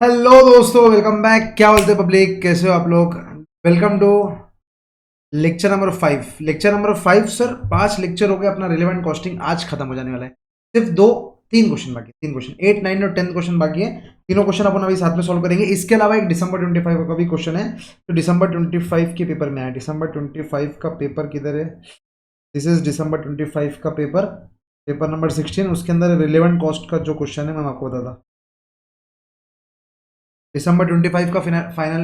Hello दोस्तों, welcome back. क्या बोलते हैं पब्लिक, कैसे हो आप लोग? Welcome to lecture number 5। Lecture number 5 sir, 5 lecture हो गए। अपना रिलेवेंट कॉस्टिंग आज खत्म हो जाने वाला है। सिर्फ दो तीन क्वेश्चन बाकी, 3 क्वेश्चन, 8, 9 और 10 क्वेश्चन बाकी है। तीनों क्वेश्चन अपन अभी साथ में सॉल्व करेंगे। इसके अलावा एक दिसंबर 25 का भी क्वेश्चन है, तो दिसंबर 25 के पेपर में आया। दिसंबर 25 का पेपर किधर है? दिस इज दिसंबर 25 का पेपर, पेपर नंबर 16। उसके अंदर रिलेवेंट कॉस्ट का जो क्वेश्चन है मैं आपको बताता। दिसंबर 25 का फाइनल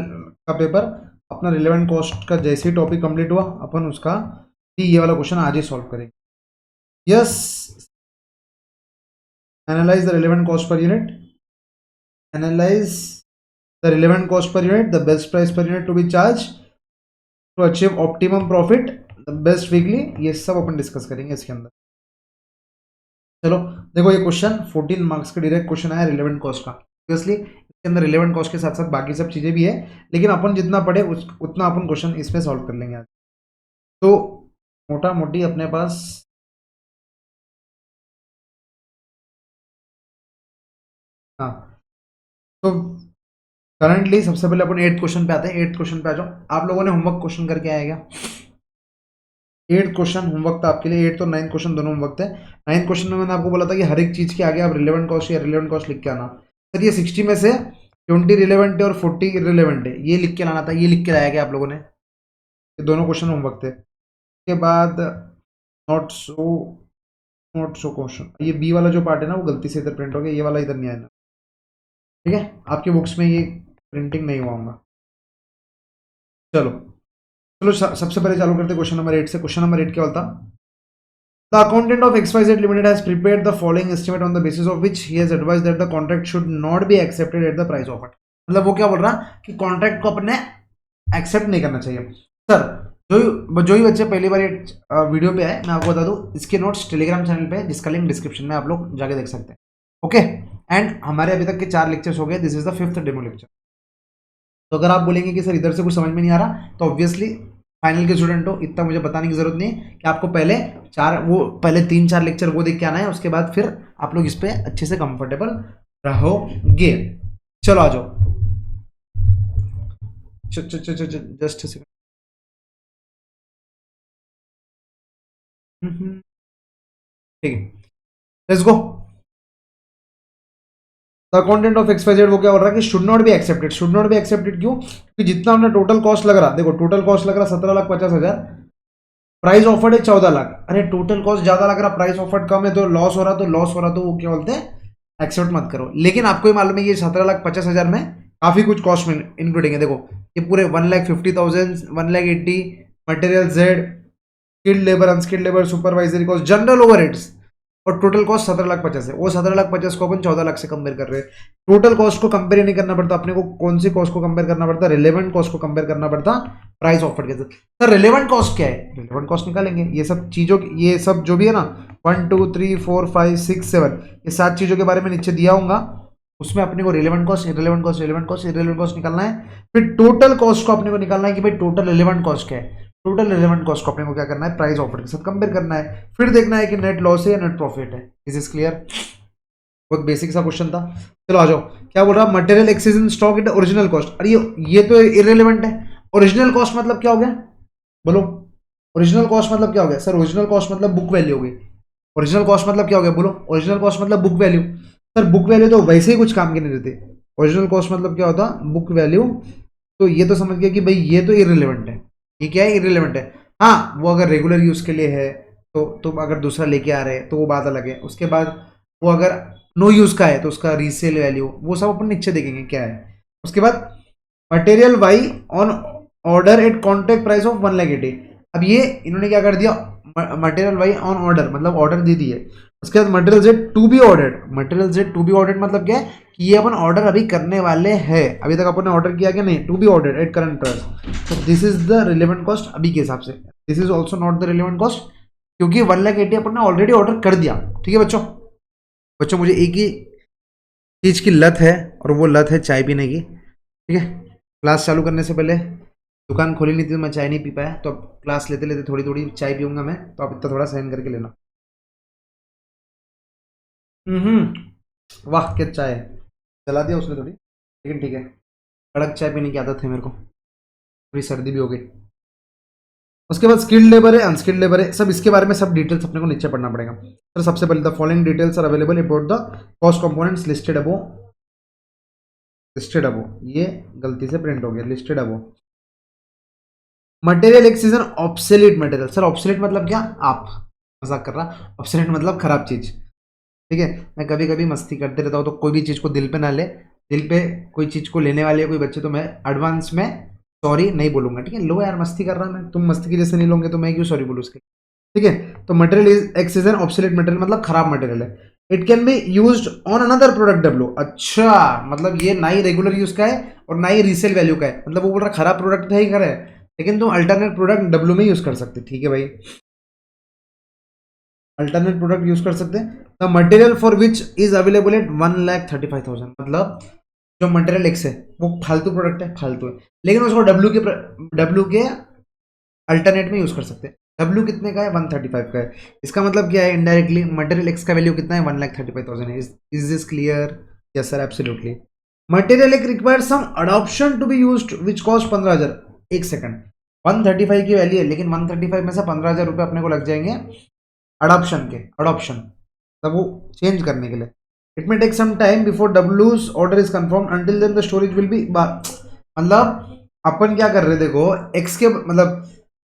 का पेपर, अपना रिलेवेंट कॉस्ट का जैसे ही टॉपिक कंप्लीट हुआ अपन उसका भी ये वाला क्वेश्चन आज ही सॉल्व करेंगे। Yes, analyse the relevant cost per unit, analyse the relevant cost per unit, the best price per unit to be charge to achieve optimum profit, the best weekly. ये सब अपन डिस्कस करेंगे इसके अंदर। चलो देखो, ये क्वेश्चन 14 मार्क्स का direct question आया रिलेवेंट कॉस्ट का। ऑब्वियसली इसके अंदर रिलेवेंट कॉस्ट के साथ साथ बाकी सब चीजें भी है, लेकिन अपन जितना पढ़े उतना अपन क्वेश्चन इसमें सॉल्व कर लेंगे आज। तो मोटा मोटी अपने पास हाँ, तो करंटली सबसे पहले अपन 8 क्वेश्चन पे आते हैं। 8 क्वेश्चन पे आ जाओ। आप लोगों ने होमवर्क क्वेश्चन करके आएगा? 8 क्वेश्चन होमवर्क था आपके लिए। 8 तो 9 क्वेश्चन दोनों होमवर्क थे। 9 क्वेश्चन में मैंने आपको बोला था कि हर एक चीज के आगे आप रिलेवेंट कॉस्ट या रिलेवेंट कॉस्ट लिख के आना। सर ये 60 में से 20 रिलेवेंट है और 40 इरेलेवेंट है, ये लिख के लाना था। ये लिख के लाया गया आप लोगों ने। ये दोनों क्वेश्चन होमवर्क थे। उसके बाद not so not so question, ये बी वाला जो पार्ट है ना वो गलती से इधर प्रिंट हो गया, ये वाला इधर नहीं आया। ठीक है, आपकी बुक्स में ये प्रिंटिंग नहीं हुआ होगा। चलो चलो सबसे पहले चालू करते क्वेश्चन नंबर 8 से। क्वेश्चन नंबर 8 क्या बोलता? The accountant of XYZ Limited has prepared the following estimate on the basis of which he has advised that the contract should not be accepted at the price offered। मतलब वो क्या बोल रहा कि contract को अपने एक्सेप्ट नहीं करना चाहिए। सर जो ही बच्चे पहली बार वीडियो पे आए, मैं आपको बता दूं, इसके नोट्स टेलीग्राम चैनल पे है, जिसका लिंक डिस्क्रिप्शन में आप लोग जाके देख सकते हैं। ओके, एंड हमारे अभी तक के 4 लेक्चर्स हो गए। This is the 5th demo lecture. तो अगर आप बोलेंगे कि सर इधर से कुछ समझ में नहीं आ रहा, तो ऑब्वियसली फाइनल के स्टूडेंट हो, इतना मुझे बताने की जरूरत नहीं है कि आपको पहले 3-4 लेक्चर वो देख के आना है। उसके बाद फिर आप लोग इस पे अच्छे से कंफर्टेबल रहोगे। चलो आ जाओ। Just second. ठीक है, let's go. The content of XYZ, वो क्या हो रहा है कि should not be accepted. Should not be accepted क्यों? क्योंकि जितना हमने टोटल कॉस्ट लग रहा, देखो टोटल कॉस्ट लग रहा 17,50,000, प्राइस ऑफर्ड है 14 लाख। अरे टोटल कॉस्ट ज्यादा लग रहा, प्राइस ऑफर्ड कम है, तो लॉस हो रहा, तो वो क्या बोलते हैं, एक्सेप्ट मत करो। लेकिन आपको ये मालूम है ये 17,50,000 में काफी कुछ कॉस्ट इंक्लूडिंग है। देखो ये पूरे 1,50,000, 1,80,000 material Z, skilled labour, unskilled labour, supervisory cost, general overheads, और टोटल कॉस्ट 17,50,000 है। वो 17,50,000 को अपन 14 लाख से कंपेयर कर रहे हैं। टोटल कॉस्ट को कंपेयर नहीं करना पड़ता अपने को। कौन सी कॉस्ट को कंपेयर करना पड़ता? रिलेवेंट कॉस्ट को कंपेयर करना पड़ता प्राइस ऑफर के साथ। सर रिलेवेंट कॉस्ट क्या है? रिलेवेंट कॉस्ट निकालेंगे। ये सब चीजों, ये सब जो भी है ना, 1 2 3 4 5 6 7, ये 7 चीजों के बारे में नीचे दिया होगा। उसमें अपने को relevant cost, irrelevant cost, relevant cost, irrelevant cost निकालना है। फिर टोटल कॉस्ट को अपने को निकालना है कि भाई टोटल रिलेवेंट कॉस्ट क्या है। टोटल रिलेवेंट कॉस्ट को अपने को क्या करना है? प्राइस ऑफर के साथ कंपेयर करना है। फिर देखना है कि नेट लॉस है या नेट प्रॉफिट है। Is is clear? बहुत बेसिक सा क्वेश्चन था। चलो आ जाओ। क्या बोल रहा? Material excess in stock in original cost. अरे ये तो इररिलेवेंट है। ओरिजिनल कॉस्ट मतलब क्या हो गया? बोलो, ओरिजिनल कॉस्ट मतलब क्या हो गया? सर ओरिजिनल कॉस्ट मतलब बुक वैल्यू हो गई। ओरिजिनल कॉस्ट मतलब क्या हो गया? बोलो, ओरिजिनल कॉस्ट मतलब book value. Sir book value तो वैसे ही कुछ काम के नहीं रहते। ओरिजिनल कॉस्ट मतलब क्या होता? Book value. तो ये तो समझ गया कि भाई ये तो इररिलेवेंट है। ये क्या है? इररिलेवेंट है। हाँ, वो अगर रेगुलर यूज के लिए है तो तुम अगर दूसरा लेके आ रहे हैं तो वो बात अलग है। उसके बाद वो अगर नो यूज का है तो उसका रीसेल वैल्यू, वो सब अपन नीचे देखेंगे क्या है। उसके बाद material Y on order at contract price of 1,80,000। अब ये इन्होंने क्या कर दिया? मटेरियल वाई ऑन ऑर्डर मतलब ऑर्डर दे दिए। उसके बाद material Z to be ordered. Material Z to be ordered मतलब क्या है कि ये अपन ऑर्डर अभी करने वाले हैं। अभी तक अपन ने ऑर्डर किया क्या? नहीं। To be ordered at current price. तो this is the relevant cost अभी के हिसाब से। This is also not the relevant cost, क्योंकि 1,80,000 अपन ने ऑलरेडी ऑर्डर कर दिया। ठीक है बच्चों? बच्चों मुझे एक ही चीज की लत है, और वो लत है चाय पीने की। ठीक है, क्लास चालू करने से पहले दुकान खोली नहीं थी तो मैं चाय नहीं पी पाया, तो अब क्लास लेते लेते थोड़ी थोड़ी चाय पीऊंगा मैं, तो आप इतना थोड़ा सहन करके लेना। वाह क्या चाय, जला दिया उसने थोड़ी। लेकिन ठीक है, कड़क चाय पीने की आदत है मेरे को, थोड़ी सर्दी भी हो गई। उसके बाद स्किल्ड लेबर है, अनस्किल्ड लेबर है, सब इसके बारे में सब डिटेल्स अपने को नीचे पढ़ना पड़ेगा। तो सबसे पहले the following details are available about the cost components listed above, ये गलती से प्रिंट हो गया, listed above. Material x is an obsolete material. Sir obsolete मतलब क्या? आप मजाक कर रहा, ऑब्सोलीट मतलब खराब चीज। ठीक है, मैं कभी कभी मस्ती करते रहता हूँ, तो कोई भी चीज को दिल पे ना ले, दिल पे कोई चीज को लेने वाले कोई बच्चे, तो मैं एडवांस में सॉरी नहीं बोलूंगा। ठीक है, लो यार मस्ती कर रहा मैं, तुम मस्ती की जैसे नहीं लोगे तो मैं क्यों सॉरी बोलूँ उसके। ठीक है, तो material is x is an obsolete material मतलब खराब मटेरियल है। It can be used on another product W. अच्छा, मतलब ये ना ही रेगुलर यूज का है और ना ही रीसेल वैल्यू का है, मतलब वो बोल रहा खराब प्रोडक्ट है ही खरा है, लेकिन तुम अल्टरनेट प्रोडक्ट डब्ल्यू में यूज कर सकते। ठीक है भाई, अल्टरनेट प्रोडक्ट यूज कर सकते हैं। The material for which is available at 1,35,000, मतलब जो मटेरियल एक्स है वो फालतू प्रोडक्ट है, फालतू है, लेकिन उसको डब्ल्यू के अल्टरनेट में यूज कर सकते हैं। डब्ल्यू कितने का है? 135 का है। इसका मतलब क्या है? इनडायरेक्टली मटेरियल एक्स का वैल्यू कितना है? 1,35,000 है। Is this clear? Yes sir, absolutely. Material एक require some adoption to be used which cost 15,000। एक सेकंड, 135 की वैल्यू है, लेकिन 135 में से 15,000 रुपये अपने को लग जाएंगे अडॉप्शन तब वो चेंज करने के लिए। It may take some time before डब्ल्यूज order is confirm, until then the storage will be, मतलब अपन क्या कर रहे, देखो एक्स के मतलब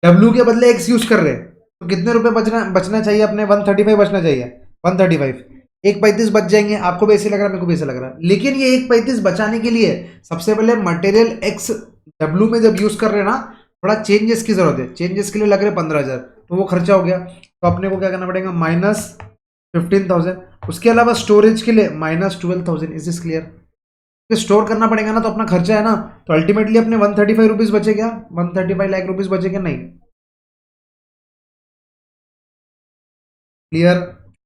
डब्ल्यू के बदले एक्स यूज कर रहे, तो कितने रुपए बचना चाहिए अपने? 135 बचना चाहिए, 135, 1.35 बच जाएंगे। आपको भी ऐसे लग रहा है, मेरे को भी ऐसे लग रहा है, लेकिन ये 1.35 बचाने के लिए सबसे पहले मटेरियल एक्स डब्ल्यू में जब यूज कर रहे हैं ना, थोड़ा चेंजेस की जरूरत है। चेंजेस के लिए लग रहे 15,000, तो वो खर्चा हो गया, तो अपने को क्या करना पड़ेगा? -15,000। उसके अलावा स्टोरेज के लिए -12,000। Is this clear? स्टोर करना पड़ेगा ना, तो अपना खर्चा है ना, तो अल्टीमेटली अपने 135 रुपीज बचे क्या? 135 लाख रुपीज बचे क्या? नहीं। क्लियर?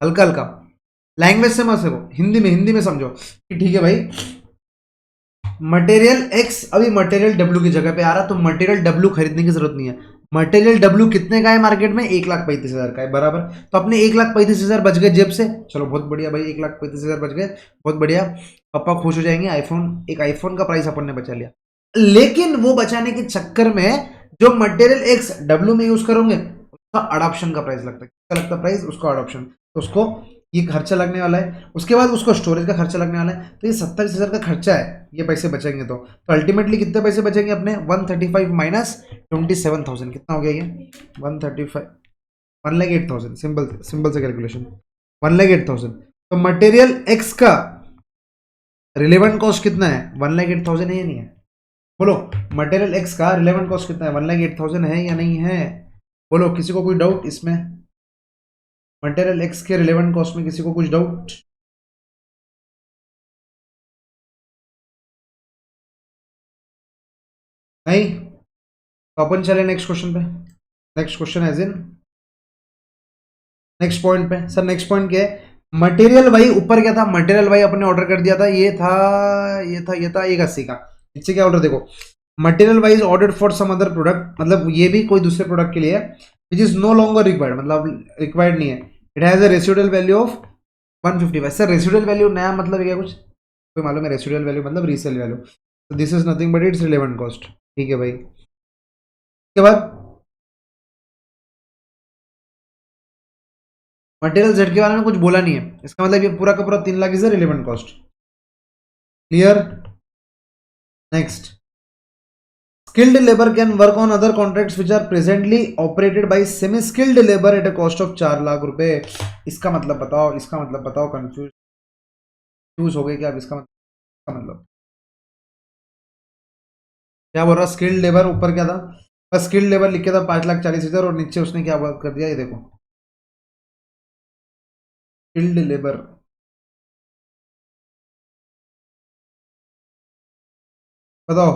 हल्का हल्का लैंग्वेज से मत समझो, हिंदी में समझो कि ठीक है भाई, मटेरियल एक्स अभी मटेरियल डब्ल्यू की जगह पे आ रहा, तो मटेरियल डब्ल्यू खरीदने की जरूरत नहीं है। मटेरियल डब्ल्यू कितने का है मार्केट में? 1,35,000 का है, बराबर। तो अपने 1,35,000 बच गए जेब से, चलो बहुत बढ़िया भाई, 1,35,000 बच गए, बहुत बढ़िया, पापा खुश हो जाएंगे। एक आईफोन का प्राइस अपन ने बचा लिया। लेकिन वो बचाने के चक्कर में जो मटेरियल एक्स डब्ल्यू में यूज करोगे उसका अडॉप्शन का प्राइस लगता है। किसका लगता है प्राइस? उसका अडॉप्शन, तो उसको ये खर्चा लगने वाला है। उसके बाद उसको स्टोरेज का खर्चा लगने वाला है, तो ये 27,000 का खर्चा है, ये पैसे बचेंगे। तो अल्टीमेटली कितने पैसे बचेंगे अपने? 135 माइनस 27,000, कितना हो गया ये? 135, 1,08,000। सिंपल सिंपल से कैलकुलेशन, 1,08,000। तो मटेरियल एक्स का रिलेवेंट कॉस्ट कितना है? 1,08,000 है या नहीं है? बोलो, मटेरियल एक्स का रिलेवेंट कॉस्ट कितना है? 1,08,000 है या नहीं है? बोलो, किसी को कोई डाउट इसमें? मटेरियल एक्स के रिलेवेंट कॉस्ट में किसी को कुछ डाउट? नहीं? तो अपन चले नेक्स्ट क्वेश्चन पे। Next question as in next point पे। सर नेक्स्ट पॉइंट क्या है? मटेरियल भाई ऊपर क्या था? मटेरियल भाई अपने ऑर्डर कर दिया था, ये था 180 का। नीचे क्या ऑर्डर देखो, material Y's order for some other product, मतलब ये भी कोई दूसरे प्रोडक्ट के लिए है, which is no longer required, मतलब रिक्वायर्ड नहीं है। It has a residual value of 155। Sir residual value नया मतलब क्या कुछ कोई मालूम है? रेसिडुअल वैल्यू मतलब रीसेल वैल्यू, तो this is nothing but it's relevant cost. ठीक है भाई, उसके बाद मटेरियल जेड के बारे में कुछ बोला नहीं है, इसका मतलब ये पूरा का पूरा 3 lakh is relevant cost. Clear? Next, skilled labor can work on other contracts which are presently operated by semi skilled labor at a cost of 4 lakh रुपए। इसका मतलब बताओ, इसका मतलब बताओ, कंफ्यूज हो गए क्या? अब इसका मतलब क्या बोल रहा? स्किल्ड लेबर ऊपर क्या था? बस स्किल्ड लेबर लिख के था 5,40,000, और नीचे उसने क्या कर दिया, ये देखो, स्किल्ड लेबर। बताओ,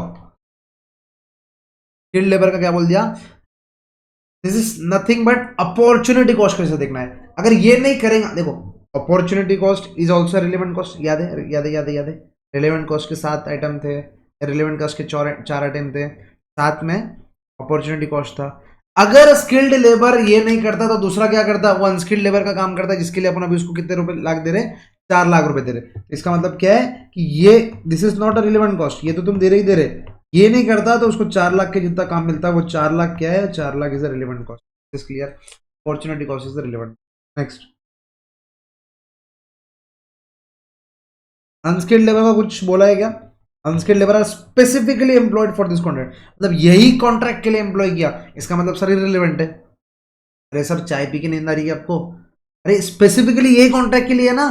स्किल्ड लेबर का क्या बोल दिया? This is nothing but opportunity cost. कैसे देखना है? अगर ये नहीं करेंगे, देखो, opportunity cost is also relevant cost. याद है, याद है, याद है, याद है। रिलेवेंट कॉस्ट के 7 आइटम थे, रिलेवेंट कॉस्ट के 4 आइटम थे, साथ में अपॉर्चुनिटी कॉस्ट था। अगर स्किल्ड लेबर ये नहीं करता तो दूसरा क्या करता? वो अनस्किल्ड लेबर का काम करता, जिसके लिए अपन अभी उसको कितने रुपए लाख दे रहे हैं? 4 लाख रुपए दे रहे, इसका मतलब क्या है कि ये this is not a relevant cost, ये तो तुम दे रहे ही दे रहे, ये नहीं करता तो उसको 4 लाख के जितना काम मिलता है वो 4 लाख क्या है, 4 lakh is a relevant cost, is clear, opportunity cost is the relevant. Next, unskilled labour का कुछ बोला है क्या? Unskilled labour are specifically employed for this contract, मतलब यही कॉन्ट्रैक्ट के लिए एम्प्लॉय किया, इसका मतलब सर इररिलेवेंट है। अरे सर चाय पी के नींद आ रही है आपको? अरे स्पेसिफिकली यही कॉन्ट्रैक्ट के लिए है ना,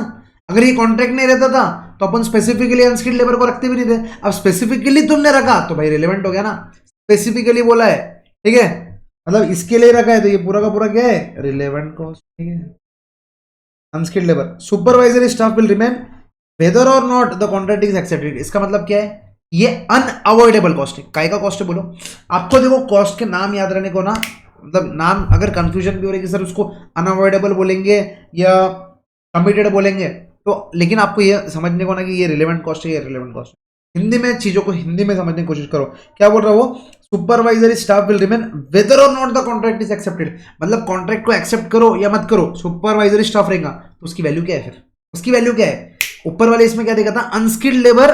अगर ये कॉन्ट्रैक्ट नहीं रहता था तो अपन स्पेसिफिकली अनस्किल्ड लेबर को रखते भी नहीं थे, अब स्पेसिफिकली तुमने रखा तो भाई रिलेवेंट हो गया ना, स्पेसिफिकली बोला है, ठीक है, मतलब इसके लिए रखा है तो ये पूरा का पूरा क्या है, रिलेवेंट कॉस्ट, ठीक है। Unskilled labour, supervisory staff will remain whether और not the contract is accepted, इसका मतलब क्या है, ये अनअवॉइडेबल कॉस्ट है, काय का कॉस्ट है बोलो, आपको देखो कॉस्ट के नाम याद रहने को ना, मतलब नाम अगर कंफ्यूजन भी हो रही है कि सर उसको अनअवॉइडेबल बोलेंगे या कमिटेड बोलेंगे, तो लेकिन आपको ये समझने को ना कि ये रिलेवेंट कॉस्ट है, ये रिलेवेंट कॉस्ट है, हिंदी में चीजों को हिंदी में समझने की कोशिश करो, क्या बोल रहा है वो, supervisory staff will remain whether और not the contract is accepted, मतलब कॉन्ट्रैक्ट को एक्सेप्ट करो या मत करो, सुपरवाइजरी स्टाफ रहेगा तो उसकी वैल्यू क्या है, फिर उसकी वैल्यू क्या है, ऊपर वाले इसमें क्या देखा था, unskilled labour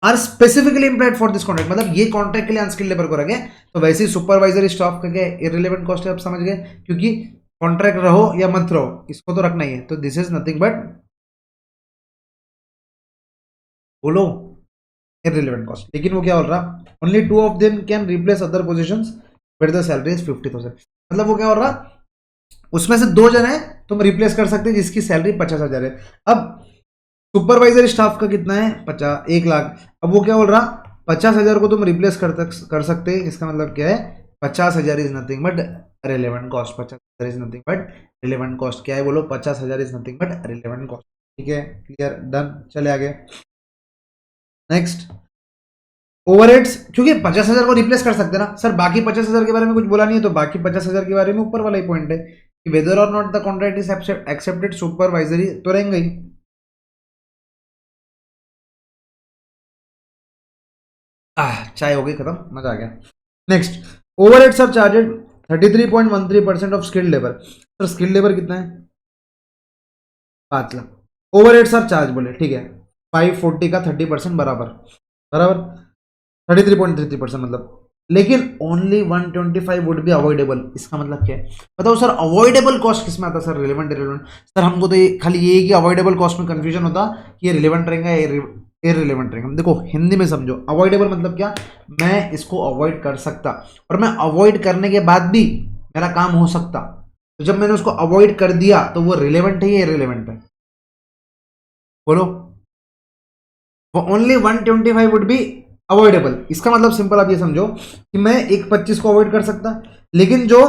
are specifically employed for this contract, मतलब ये कॉन्ट्रैक्ट के लिए अनस्किल्ड लेबर को रखे, तो वैसे ही सुपरवाइजरी स्टाफ का क्या इररिलेवेंट कॉस्ट है, आप समझ गए, क्योंकि कॉन्ट्रैक्ट रहो या मत रहो इसको तो रखना ही है, तो दिस इज नथिंग बट, बोलो, इररिलेवेंट कॉस्ट, लेकिन वो क्या बोल रहा, only 2 of them can replace other positions where the salary is 50,000, मतलब वो क्या बोल रहा, उसमें से 2 जन है तुम रिप्लेस कर सकते जिसकी सैलरी 50,000 है, अब सुपरवाइजर स्टाफ का कितना है, 1 लाख, अब वो क्या बोल रहा, 50,000 को तुम रिप्लेस कर सकते, इसका मतलब क्या है, 50,000 is nothing but relevant cost, 50,000 is nothing but relevant cost, क्या है बोलो, 50,000 is nothing but relevant cost, ठीक है, क्लियर, डन, चले आगे। नेक्स्ट, ओवरहेड्स, क्योंकि 50,000 को रिप्लेस कर सकते ना सर, बाकी 50,000 के बारे में कुछ बोला नहीं है, तो बाकी 50,000 के बारे में ऊपर वाला ही पॉइंट है कि वेदर और not the contract is accepted, supervisory तो रहेंगे ही। चाय हो गई खत्म, मजा आ गया। Next, overheads are charged 33.13% of skilled labour, sir skilled labour कितना है, 5 लाख, ओवरहेड्स आर चार्ज बोले, ठीक है, 540 का 30% बराबर, बराबर 33.33% मतलब, लेकिन ओनली 125 वुड बी अवॉइडेबल, इसका मतलब क्या है बताओ सर, अवॉइडेबल कॉस्ट किस में आता है सर, रिलेवेंट रिलेवेंट, सर हमको तो ये खाली ये कि अवॉइडेबल कॉस्ट में कंफ्यूजन होता कि ये रिलेवेंट रहेगा इररिलेवेंट रहेगा, देखो हिंदी में समझो, अवॉइडेबल मतलब क्या, मैं इसको अवॉइड कर सकता, और मैं अवॉइड करने के बाद भी मेरा काम हो सकता, तो जब मैंने उसको अवॉइड कर दिया तो वो रिलेवेंट है या इररिलेवेंट है, बोलो, वो ओनली 125 वुड बी अवॉइडेबल, इसका मतलब सिंपल आप ये समझो कि मैं एक 25 को अवॉइड कर सकता, लेकिन जो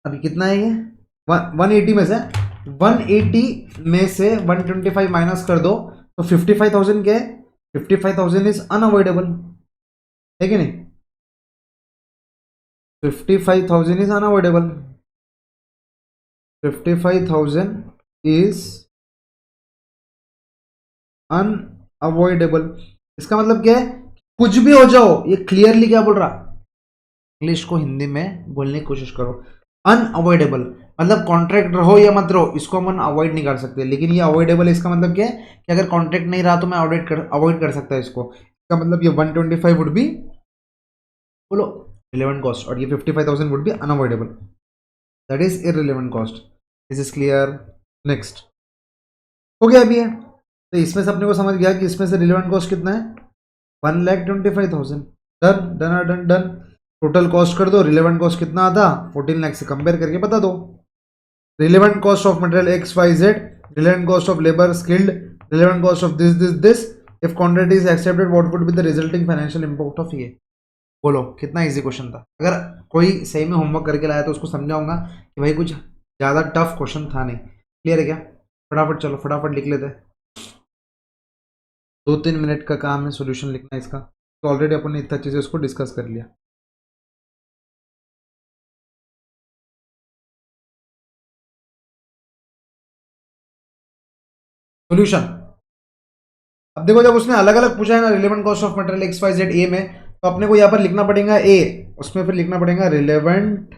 अभी कितना है ये 180 में से 180 में से 125 माइनस कर दो तो 55,000 क्या है, 55,000 इज अनअवॉइडेबल, है कि नहीं, 55,000 इज अनअवॉइडेबल, 55,000 इज अनअवॉइडेबल, इसका मतलब क्या है, कुछ भी हो जाओ, ये क्लियरली क्या बोल रहा, इंग्लिश को हिंदी में बोलने की कोशिश करो, अनअवॉइडेबल मतलब कॉन्ट्रैक्ट रहो या मत रहो इसको हम अवॉइड नहीं कर सकते, लेकिन ये अवॉइडेबल इसका मतलब क्या है कि अगर कॉन्ट्रैक्ट नहीं रहा तो मैं अवॉइड कर सकता है इसको, इसका मतलब ये 125 वुड बी, बोलो, रिलेवेंट कॉस्ट, और ये 55,000 would be unavoidable, that is irrelevant cost, this is clear. Next, हो गया अभी है, तो इसमें से अपने को समझ गया कि इसमें से रिलेवेंट कॉस्ट कितना है, 1,25,000, done done done done, total cost कर दो, रिलेवेंट कॉस्ट कितना आता, 14 लाख से कंपेयर करके बता दो, relevant cost of material X Y Z, relevant cost of labour skilled, relevant cost of this if contract is accepted what would be the resulting financial impact of ये, बोलो कितना easy question था, अगर कोई सही में होमवर्क करके लाया तो उसको समझाऊंगा कि भाई कुछ ज़्यादा टफ क्वेश्चन था नहीं, क्लियर है क्या, फटाफट चलो फटाफट लिख लेते हैं, 2-3 मिनट का काम है सॉल्यूशन लिखना इसका, तो ऑलरेडी अपन ने इतना चीज़ें उसको डिस्कस कर लिया। सॉल्यूशन, अब देखो जब उसने अलग अलग पूछा है ना, relevant cost of material X Y Z A में, तो अपने को यहाँ पर लिखना पड़ेगा ए, उसमें फिर लिखना पड़ेगा relevant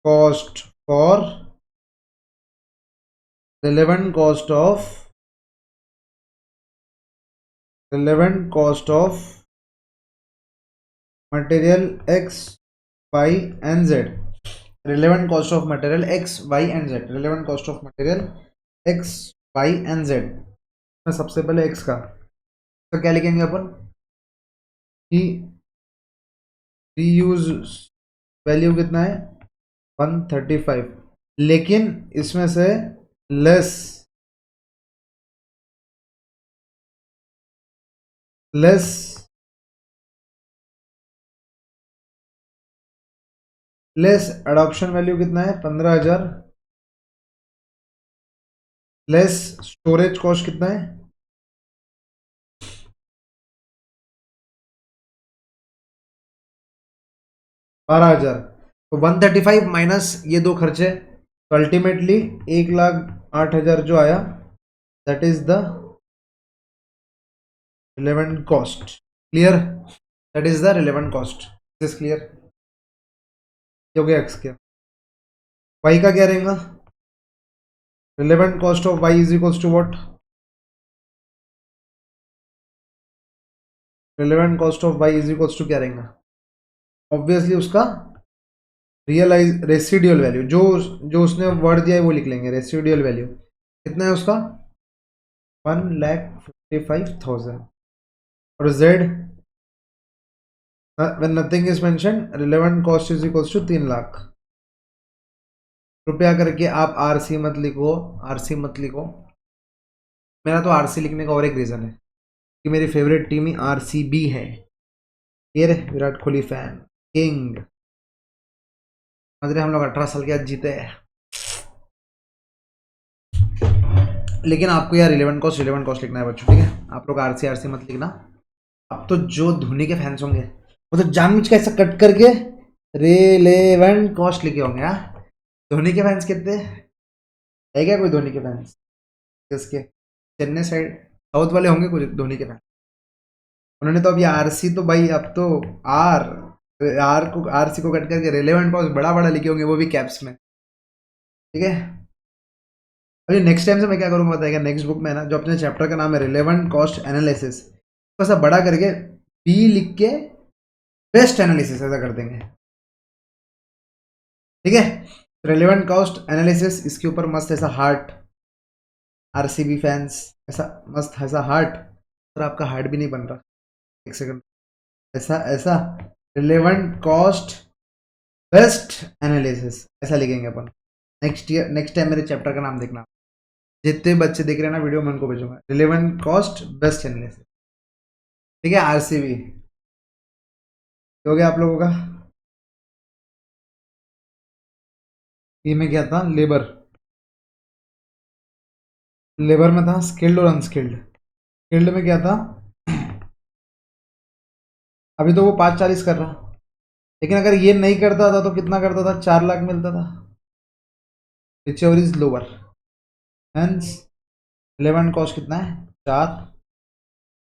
cost for relevant cost of material x, y and z. relevant cost of material x, y and z. relevant cost of material x, y and z. सबसे पहले x का तो क्या लिखेंगे अपन कि रीयूज वैल्यू कितना है 135, लेकिन इसमें से less less less adoption value कितना है 15,000, लेस स्टोरेज कॉस्ट कितना है 12,000। तो 135 माइनस ये दो खर्चे, तो अल्टीमेटली 1,08,000 जो आया, that is the relevant cost. Clear? That is the relevant cost. Is clear? हो गया एक्स क्या, वाई का क्या रहेगा? Relevant cost of Y is equals to what? Relevant cost of Y is equals to क्या रहेगा? ऑब्वियसली उसका realise residual value, जो जो उसने वर्ड दिया है वो लिख लेंगे। रेसिडुअल वैल्यू कितना है उसका? 1,55,000। और Z when nothing is mention relevant cost is equals to 3 lakh. कृपया करके आप आरसी मत लिखो, आरसी मत लिखो। मेरा तो आरसी लिखने का और एक रीजन है कि मेरी फेवरेट टीम ही आरसीबी है। ये रे विराट कोहली फैन किंग। हम लोग 18 साल के आज जीते हैं। लेकिन आपको यार रिलेवेंट कॉस्ट लिखना है बच्चों, ठीक है? आप लोग आरसी आरसी मत लिखना। अब तो जो धोनी के फैंस होंगे वो तो जानबूझ के ऐसा कट करके रिलेवेंट कॉस्ट लिखे होंगे। हाँ, धोनी के फैंस कितने है? क्या कोई धोनी के फैंस? किसके? चेन्नई साइड साउथ वाले होंगे कुछ धोनी के फैंस। उन्होंने तो अभी आरसी तो भाई, अब तो आर आर को आरसी को कट करके रिलेवेंट कॉस्ट बड़ा बड़ा लिखे होंगे, वो भी कैप्स में। ठीक है? अभी नेक्स्ट टाइम से मैं क्या करूँगा बताएगा, नेक्स्ट बुक में ना जो अपने चैप्टर का नाम है रिलेवेंट कॉस्ट एनालिसिस, तो ऐसा बड़ा करके बी लिख के बेस्ट एनालिसिस ऐसा कर देंगे। ठीक है? रिलेवेंट कॉस्ट एनालिसिस, इसके ऊपर मस्त ऐसा हार्ट, आरसीबी फैंस ऐसा मस्त ऐसा हार्ट। पर आपका हार्ट भी नहीं बन रहा, एक सेकंड। ऐसा ऐसा रिलेवेंट कॉस्ट बेस्ट एनालिसिस ऐसा लिखेंगे अपन। नेक्स्ट टाइम मेरे चैप्टर का नाम देखना, जितने बच्चे देख रहे हैं ना वीडियो मैं उनको भेजूंगा। Relevant cost best analysis. ठीक है? आरसीबी हो गया आप लोगों का। ये में क्या था? लेबर। लेबर में था स्किल्ड और अनस्किल्ड। स्किल्ड में क्या था? अभी तो वो 5,40 कर रहा, लेकिन अगर ये नहीं करता था तो कितना करता था? 4 लाख मिलता था। Which ever is lower, hence relevant cost कितना है? 4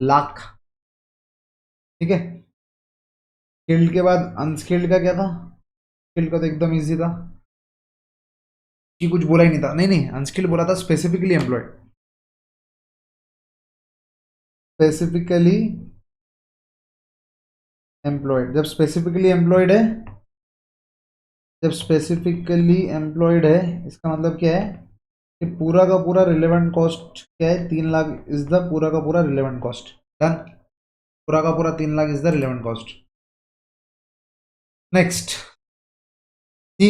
लाख। ठीक है? स्किल्ड के बाद अनस्किल्ड का क्या था? स्किल्ड का तो एकदम इजी था कि कुछ बोला ही नहीं था। नहीं नहीं, अनस्किल्ड बोला था स्पेसिफिकली एम्प्लॉयड। स्पेसिफिकली एम्प्लॉयड, जब स्पेसिफिकली एम्प्लॉयड है, जब स्पेसिफिकली एम्प्लॉयड है इसका मतलब क्या है कि पूरा का पूरा रिलेवेंट कॉस्ट क्या है? 3 लाख इज द पूरा का पूरा रिलेवेंट कॉस्ट। डन? पूरा का पूरा 3 lakh is the relevant cost. Next C.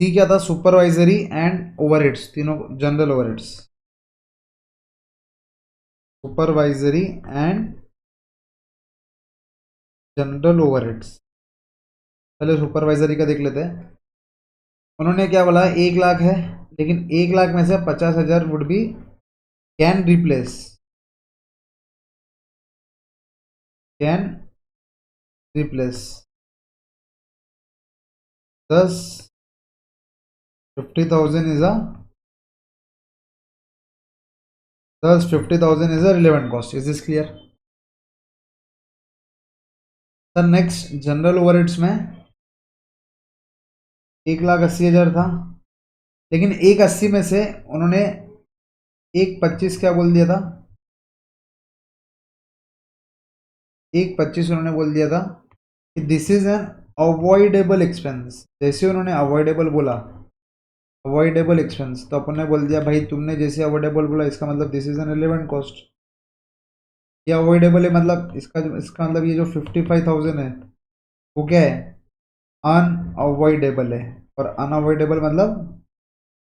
C क्या था? सुपरवाइजरी एंड ओवरहेड्स, तीनों general overheads. Supervisory and general overheads. पहले सुपरवाइजरी का देख लेते हैं। उन्होंने क्या बोला? 1 लाख है, लेकिन 1 लाख में से 50,000 would be can replace, can replace 10 50,000 is a 50,000 is a relevant cost. Is this clear? Sir next general overheads में 1,80,000 था, लेकिन एक 80 में से उन्होंने एक 25 क्या बोल दिया था, एक 25 उन्होंने बोल दिया था कि this is N avoidable expense. जैसे उन्होंने अवॉइडेबल बोला, अवॉइडेबल एक्सपेंस, तो अपन ने बोल दिया भाई तुमने जैसे अवॉइडेबल बोला इसका मतलब this is N relevant cost. ये अवॉइडेबल है मतलब इसका मतलब ये जो 55,000 है वो क्या है, अनअवॉइडेबल है। और अनअवॉइडेबल मतलब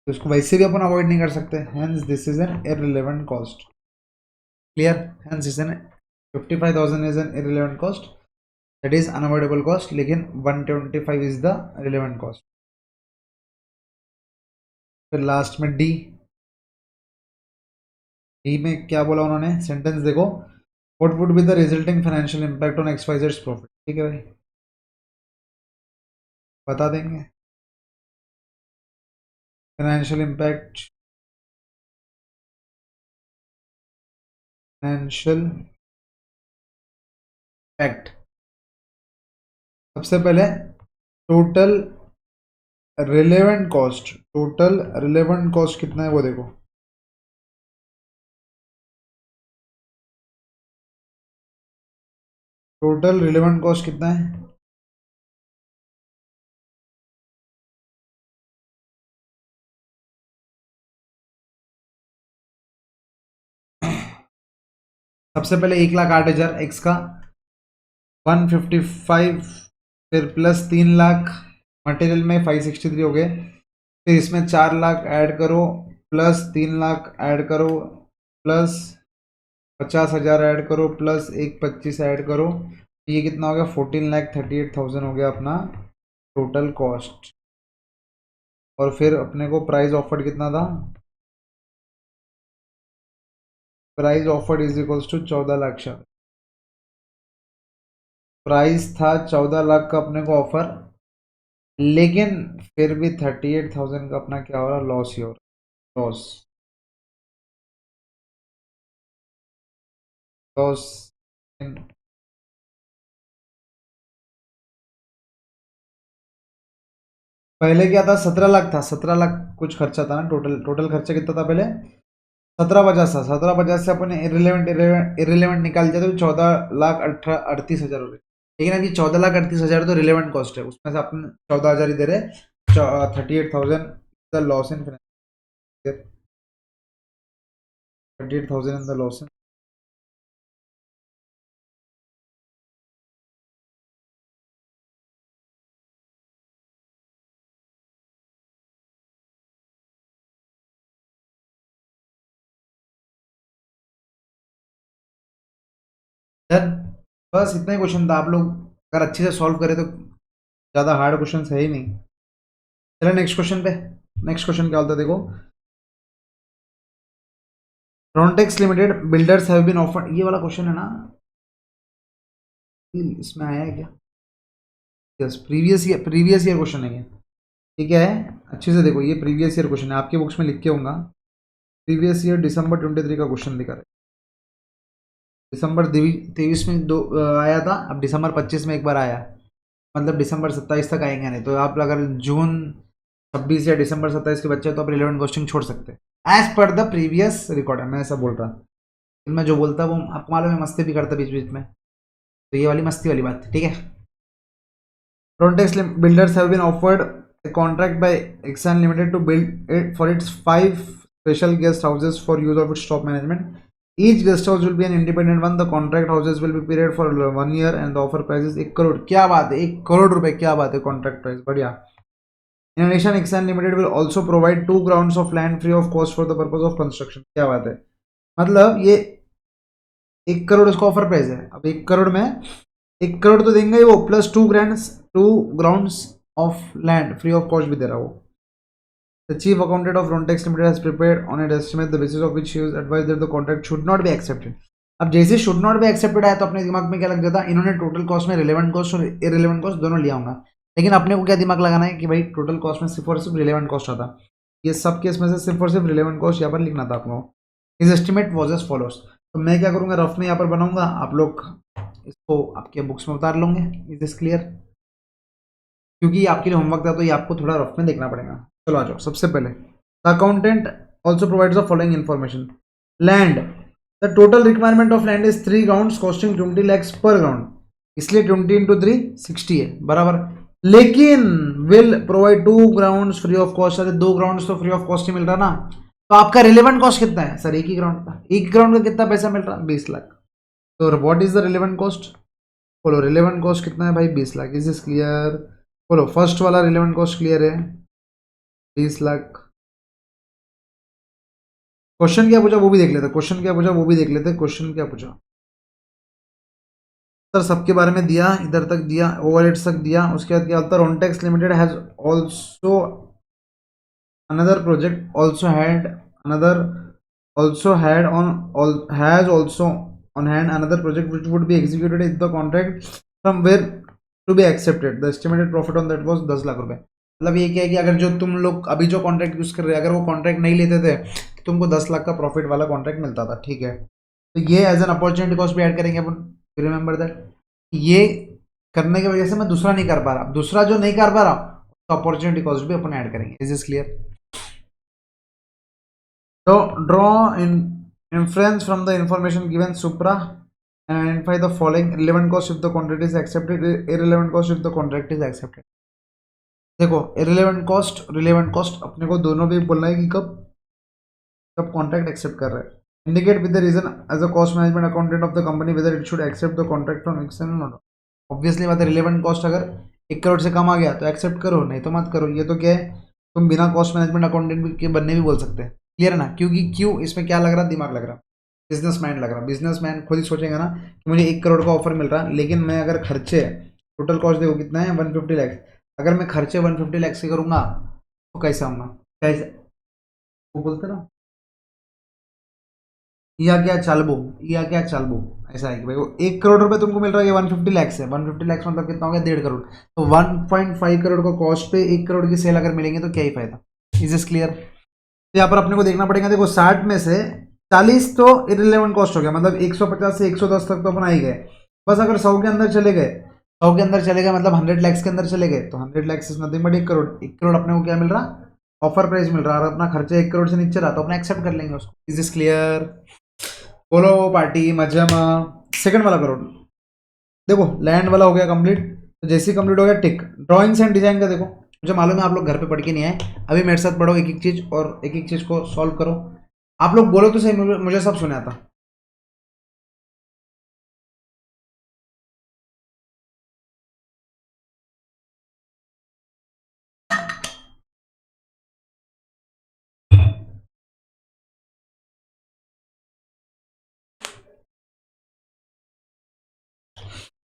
तो इसको वैसे भी अपन अवॉइड नहीं कर सकते, hence this is an irrelevant cost. Clear? Hence is an 55,000 is an irrelevant cost, that is unavoidable cost, लेकिन 125 इज द रिलेवेंट कॉस्ट। फिर लास्ट में डी, डी में क्या बोला उन्होंने, सेंटेंस देखो, what would be the resulting financial impact on XYZ profit. ठीक है भाई, बता देंगे फाइनेंशियल इम्पैक्ट, फाइनेंशियल इम्पैक्ट। सबसे पहले total relevant cost, total relevant cost कितना है वो देखो। टोटल रिलेवेंट कॉस्ट कितना है, सबसे पहले 1,08,000 एक्स का 155, फिर प्लस 3 लाख, मटेरियल में 563 हो गए, फिर इसमें 4 लाख ऐड करो, प्लस 3 लाख ऐड करो, प्लस 50,000 ऐड करो, प्लस एक 25 ऐड करो, ये कितना हो गया, 14,38,000 हो गया अपना टोटल कॉस्ट। और फिर अपने को प्राइस ऑफर्ड कितना था, price offered is equals to 14 lakh. Price था 14 लाख का अपने को ऑफर, लेकिन फिर भी 38,000 का अपना क्या हो रहा, लॉस ही हो रहा, लॉस, लॉस इन, पहले क्या था, 17 लाख था, 17 लाख कुछ खर्चा था ना, टोटल टोटल खर्चा कितना था पहले, 17,50 था, 17,50 से अपने इरिलेवेंट इरिलेवेंट निकाल दिया तो 14,38,000 हो गए। लेकिन अभी 14,38,000 तो रिलेवेंट कॉस्ट है, उसमें से अपन 14,000 ही दे रहे, 38,000 the loss in finance, 38,000 in the loss. Done, बस इतना ही क्वेश्चन था। आप लोग अगर अच्छे से सॉल्व करें तो ज़्यादा हार्ड क्वेश्चन है ही नहीं। चलो नेक्स्ट क्वेश्चन पे, नेक्स्ट क्वेश्चन क्या होता है देखो, Rontex limited builders have been offered, ये वाला क्वेश्चन है ना, इसमें आया है क्या, यस प्रीवियस ईयर क्वेश्चन है ये क्या है, अच्छे से देखो, ये प्रीवियस ईयर क्वेश्चन है, आपके बुक्स में लिख के होगा, प्रीवियस ईयर दिसंबर 23 का क्वेश्चन दिखा रहा है। दिसंबर 23 में दो आया था, अब दिसंबर 25 में एक बार आया, मतलब दिसंबर 27 तक आएंगे नहीं, तो आप अगर जून 26 या दिसंबर 27 के बच्चे तो आप रिलेवेंट कॉस्टिंग छोड़ सकते हैं as per the previous record है, मैं ऐसा बोल रहा, मैं जो बोलता वो आपको मालूम है, मस्ती भी करता बीच बीच में, तो ये वाली मस्ती वाली बात, ठीक है। Frontex builders have been offered a contract by Exxon Limited to build it for its 5 special guest houses for use of its top management. Each guest house will be an independent one. The contract houses will be period for 1 year and the offer price is 1 crore. क्या बात है, 1 करोड़ रुपए, क्या बात है, contract price बढ़िया। In addition, Exxon Limited will also provide 2 grounds of land free of cost for the purpose of construction. क्या बात है, मतलब ये 1 करोड़ इसका ऑफर प्राइस है। अब 1 करोड़ में 1 करोड़ तो देंगे ही वो, plus 2 grounds of land free of cost भी दे रहा वो। The chief accountant of Frontex Limited has prepared on an estimate the basis of which he was advised that the contract should not be accepted. अब जैसे should not be accepted आया तो अपने दिमाग में क्या लग जाता, इन्होंने टोटल कॉस्ट में रिलेवेंट कॉस्ट और इरेलेवेंट कॉस्ट दोनों लिया होगा, लेकिन अपने को क्या दिमाग लगाना है कि भाई टोटल कॉस्ट में सिर्फ और सिर्फ रिलेवेंट कॉस्ट आता, ये सब केस में से सिर्फ और सिर्फ रिलेवेंट कॉस्ट यहाँ पर लिखना था आपको। इस एस्टिमेट वॉज एज फॉलोस, तो मैं क्या करूँगा, रफ में यहाँ पर बनाऊंगा, आप लोग इसको आपके बुक्स में उतार लोगे। Is this clear? क्योंकि आपके लिए होमवर्क था तो ये आपको थोड़ा रफ में देखना पड़ेगा। चलो आ जाओ। सबसे पहले the accountant also provides the following information. Land, the total requirement of land is 3 ground costing 20 lakhs पर ग्राउंड, इसलिए 20 इंटू 3 60 है बराबर। लेकिन will provide 2 ground free of cost. अरे 2 ग्राउंड तो फ्री ऑफ कॉस्ट ही मिल रहा ना, तो आपका रिलेवेंट कॉस्ट कितना है सर? एक ही ग्राउंड का, एक ग्राउंड का कितना पैसा मिल रहा? 20 लाख। तो what is the relevant cost? बोलो रिलेवेंट कॉस्ट कितना है भाई? 20 लाख। Is this clear? बोलो फर्स्ट वाला रिलेवेंट कॉस्ट क्लियर है? 20 लाख। क्वेश्चन क्या पूछा वो भी देख लेते, क्वेश्चन क्या पूछा वो भी देख लेते। क्वेश्चन क्या पूछा सर? सबके बारे में दिया, इधर तक दिया, ओवरहेड्स तक दिया। उसके बाद क्या होता है? Rontex limited has also another project has also on hand another project which would be executed if the contract from where to be accepted. The estimated profit on that was 10 lakh रुपए। मतलब ये क्या है कि अगर जो तुम लोग अभी जो कॉन्ट्रैक्ट यूज कर रहे हैं, अगर वो कॉन्ट्रैक्ट नहीं लेते थे तो तुमको 10 लाख का प्रॉफिट वाला कॉन्ट्रैक्ट मिलता था, ठीक है। तो ये एज एन अपॉर्चुनिटी कॉस्ट भी ऐड करेंगे अपन। रिमेंबर दैट, ये करने की वजह से मैं दूसरा नहीं कर पा रहा, दूसरा जो नहीं कर पा रहा तो अपॉर्चुनिटी कॉस्ट भी अपन ऐड करेंगे। Is this clear? तो draw in inference from the information given supra and identify the following relevant cost if the contract is accepted, irrelevant cost if the contract is accepted। देखो irrelevant cost relevant cost अपने को दोनों भी बोलना है कि कब कब कॉन्ट्रैक्ट एक्सेप्ट कर रहे हैं। Indicate with the reason as a cost management accountant of the company whether it should accept the contract from external not. Obviously बात है, रिलेवेंट कॉस्ट अगर 1 करोड़ से कम आ गया तो एक्सेप्ट करो, नहीं तो मत करो। ये तो क्या है, तुम बिना कॉस्ट मैनेजमेंट अकाउंटेंट के बनने भी बोल सकते हैं। क्लियर है ना? क्योंकि क्यों इसमें क्या लग रहा? दिमाग लग रहा, बिजनेसमैन लग रहा। बिजनेसमैन खुद ही सोचेगा ना कि मुझे 1 करोड़ का ऑफर मिल रहा है, लेकिन मैं अगर खर्चे टोटल कॉस्ट देखो कितना है 150 लाख, अगर मैं खर्चे 150 लाख से करूंगा तो कैसे आऊंगा? कैसे वो बोलते ना, या क्या चालबो ऐसा है कि भाई वो 1 करोड़ रुपए तुमको मिल रहा है, 150 लाख से। 150 लाख मतलब कितना हो गया? 1.5 करोड़। तो 1.5 करोड़ का कॉस्ट पे 1 करोड़ की सेल अगर मिलेंगे तो क्या ही फायदा? Is this clear? तो यहाँ पर अपने को देखना पड़ेगा। देखो 60 में से 40 तो इररिलेवेंट कॉस्ट हो गया, मतलब 150 से 110 तक तो अपन आ ही गए। बस अगर 100 के अंदर चले गए, 100 के अंदर चले गए मतलब 100 लैक्स के अंदर चले गए, तो 100 lakhs is nothing but 1 crore. 1 crore अपने को क्या मिल रहा? ऑफर प्राइस मिल रहा है। और अपना खर्चा 1 करोड़ से नीचे रहा तो अपना एक्सेप्ट कर लेंगे उसको। Is this clear? बोलो पार्टी मजमा। सेकंड वाला करोड़ देखो, लैंड वाला हो गया कंप्लीट। तो जैसे कंप्लीट हो गया टिक। ड्राइंग्स एंड डिजाइन का देखो, मुझे मालूम है आप लोग घर पे पढ़ के नहीं आए, अभी मेरे साथ पढ़ो एक एक चीज और एक एक चीज को सॉल्व करो। आप लोग बोलो तो सही, मुझे सब सुना था।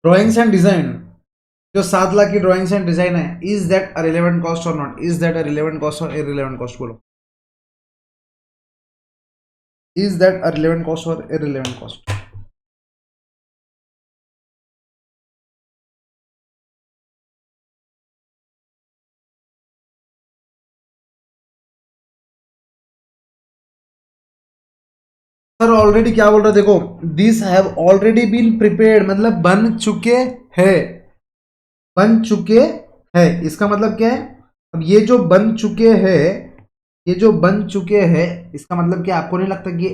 ड्राइंग्स एंड डिजाइन, जो 7 लाख की ड्राइंग्स एंड डिजाइन है, is that a relevant cost or not? Is that a relevant cost or irrelevant cost? बोलो, is that a relevant cost or irrelevant cost? Sir already क्या बोल रहे? देखो this have already been prepared, मतलब बन चुके हैं, बन चुके हैं। इसका मतलब क्या है? अब ये जो बन चुके हैं, ये जो बन चुके हैं, इसका मतलब क्या? आपको नहीं लगता कि ये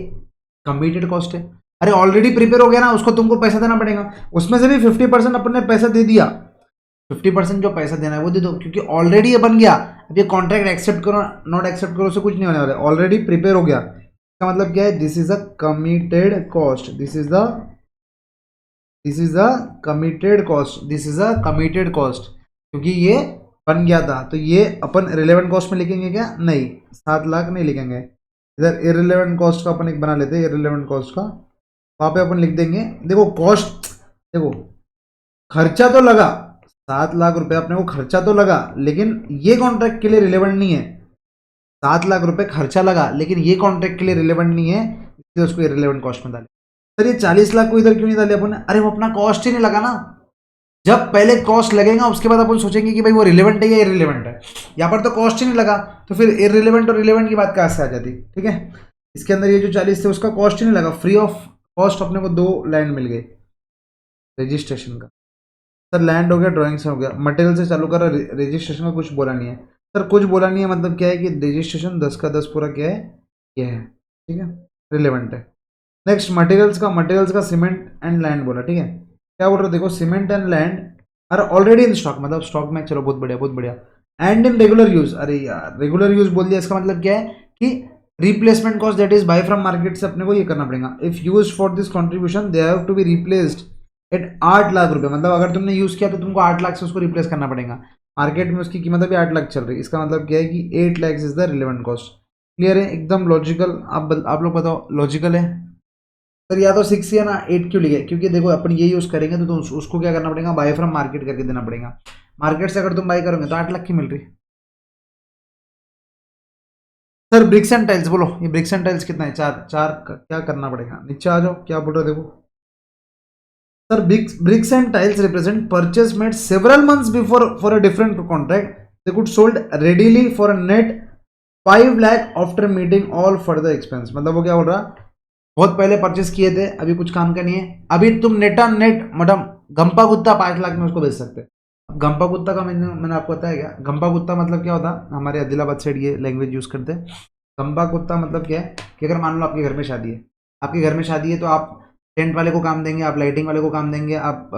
कमिटेड कॉस्ट है? अरे ऑलरेडी प्रिपेयर हो गया ना, उसको तुमको पैसा देना पड़ेगा। उसमें से भी 50% अपन ने पैसा दे दिया। 50% जो पैसा देना है वो दे दो, क्योंकि ऑलरेडी ये बन गया। अब ये कॉन्ट्रैक्ट एक्सेप्ट करो नॉट एक्सेप्ट करो, उससे कुछ नहीं होने वाला, ऑलरेडी प्रिपेयर हो गया। इसका मतलब क्या है? This is a committed cost, this is the committed cost, this is a committed cost, क्योंकि ये बन गया था। तो ये अपन रिलेवेंट कॉस्ट में लिखेंगे क्या? नहीं, 7 लाख नहीं लिखेंगे। इधर इररिलेवेंट कॉस्ट का अपन एक बना लेते हैं, इररिलेवेंट कॉस्ट का वहां पे अपन लिख देंगे। देखो कॉस्ट, देखो खर्चा तो लगा 7 लाख रुपए अपने को, खर्चा तो लगा, लेकिन ये कॉन्ट्रैक्ट के लिए रिलेवेंट नहीं है। 7 लाख रुपए खर्चा लगा लेकिन ये कॉन्ट्रैक्ट के लिए रिलेवेंट नहीं है, इसलिए उसको इररिलेवेंट कॉस्ट में डाले। सर ये 40 लाख को इधर क्यों नहीं डाले अपन? अरे वो अपना कॉस्ट ही नहीं लगा ना। जब पहले कॉस्ट लगेगा उसके बाद अपन सोचेंगे कि भाई वो रिलेवेंट है या इररिलेवेंट है। यहाँ पर तो कॉस्ट ही नहीं लगा, तो फिर इररिलेवेंट और रिलेवेंट की बात कहाँ से आ जाती? ठीक है, इसके अंदर ये जो 40 थे उसका कॉस्ट ही नहीं लगा, फ्री ऑफ कॉस्ट अपने को 2 लैंड मिल गई रजिस्ट्रेशन का। सर लैंड हो गया, ड्राइंग से हो गया, मटेरियल से चालू कर, रजिस्ट्रेशन का कुछ बोला नहीं है। सर कुछ बोला नहीं है, मतलब क्या है कि रजिस्ट्रेशन 10 का 10 पूरा क्या है, ये है, ठीक है, रिलेवेंट है। नेक्स्ट मटेरियल्स का सीमेंट एंड लैंड बोला, ठीक है। क्या बोल रहे हो, देखो cement and land are already in stock, मतलब स्टॉक में, चलो बहुत बढ़िया बहुत बढ़िया। एंड इन रेगुलर यूज, अरे यार रेगुलर यूज बोल दिया, इसका मतलब क्या है कि replacement cost that is buy from market से अपने को ये करना पड़ेगा। If use for this contribution they have to be replaced at 8 lakh रुपए, मतलब अगर तुमने यूज किया तो तुमको 8 लाख से उसको रिप्लेस करना पड़ेगा। मार्केट में उसकी कीमत अभी 8 लाख चल रही है, इसका मतलब क्या है कि 8 lakh is the relevant cost. Clear है, एकदम लॉजिकल। आप लोग बताओ, लॉजिकल है सर? या तो 6 या ना 8 क्यों लिखे, क्योंकि देखो अपन ये यूज करेंगे तो उसको क्या करना पड़ेगा, बाय फ्रॉम मार्केट करके देना पड़ेगा। मार्केट से अगर तुम बाय करोगे तो 8 लाख की मिल रही। सर ब्रिक्स एंड टाइल्स बोलो, ये ब्रिक्स एंड टाइल्स कितना है, 4 4 क्या करना पड़ेगा, नीचे आ जाओ, क्या बोल रहे हो देखो। Sir bricks and tiles represent purchase made several months before for a different contract. They could sold readily for a net 5 lakh after meeting all further expense. मतलब वो क्या बोल रहा, बहुत पहले परचेस किए थे, अभी कुछ काम का नहीं है, अभी तुम नेटा नेट मतलब गंपा गुत्ता 5 लाख में उसको बेच सकते। अब गंपा गुत्ता का मैंने आपको बताया क्या, गंपा गुत्ता मतलब क्या होता, हमारे आदिलाबाद साइड ये लैंग्वेज यूज करते हैं। गंपा गुत्ता मतलब क्या है कि अगर मान लो आपके घर में शादी है, आपके घर में शादी है तो आप टेंट वाले को काम देंगे, आप लाइटिंग वाले को काम देंगे, आप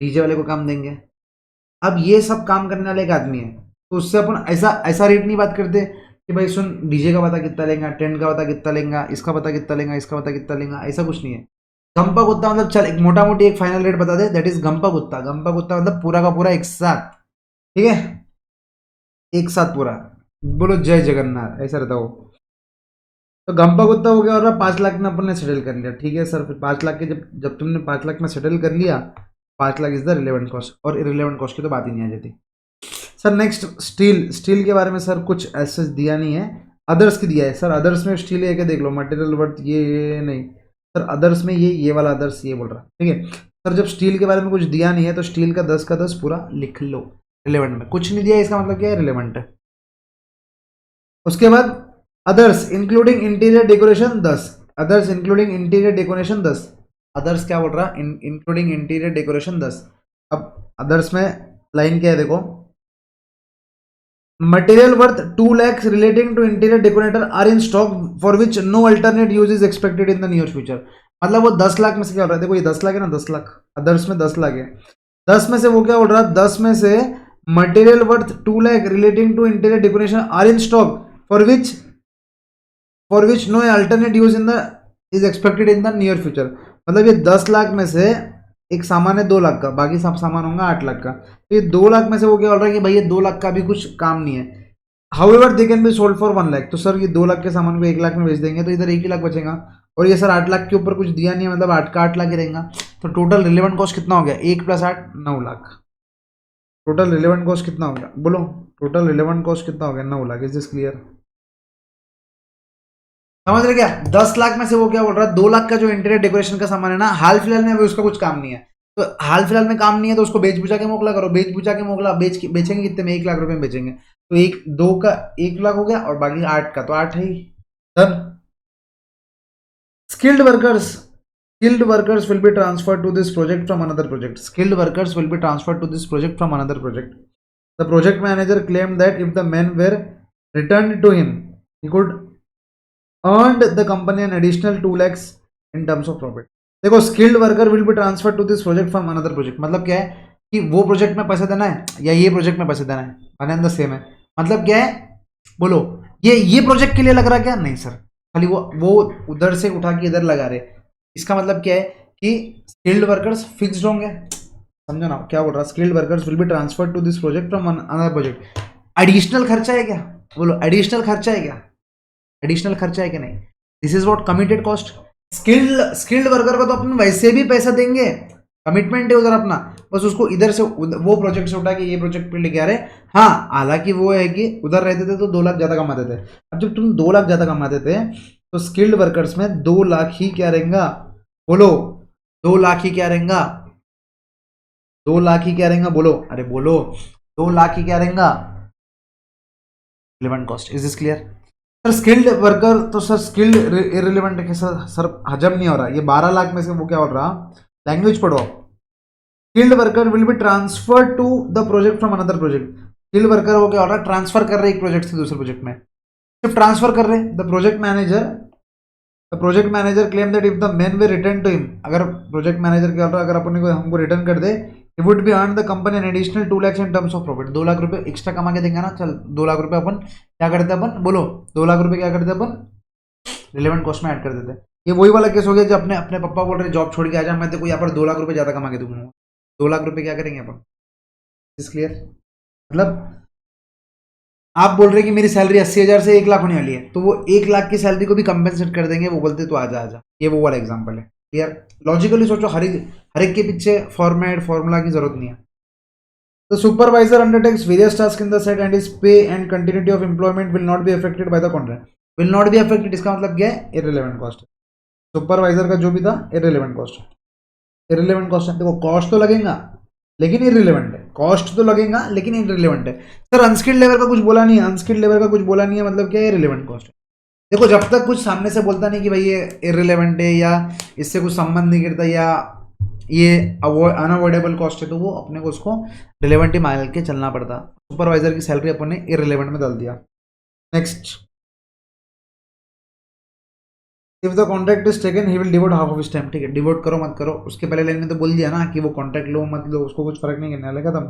डीजे वाले को काम देंगे। अब ये सब काम करने वाला एक आदमी है, तो उससे अपन ऐसा ऐसा रेट नहीं बात करते कि भाई सुन डीजे का पता कितना लेगा, टेंट का पता कितना लेगा, इसका पता कितना लेगा, इसका पता कितना लेगा, ऐसा कुछ नहीं है। गंपा कुत्ता मतलब चल एक मोटा मोटी एक फाइनल रेट बता दे, दैट इज गंपा कुत्ता। गंपा कुत्ता मतलब पूरा का पूरा एक साथ, ठीक है, एक साथ पूरा। बोलो जय जगन्नाथ, ऐसा रहता हो। तो गंपा गुत्ता हो गया, और 5 लाख में अपन ने सेटल कर लिया, ठीक है सर। फिर 5 लाख के जब जब तुमने 5 लाख में सेटल कर लिया, 5 lakh is the relevant cost, और इरेलेवेंट कॉस्ट की तो बात ही नहीं आ जाती। सर नेक्स्ट स्टील के बारे में सर कुछ ऐसा दिया नहीं है, अदर्स की दिया है सर। अदर्स में स्टील है क्या, देख लो मटेरियल वर्थ ये नहीं सर, अदर्स में ये वाला अदर्स ये बोल रहा, ठीक है सर। जब स्टील के बारे में कुछ दिया नहीं है तो स्टील का 10 का 10 पूरा लिख लो, रिलेवेंट में कुछ नहीं दिया इसका मतलब क्या है, रिलेवेंट है। उसके बाद others including interior decoration 10, others including interior decoration 10, others क्या बोल रहा, इंक्लूडिंग इंटीरियर डेकोरेशन 10। अब अदर्स में लाइन क्या है देखो, material worth 2 lakhs relating to interior decorator are in stock for which no alternate use is expected in the near future. मतलब वो 10 लाख में से क्या बोल रहा है, देखो ये 10 लाख है ना, 10 लाख अदर्स में 10 लाख है, 10 में से वो क्या बोल रहा है, 10 में से material worth 2 lakh relating to interior decoration are in stock for which no alternate use in the is expected in the near future. मतलब ये 10 लाख में से एक सामान है 2 लाख का, बाकी सब सामान होगा 8 लाख का, तो ये 2 लाख में से वो क्या बोल रहा है कि भाई ये 2 लाख का भी कुछ काम नहीं है। However they can be sold for 1 lakh, तो सर ये 2 लाख के सामान को 1 लाख में बेच देंगे तो इधर 1 ही लाख बचेगा, और ये सर 8 लाख के ऊपर कुछ दिया नहीं है, मतलब 8 का 8 लाख ही रहेगा। तो टोटल रिलेवेंट कॉस्ट कितना हो गया, 1 + 8 9 लाख। टोटल रिलेवेंट कॉस्ट कितना हो गया बोलो, टोटल रिलेवेंट कॉस्ट कितना हो गया, 9 लाख। इज दिस क्लियर, समझ रहे क्या। 10 लाख में से वो क्या बोल रहा है, 2 लाख का जो इंटीरियर डेकोरेशन का सामान है ना, हाल फिलहाल में अभी उसका कुछ काम नहीं है, तो हाल फिलहाल में काम नहीं है तो उसको बेच बुचा के मोकला करो, बेच बुचा के मोकला बेचेंगे कितने में, 1 लाख रुपए में बेचेंगे, तो 2 का 1 लाख हो गया, और बाकी 8 का तो 8 है ही। Done. Skilled workers will be transferred to this project from another project, skilled workers will be transferred to this project from another project. The project manager claim that if the men were returned to him he could earned the company an additional 2 lakhs in terms of profit। देखो skilled worker will be transfer to this project from another project, मतलब क्या है कि वो project में पैसा देना है या ये प्रोजेक्ट में पैसा देना है, वन एंड द सेम है। मतलब क्या है बोलो, ये प्रोजेक्ट के लिए लग रहा क्या, नहीं सर, खाली वो उधर से उठा के इधर लगा रहे। इसका मतलब क्या है कि स्किल्ड वर्कर्स फिक्स्ड होंगे, समझो ना क्या बोल रहा, skilled workers will be transfer to this project from another project. Additional खर्चा है क्या, बोलो एडिशनल खर्चा है क्या, एडिशनल खर्चा है कि नहीं, this is what committed cost. Skilled worker को तो अपन वैसे भी पैसा देंगे, कमिटमेंट है उधर अपना, बस उसको इधर से वो प्रोजेक्ट से उठा के ये प्रोजेक्ट पे लेके आ रहे। हाँ हालांकि वो है कि उधर रहते थे तो 2 लाख ज्यादा कमाते थे, अब जब तुम 2 लाख ज्यादा कमाते थे तो स्किल्ड वर्कर्स में 2 लाख ही क्या रहेगा, बोलो 2 लाख ही क्या रहेगा, 2 लाख ही क्या रहेगा, बोलो अरे बोलो 2 लाख ही क्या रहेगा relevant cost. Is this clear sir. Skilled worker तो सर स्किल्ड इररिलेवेंट है सर, हजम नहीं हो रहा, ये 12 लाख में से वो क्या हो रहा, लैंग्वेज पढ़ो। Skilled worker will be transferred to the project from another project, field worker हो गया और ट्रांसफर कर रहे एक प्रोजेक्ट से दूसरे प्रोजेक्ट में, सिर्फ ट्रांसफर कर रहे। The project manager claim that if the man were return to him, अगर प्रोजेक्ट मैनेजर क्या होता है, अगर अपने को हमको रिटर्न कर दे, he would be earn the company an additional 2 lakhs in terms of profit. 2 lakh रुपए एक्स्ट्रा कमा के देंगे ना, चल 2 लाख रुपए अपन क्या करते हैं, अपन बोलो 2 लाख रुपए क्या करते हैं अपन, रिलेवेंट कॉस्ट में ऐड कर देते हैं। ये वही वाला केस हो गया जब अपने अपने पापा बोल रहे जॉब छोड़ के आ जा, मैं तेको यहाँ पर 2 लाख रुपए ज्यादा कमा के दूंगा। 2 लाख रुपए क्या करेंगे अपन, इज क्लियर? मतलब आप बोल रहे हैं कि मेरी सैलरी 80,000 से 1 लाख होने वाली है, तो वो 1 लाख की सैलरी को भी कंपेंसेट कर देंगे, वो बोलते तो आजा आजा। ये वो वाला एग्जांपल है। क्लियर? लॉजिकली सोचो, हर एक के पीछे फॉर्मूला की जरूरत नहीं है। The supervisor undertakes various tasks in the set and his pay and continuity of employment will not be affected by the contract. Will not be affected इसका मतलब क्या है? Irrelevant cost। सुपरवाइजर का जो भी था irrelevant cost। irrelevant cost है, देखो कॉस्ट तो लगेगा लेकिन इररिलेवेंट है, कॉस्ट तो लगेगा लेकिन इररिलेवेंट है। सर अनस्किल्ड लेबर का कुछ बोला नहीं है, अनस्किल्ड लेबर का कुछ बोला नहीं है, मतलब क्या है? Irrelevant cost. देखो जब तक कुछ सामने से बोलता नहीं कि भाई ये इररिलेवेंट है या इससे कुछ संबंध नहीं करता या ये अनअवॉइडेबल कॉस्ट है, तो वो अपने को उसको रिलेवेंट ही मान के चलना पड़ता। सुपरवाइजर की सैलरी अपन ने इररिलेवेंट में डाल दिया। Next, if the contract is taken he will devote half of his time. ठीक है, डिवोट करो मत करो, उसके पहले लाइन में तो बोल दिया ना कि वो कॉन्ट्रैक्ट लो मत लो, उसको कुछ फर्क नहीं करने वाला। खत्म।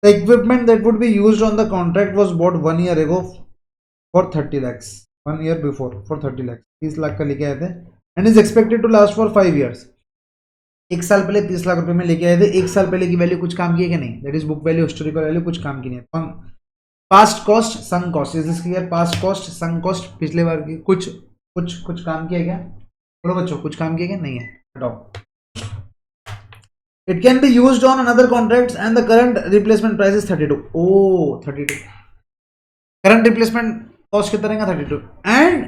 The equipment that would be used on the contract was bought 1 year ago for 30 lakhs। 1 year before for 30 lakhs, 30 lakh का लेके आए थे, and is expected to last for 5 years। 1 साल पहले 30 लाख रुपए में लेके आए थे, 1 साल पहले की वैल्यू कुछ काम की है कि नहीं? That is book value, historical value कुछ काम की नहीं है। Past cost sunk cost, is this clear? Past cost sunk cost पिछले बार की कुछ काम किया क्या? बोलो बच्चों, कुछ काम किया क्या? नहीं है, हटाओ। It can be used on another contracts and the current replacement price is 32। Oh 32, current replacement cost कितना रहेगा? 32, and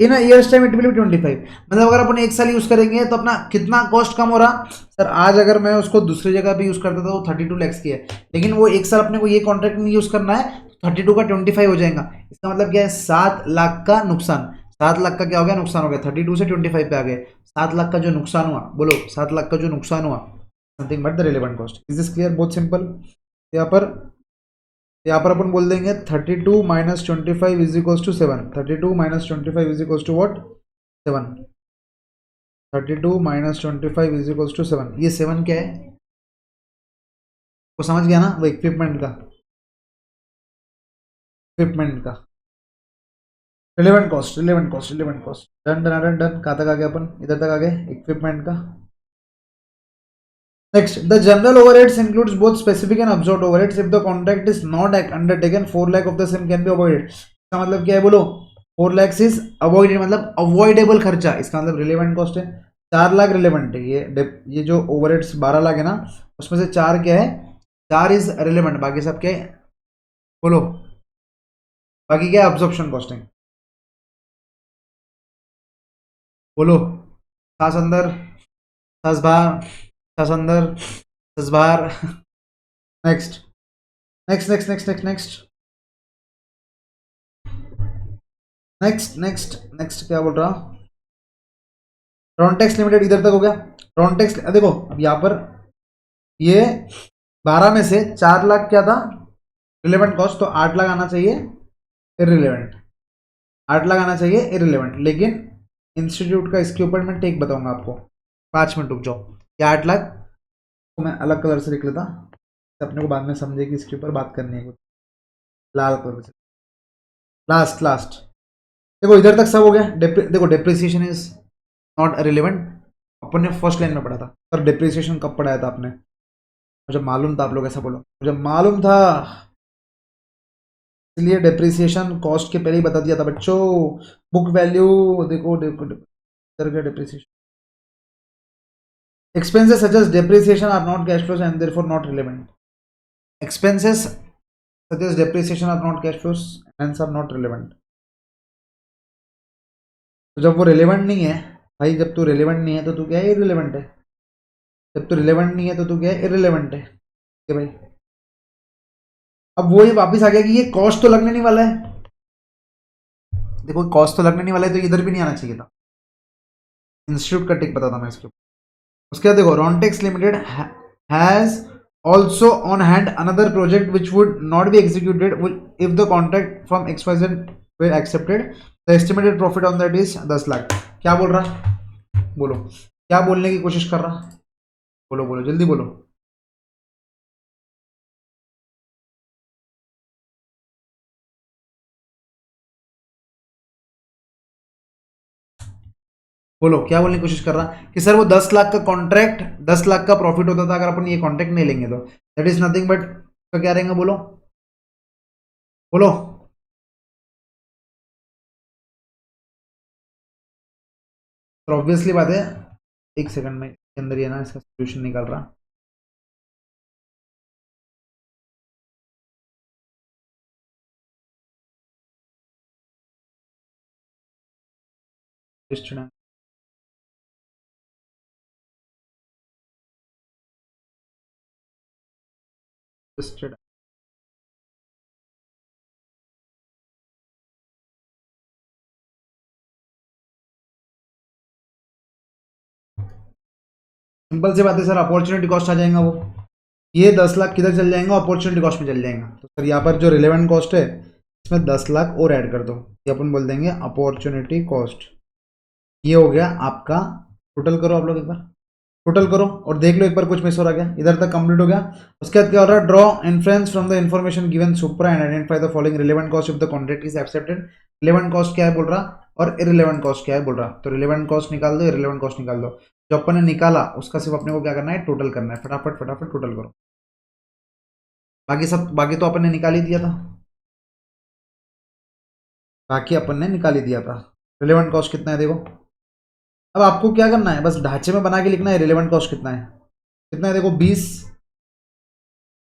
in a years time it will be 25। मतलब अगर अपन 1 साल यूज करेंगे तो अपना कितना कॉस्ट कम हो रहा? सर आज अगर मैं उसको दूसरी जगह भी यूज करता था वो 32 lakhs की है, लेकिन वो 1 साल अपने को ये कॉन्ट्रैक्ट नहीं यूज करना है, 32 का 25 हो जाएगा। इसका मतलब क्या है? 7 लाख का नुकसान। 7 लाख का क्या हो गया? नुकसान हो गया। 32 से 25 पे आ गए। 7 लाख का जो नुकसान हुआ, बोलो 7 लाख का जो नुकसान हुआ, something but the relevant cost. Is this clear? बहुत सिंपल। यहाँ पर अपन बोल देंगे 32 minus 25 is equals to 7। 32 minus 25 is equals to what? 7। 32 minus 25 is equals to 7। ये 7 क्या है? वो समझ गया ना? वो इक्विपमेंट का relevant cost done done done done. कहाँ तक आ गए अपन? इधर तक आ गए इक्विपमेंट का। Next, the general overheads includes both specific and absorbed overheads. If the contract is not undertaken 4 lakh of the same can be avoided. इसका मतलब क्या है? बोलो 4 lakhs इज अवॉइडेड, मतलब अवॉइडेबल खर्चा। इसका मतलब रिलेवेंट कॉस्ट है। 4 लाख रिलेवेंट है। ये जो ओवरहेड्स 12 लाख है ना, उसमें से 4 क्या है? 4 इज रिलेवेंट, बाकी सब क्या है? बोलो बाकी क्या है? Absorption costing. बोलो सास अंदर, सास बाहर, सास अंदर, सास बाहर। Next next next next next next next next next क्या बोल रहा? ट्रॉन्टेक्स लिमिटेड इधर तक हो गया। ट्रॉन्टेक्स देखो, अब यहाँ पर ये 12 में से 4 लाख क्या था? रिलेवेंट कॉस्ट, तो 8 लाख आना चाहिए इररिलेवेंट। 8 लाख आना चाहिए इररिलेवेंट, लेकिन इंस्टीट्यूट का इसके ऊपर मैं टेक बताऊंगा आपको। 5 मिनट रुक जाओ। या 8 लाख को मैं अलग कलर से लिख लेता, अपने को बाद में समझे कि इसके ऊपर बात करनी है कुछ। लाल कलर से लास्ट देखो इधर तक सब हो गया। देखो डेप्रिसिएशन इज नॉट रिलेवेंट, अपन ने फर्स्ट लाइन में पढ़ा था। सर डेप्रिसिएशन कब पढ़ाया था आपने? मुझे मालूम था, आप लोग ऐसा बोलो, मुझे मालूम था, इसलिए डेप्रिसिएशन कॉस्ट के पहले ही बता दिया था बच्चों। बुक वैल्यू देखो, इधर का depreciation expenses such as depreciation are not cash flows and therefore not relevant. Expenses such as depreciation are not cash flows and hence are not relevant. तो जब वो relevant नहीं है भाई, जब तू relevant नहीं है तो तू क्या है? irrelevant है। जब तू relevant नहीं है तो तू क्या है? irrelevant है। ठीक है भाई, अब वो ही वापस आ गया कि ये कॉस्ट तो लगने नहीं वाला है। देखो कॉस्ट तो लगने नहीं वाला है, तो इधर भी नहीं आना चाहिए था। इंस्टीट्यूट का टिक पता था मैं इसके ऊपर। उसके बाद देखो Rontex limited has also on hand another project which would not be executed if the contract from XYZ were accepted. The estimated profit on that is 10 lakh. क्या बोल रहा, बोलो क्या बोलने की कोशिश कर रहा, बोलो बोलो जल्दी बोलो. बोलो क्या बोलने की कोशिश कर रहा कि सर वो 10 लाख का कॉन्ट्रैक्ट 10 लाख का प्रॉफिट होता था अगर अपन ये कॉन्ट्रैक्ट नहीं लेंगे तो दैट इज नथिंग बट, तो क्या रहेंगे बोलो बोलो. तो ऑब्वियसली बात है, एक सेकंड में के अंदर ये ना इसका सोल्यूशन निकाल रहा. सिंपल सी बात है सर, अपॉर्चुनिटी कॉस्ट आ जाएगा वो. ये 10 लाख किधर चल जाएंगा, अपॉर्चुनिटी कॉस्ट में चल जाएगा. तो सर यहाँ पर जो रिलेवेंट कॉस्ट है इसमें 10 लाख और ऐड कर दो, ये अपन बोल देंगे अपॉर्चुनिटी कॉस्ट. ये हो गया आपका. टोटल करो आप लोग एक बार, टोटल करो और देख लो एक बार कुछ मिस हो रहा क्या. इधर तक कंप्लीट हो गया. उसके बाद क्या हो रहा है, draw inference from the information given supra and identify the following relevant cost if the contract is accepted. Relevant cost क्या है बोल रहा और इरिलेवेंट कॉस्ट क्या है बोल रहा. तो रिलेवेंट कॉस्ट निकाल दो, इरिलेवेंट कॉस्ट निकाल दो. जो अपन ने निकाला उसका सिर्फ अपने को क्या करना है, टोटल करना है. फटाफट फटाफट टोटल करो. बाकी तो अपन ने निकाल ही दिया था, बाकी अपन ने निकाल ही दिया था. रिलेवेंट कॉस्ट कितना है देखो. अब आपको क्या करना है, बस ढांचे में बना के लिखना है रिलेवेंट कॉस्ट कितना है. कितना है देखो 20.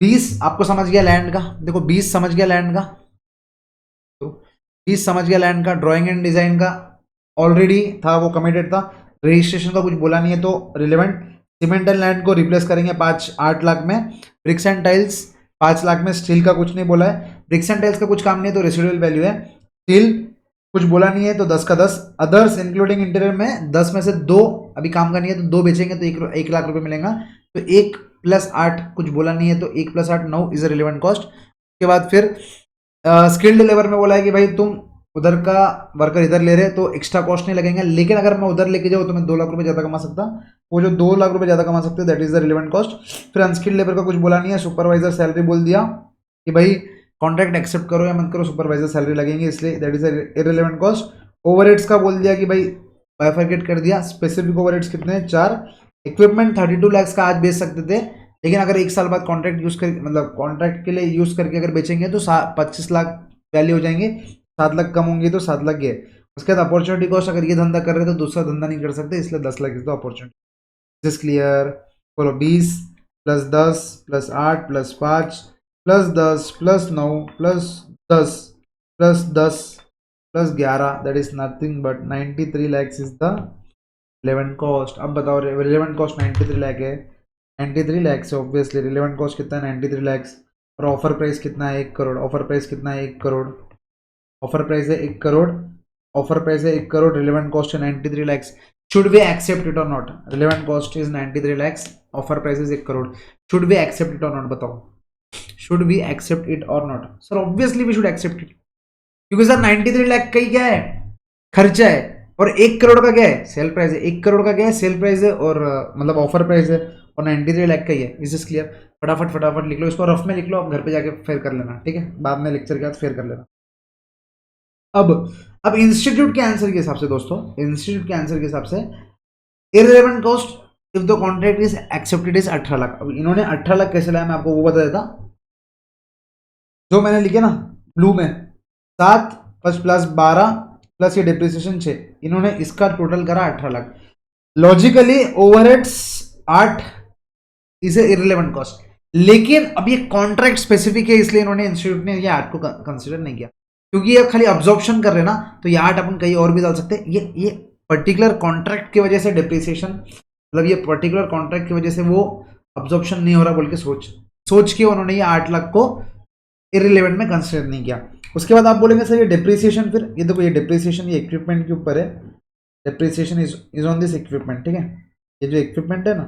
20 आपको समझ गया लैंड का, देखो 20 समझ गया लैंड का, तो 20 समझ गया लैंड का. ड्राइंग एंड डिजाइन का ऑलरेडी था, वो कमिटेड था. रजिस्ट्रेशन का कुछ बोला नहीं है तो रिलेवेंट. सीमेंट एंड लैंड को रिप्लेस करेंगे 8 लाख में. ब्रिक्स एंड टाइल्स 5 लाख में. स्टील का कुछ नहीं बोला है. ब्रिक्स एंड टाइल्स का कुछ काम नहीं है तो रेसिडुअल वैल्यू है. स्टील कुछ बोला नहीं है तो 10 का 10. अदर्स इंक्लूडिंग इंटीरियर में 10 में से 2 अभी काम का नहीं है तो 2 बेचेंगे तो 1 लाख रुपए मिलेगा. तो 1 + 8 कुछ बोला नहीं है तो 1 + 8 9 इज अ रिलेवेंट कॉस्ट. उसके बाद फिर स्किल्ड लेबर में बोला है कि भाई तुम उधर का वर्कर इधर ले रहे तो एक्स्ट्रा कॉस्ट नहीं लगेगा, लेकिन अगर मैं उधर लेके जाऊँ तो मैं 2 लाख रुपए ज़्यादा कमा सकता. वो जो 2 लाख रुपए ज़्यादा कमा सकते that is the relevant cost. फिर अनस्किल्ड लेबर का कुछ बोला नहीं है. सुपरवाइजर सैलरी बोल दिया कि भाई कॉन्ट्रैक्ट एक्सेप्ट करो या मत करो सुपरवाइजर सैलरी लगेंगे इसलिए that is irrelevant cost. Overheads का बोल दिया कि भाई बाइफरकेट कर दिया. स्पेसिफिक ओवरहेड्स कितने हैं 4. इक्विपमेंट 32 लाख का आज बेच सकते थे, लेकिन अगर 1 साल बाद कॉन्ट्रैक्ट यूज कर मतलब कॉन्ट्रैक्ट के लिए यूज करके अगर बेचेंगे तो 25 लाख वैल्यू हो जाएंगे. 7 लाख कम होंगे तो 7 लाख गए. उसके बाद अपॉर्चुनिटी कॉस्ट अगर ये धंधा कर रहे तो दूसरा धंधा नहीं कर सकते, इसलिए 10 lakh is the opportunity. This clear. बोलो 20 + 10 + 8 + 5 + 10 + 9 + 10 + 10 + 11 that is nothing but 93 lakhs is the relevant cost. अब बताओ रिलेवेंट कॉस्ट 93 लाख है. 93 लाख से ऑब्वियसली रिलेवेंट कॉस्ट कितना है 93 लाख. और ऑफर प्राइस कितना है 1 करोड़. ऑफर प्राइस कितना है 1 करोड़. ऑफर प्राइस है 1 करोड़. ऑफर प्राइस है 1 करोड़. रिलेवेंट कॉस्ट है 93 lakh. Should we accept it or not. Relevant cost is 93 lakhs. Offer price is 1 crore. Should we accept it or not बताओ. Should we accept it or not. Sir obviously we should accept it, क्योंकि sir 93 lakh का ही क्या है, खर्चा है. और 1 करोड़ का क्या है, सेल प्राइस है. 1 करोड़ का क्या है, सेल प्राइस है और मतलब ऑफर प्राइस है. और 93 लाख का ही है. Is this clear. फटाफट फटाफट लिख लो इसको, रफ में लिख लो. आप घर पे जाके फेयर कर लेना, ठीक है, बाद में लेक्चर के बाद फेयर कर लेना. अब इंस्टीट्यूट के आंसर के हिसाब से दोस्तों, इंस्टीट्यूट के आंसर के हिसाब से irrelevant cost if the contract is accepted is 18 lakh. अब इन्होंने 18 लाख कैसे लाया मैं आपको वो बता देता. जो मैंने लिखे ना ब्लू में 7 + 12 प्लस ये डिप्रिसिएशन 6, इन्होंने इसका टोटल करा 18 lakh. Logically overheads 8 is a irrelevant cost, लेकिन अब ये कॉन्ट्रैक्ट स्पेसिफिक है इसलिए इन्होंने इंस्टीट्यूट ने ये 8 को कंसिडर नहीं किया, क्योंकि ये खाली अब्जॉर्प्शन कर रहे ना. तो ये 8 अपन कहीं और भी डाल सकते हैं. ये पर्टिकुलर कॉन्ट्रैक्ट की वजह से डिप्रिसिएशन, मतलब ये पर्टिकुलर कॉन्ट्रैक्ट की वजह से वो अब्जॉर्प्शन नहीं हो रहा बोल के सोच के उन्होंने ये 8 लाख को इररिलेवेंट में कंसिडर नहीं किया. उसके बाद आप बोलेंगे सर ये डिप्रिसिएशन, फिर ये देखो ये डिप्रिसिएशन ये इक्विपमेंट के ऊपर है. Depreciation is on this equipment, ठीक है. ये जो इक्विपमेंट है ना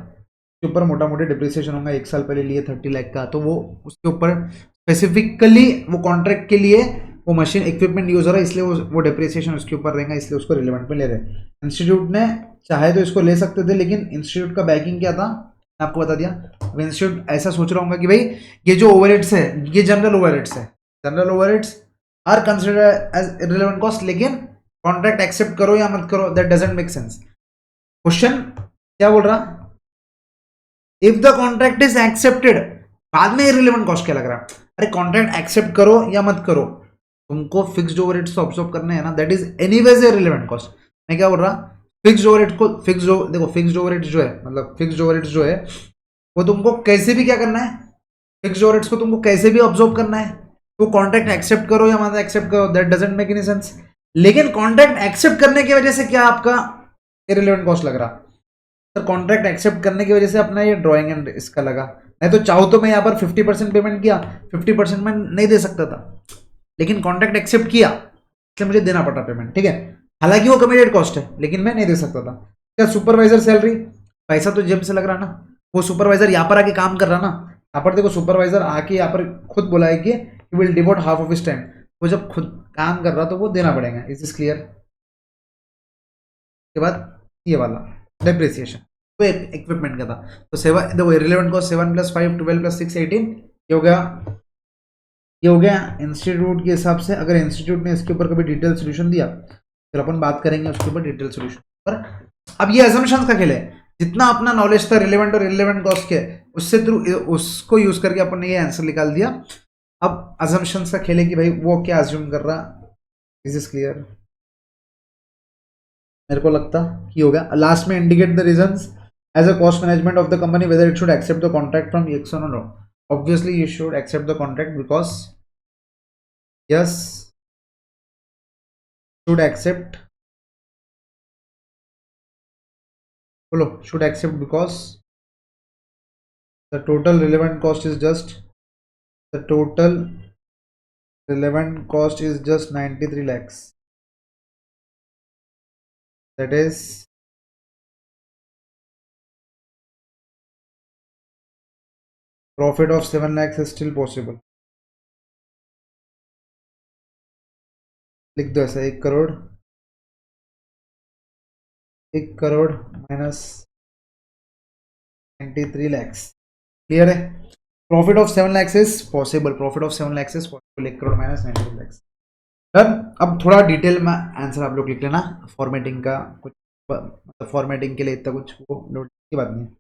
उसके ऊपर मोटा मोटी डिप्रिसिएशन होगा, 1 साल पहले लिए 30 लाख का, तो वो उसके ऊपर स्पेसिफिकली वो कॉन्ट्रैक्ट के लिए वो मशीन इक्विपमेंट यूज हो रहा है, इसलिए वो डिप्रिसिएशन उसके ऊपर रहेगा, इसलिए उसको रिलेवेंट में ले रहे हैं। इंस्टीट्यूट ने चाहे तो इसको ले सकते थे, लेकिन इंस्टीट्यूट का बैकिंग क्या था मैं आपको बता दिया। अब इंस्टीट्यूट ऐसा सोच रहा हूँ कि भाई ये जो ओवरहेड्स है ये जनरल ओवरहेड्स है, general overheads are considered as irrelevant cost, लेकिन कॉन्ट्रैक्ट एक्सेप्ट करो या मत करो that doesn't make sense. Question क्या बोल रहा, if the contract is accepted, बाद में इररिलेवेंट कॉस्ट क्या लग रहा है, अरे कॉन्ट्रैक्ट एक्सेप्ट करो या मत करो, तुमको फिक्स्ड ओवरहेड्स तो ऑब्जर्व करने हैं ना, that is anyways irrelevant cost. मैं क्या बोल रहा, फिक्स्ड ओवरहेड को देखो फिक्स्ड ओवरहेड्स जो है, मतलब फिक्स्ड ओवरहेड्स जो है वो तुमको कैसे भी क्या करना है, फिक्स्ड ओवरहेड्स को तुमको कैसे भी ऑब्जर्व करना है, तो कॉन्ट्रैक्ट एक्सेप्ट करो या मत एक्सेप्ट करो that doesn't make any sense. लेकिन कॉन्ट्रैक्ट एक्सेप्ट करने की वजह से क्या आपका इररिलेवेंट कॉस्ट लग रहा, सर कॉन्ट्रैक्ट एक्सेप्ट करने की वजह से अपना ये ड्राइंग एंड इसका लगा, नहीं तो चाहो तो मैं यहाँ पर 50% पेमेंट किया, 50% में नहीं दे सकता था, लेकिन कॉन्ट्रैक्ट एक्सेप्ट किया इसलिए मुझे देना पड़ा पेमेंट, ठीक है। हालांकि वो कमिटेड कॉस्ट है लेकिन मैं नहीं दे सकता था। क्या सुपरवाइजर सैलरी, पैसा तो जेब से लग रहा ना, वो सुपरवाइजर यहाँ पर आके काम कर रहा ना, यहाँ पर देखो सुपरवाइजर आके यहाँ पर खुद बोला है कि will devote half of his time, वो जब खुद काम कर रहा तो वो देना पड़ेगा, इज दिस क्लियर। के बाद ये वाला डेप्रिसिएशन वो इक्विपमेंट का था, तो सेवन देखो रिलेवेंट कॉस्ट 7 + 5 12 + 6 18, ये हो गया, ये हो गया इंस्टीट्यूट के हिसाब से। अगर इंस्टीट्यूट ने इसके ऊपर कभी डिटेल सोल्यूशन दिया फिर अपन बात करेंगे उसके ऊपर डिटेल सोल्यूशन पर। अब ये अजम्पशंस का खेल है, जितना अपना नॉलेज था रिलेवेंट और इररिलेवेंट कॉस्ट के, उससे थ्रू उसको यूज करके अपन ने ये आंसर निकाल दिया। अब अजम्पशंस का खेल है कि भाई वो क्या अज्यूम कर रहा, इज इज क्लियर। मेरे को लगता कि हो गया, लास्ट में indicate the reasons as a cost management of the company whether it should accept the contract from X or no. Obviously you should accept the contract because yes should accept, बोलो should accept because the total relevant cost is just, the total relevant cost is just 93 lakhs, that is profit of 7 lakhs is still possible। लिख दो ऐसा, 1 crore, 1 crore minus 93 lakhs, clear है। Profit of 7 lakhs is possible, profit of 7 lakhs is possible, 1 crore minus 93 lakhs। Done. अब थोड़ा detail में answer आप लोग लिख लेना, फॉर्मेटिंग का कुछ मतलब फॉर्मेटिंग के लिए इतना कुछ वो नोट की बात नहीं है।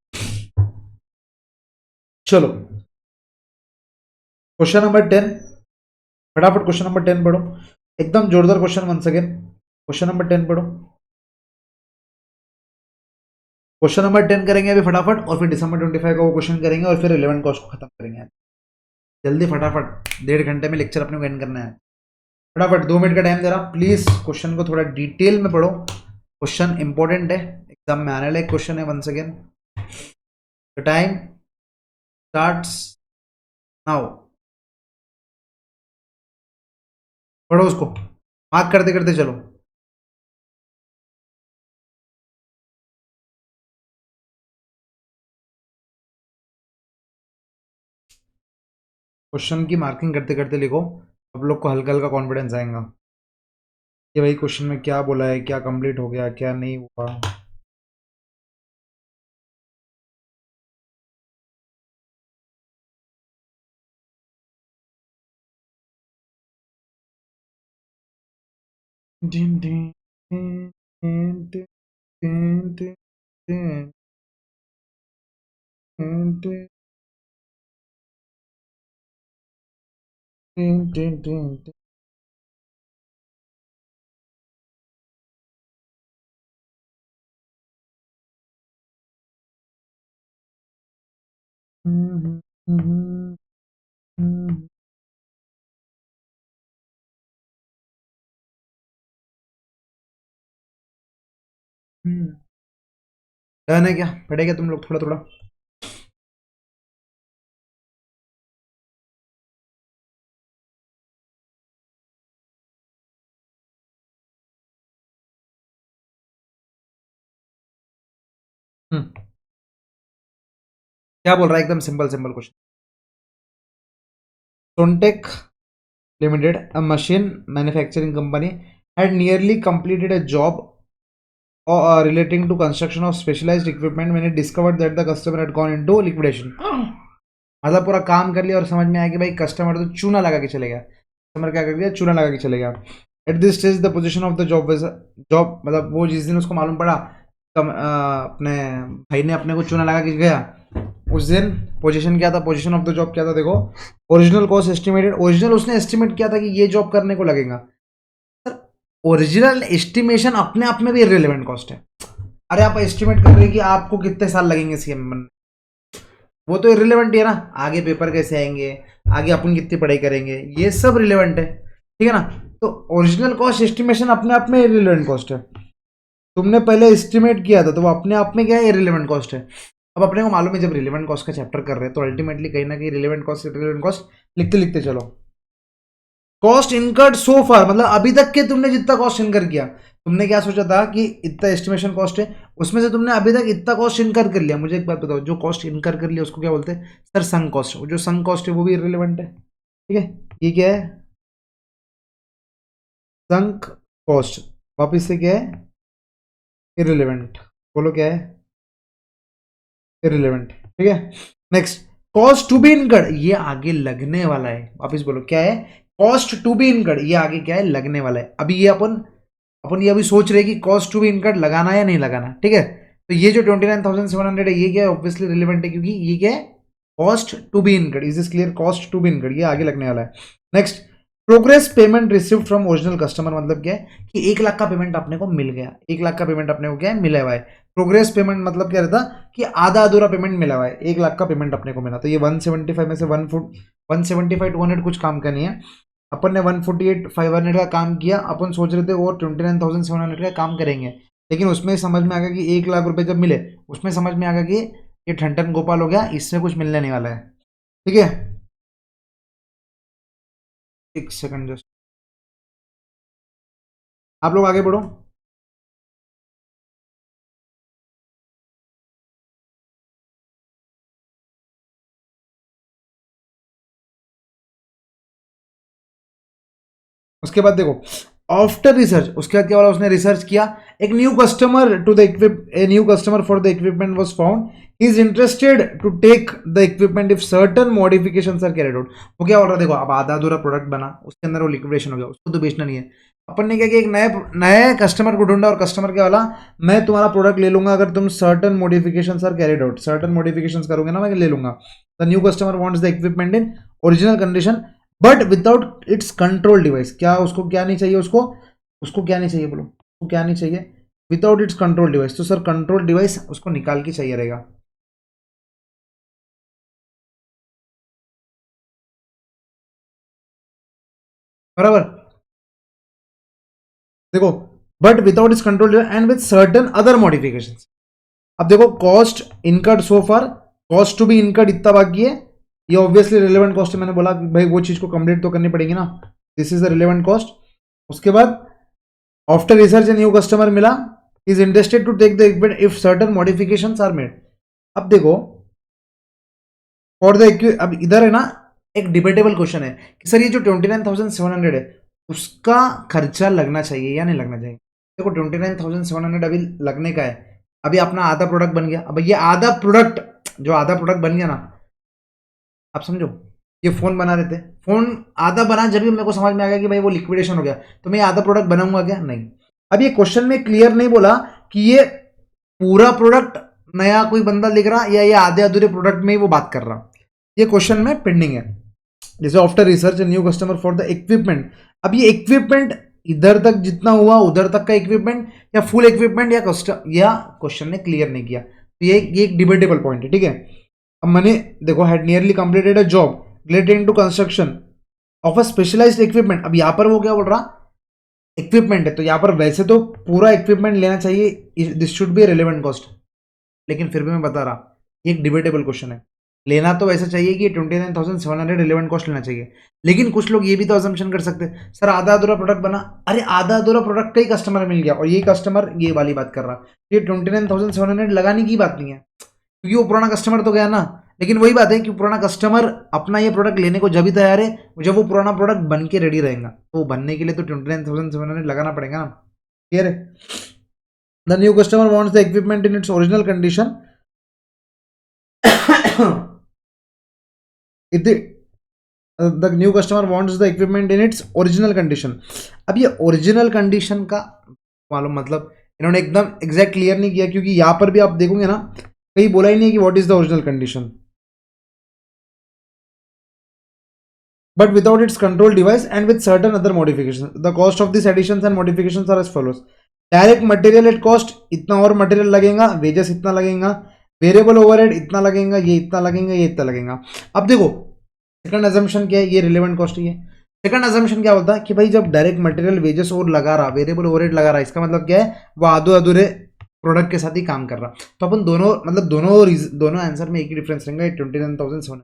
चलो क्वेश्चन नंबर 10, फटाफट क्वेश्चन नंबर 10 पढ़ो, एकदम जोरदार question one second, question number 10 पढ़ो। क्वेश्चन नंबर 10 करेंगे अभी फटाफट, और फिर December 25 का वो क्वेश्चन करेंगे, और फिर रिलेवेंट कॉस्ट को खत्म करेंगे। जल्दी फटाफट, 1.5 घंटे में लेक्चर अपने को एंड करना है। फटाफट 2 मिनट का टाइम दे रहा, प्लीज क्वेश्चन को थोड़ा डिटेल में पढ़ो, क्वेश्चन इंपॉर्टेंट है, एग्जाम में आने लायक क्वेश्चन है। Once again the time starts now, पढ़ो उसको, मार्क करते करते चलो। क्वेश्चन की मार्किंग करते करते लिखो, आप लोग को हल्का हल्का कॉन्फिडेंस आएगा कि भाई क्वेश्चन में क्या बोला है, क्या कंप्लीट हो गया, क्या नहीं हुआ। दिन दिन दिन दिन दिन दिन दिन दिन दिन दिन दिन दिन दिन। डन है क्या, पढ़ेगा तुम लोग थोड़ा थोड़ा। हम्म क्या बोल रहा है, एकदम simple simple question. Sontek limited, a machine manufacturing company, had nearly completed a job relating to construction of specialized equipment when it discovered that the customer had gone into liquidation. मतलब पूरा काम कर लिया और समझ में आया कि भाई कस्टमर तो चूना लगा के चले गया, कस्टमर क्या कर दिया, चूना लगा के चले गया। At this stage the position of the job job, मतलब वो जिस दिन उसको मालूम पड़ा अपने भाई ने अपने को चूना लगा के गया, उस दिन पोजीशन क्या था, पोजीशन ऑफ द जॉब क्या था, देखो, ओरिजिनल कॉस्ट एस्टिमेटेड, ओरिजिनल उसने एस्टिमेट किया था कि ये जॉब करने को लगेगा। सर ओरिजिनल एस्टिमेशन अपने आप में भी इररिलेवेंट कॉस्ट है। अरे आप एस्टिमेट कर रहे हैं कि आपको कितने साल लगेंगे सीएम बनने, वो तो इररिलेवेंट है ना, आगे पेपर कैसे आएंगे, आगे अपन कितनी पढ़ाई करेंगे, ये सब रिलेवेंट है, ठीक है ना। तो ओरिजिनल कॉस्ट एस्टिमेशन अपने आप में इररिलेवेंट कॉस्ट है। तुमने पहले एस्टिमेट किया था तो वो अपने आप में क्या है, इररिलेवेंट कॉस्ट है। अब अपने को मालूम है जब रिलेवेंट कॉस्ट का चैप्टर कर रहे हैं तो अल्टीमेटली कहीं ना कहीं रिलेवेंट कॉस्ट इररिलेवेंट कॉस्ट लिखते लिखते चलो। कॉस्ट इनकर्ड सो फार, मतलब अभी तक के तुमने जितना कॉस्ट इनकर किया, तुमने क्या सोचा था कि इतना एस्टिमेशन कॉस्ट है, उसमें से तुमने अभी तक इतना कॉस्ट इनकर कर लिया। मुझे एक बात बताओ, जो कॉस्ट इनकर कर लिया उसको क्या बोलते हैं, सर संक कॉस्ट। जो संक कॉस्ट है वो भी इररिलेवेंट है, ठीक है। ये क्या है, संक कॉस्ट, वापिस से क्या है, इररिलेवेंट। बोलो क्या है, इररिलेवेंट, ठीक है। Next, cost to be incurred, ये आगे लगने वाला है। वापिस बोलो क्या है, कॉस्ट टू बी इनकर्ड, ये आगे क्या है, लगने वाला है। अभी ये अपन ये अभी सोच रहे हैं कि कॉस्ट टू बी इनकर्ड लगाना है या नहीं लगाना, ठीक है। तो ये जो 29,700 है, ये क्या है, ऑब्वियसली रिलेवेंट है, क्योंकि ये क्या है, cost to be incurred. Is this clear, cost to be incurred, ये आगे लगने वाला है। Next, progress payment received from original customer, मतलब क्या है कि 1 लाख का पेमेंट अपने को मिल गया, 1 लाख का पेमेंट अपने को क्या है, मिला हुआ है। प्रोग्रेस पेमेंट मतलब क्या रहता कि आधा अधूरा पेमेंट मिला हुआ है, 1 लाख का पेमेंट अपने को मिला, तो ये 175 में से 175 200 कुछ काम का नहीं है। अपन ने 148 500 का काम किया, अपन सोच रहे थे और 29,700 का काम करेंगे, लेकिन उसमें समझ में आ गया कि 1 लाख रुपए जब मिले, उसमें समझ में आ गया कि ये ठन गोपाल हो गया, इसमें कुछ मिलने नहीं वाला है, ठीक है। एक सेकंड जस्ट, आप लोग आगे बढ़ो। उसके बाद देखो, आफ्टर रिसर्च, उसके बाद क्या वाला, उसने रिसर्च किया, एक new customer to the equip a new customer for the equipment was found, he is interested to take the equipment if certain modifications are carried out. वो क्या बोल रहा है, देखो अब आधा अधूरा प्रोडक्ट बना, उसके अंदर वो लिक्विडेशन हो गया, उसको तो बेचना नहीं है। अपन ने क्या किया, एक नए नए कस्टमर को ढूंढा, और कस्टमर क्या वाला, मैं तुम्हारा प्रोडक्ट ले लूंगा अगर तुम certain modifications are carried out, certain modifications करोगे ना, मैं ले लूंगा। The new customer wants the equipment in original condition but without its control device. क्या उसको क्या नहीं चाहिए, उसको उसको क्या नहीं चाहिए, बोलो उसको क्या नहीं चाहिए, विदाउट इट्स कंट्रोल डिवाइस। तो सर कंट्रोल डिवाइस उसको निकाल के चाहिए रहेगा, बराबर। देखो, but without its control device and with certain other modification. अब देखो, cost incurred so far, cost to be incurred इतना बाकी है, ये ऑब्वियसली रिलेवेंट कॉस्ट है। मैंने बोला कि भाई वो चीज को कंप्लीट तो करनी पड़ेगी ना, this is the relevant cost. उसके बाद after research a new customer मिला, is interested to take the equipment if certain modifications are made. अब देखो, फॉर द, अब इधर है ना एक डिबेटेबल क्वेश्चन है कि सर ये जो 29,700 है उसका खर्चा लगना चाहिए या नहीं लगना चाहिए। देखो 29,700 अभी लगने का है, अभी अपना आधा प्रोडक्ट बन गया। अब ये आधा प्रोडक्ट, जो आधा प्रोडक्ट बन गया ना, आप समझो, ये फोन बना रहे थे, फोन आधा बना, जब भी मेरे को समझ में आ गया कि भाई वो लिक्विडेशन हो गया, तो मैं आधा प्रोडक्ट बनाऊंगा क्या, नहीं। अब ये क्वेश्चन में क्लियर नहीं बोला कि ये पूरा प्रोडक्ट नया कोई बंदा लिख रहा या ये आधे अधूरे प्रोडक्ट में ही वो बात कर रहा, ये क्वेश्चन में पेंडिंग है। जैसे after research new customer for the equipment, अब ये इक्विपमेंट इधर तक जितना हुआ उधर तक का इक्विपमेंट या फुल इक्विपमेंट, या क्वेश्चन ने क्लियर नहीं किया, तो ये एक डिबेटेबल पॉइंट है, ठीक है। अब मैंने देखो, had nearly completed a job related into construction of a specialised equipment. अब यहाँ पर वो क्या बोल रहा, इक्विपमेंट है, तो यहाँ पर वैसे तो पूरा इक्विपमेंट लेना चाहिए, this should be relevant cost, लेकिन फिर भी मैं बता रहा ये एक डिबेटेबल क्वेश्चन है। लेना तो वैसा चाहिए कि 29,700 रिलेवेंट कॉस्ट लेना चाहिए, लेकिन कुछ लोग ये भी तो अजम्पशन कर सकते हैं, सर आधा अधूरा प्रोडक्ट बना, अरे आधा अधूरा प्रोडक्ट का ही कस्टमर मिल गया और ये कस्टमर ये वाली बात कर रहा, ये 29,700 लगाने की बात नहीं है, क्योंकि वो पुराना कस्टमर तो गया ना, लेकिन वही बात है कि पुराना कस्टमर अपना ये प्रोडक्ट लेने को जब भी तैयार है जब वो पुराना प्रोडक्ट बन के रेडी रहेगा, तो बनने के लिए तो 29,700 लगाना पड़ेगा ना। क्लियर है? The new customer wants the equipment in its original condition the new customer wants the equipment in its original condition. अब ये ओरिजिनल कंडीशन का मालूम मतलब इन्होंने एकदम एग्जैक्ट क्लियर नहीं किया, क्योंकि यहाँ पर भी आप देखोगे ना कहीं बोला ही नहीं है कि what is the original condition, but without its control device and with certain other modifications. The cost of these additions and modifications are as follows. Direct material at cost, इतना और मटेरियल लगेगा, वेजेस इतना लगेगा, variable overhead इतना लगेगा, ये इतना लगेगा, ये इतना लगेगा। अब देखो सेकंड अजम्पशन क्या है, ये रिलेवेंट कॉस्ट ही है। सेकंड अजम्पशन क्या होता है कि भाई जब डायरेक्ट मटेरियल वेजेस और लगा रहा, वेरिएबल ओवरहेड लगा रहा, इसका मतलब क्या है, वो आधे अधूरे प्रोडक्ट के साथ ही काम कर रहा। तो अपन दोनों मतलब दोनों आंसर में एक ही डिफरेंस रहेगा, 29,700।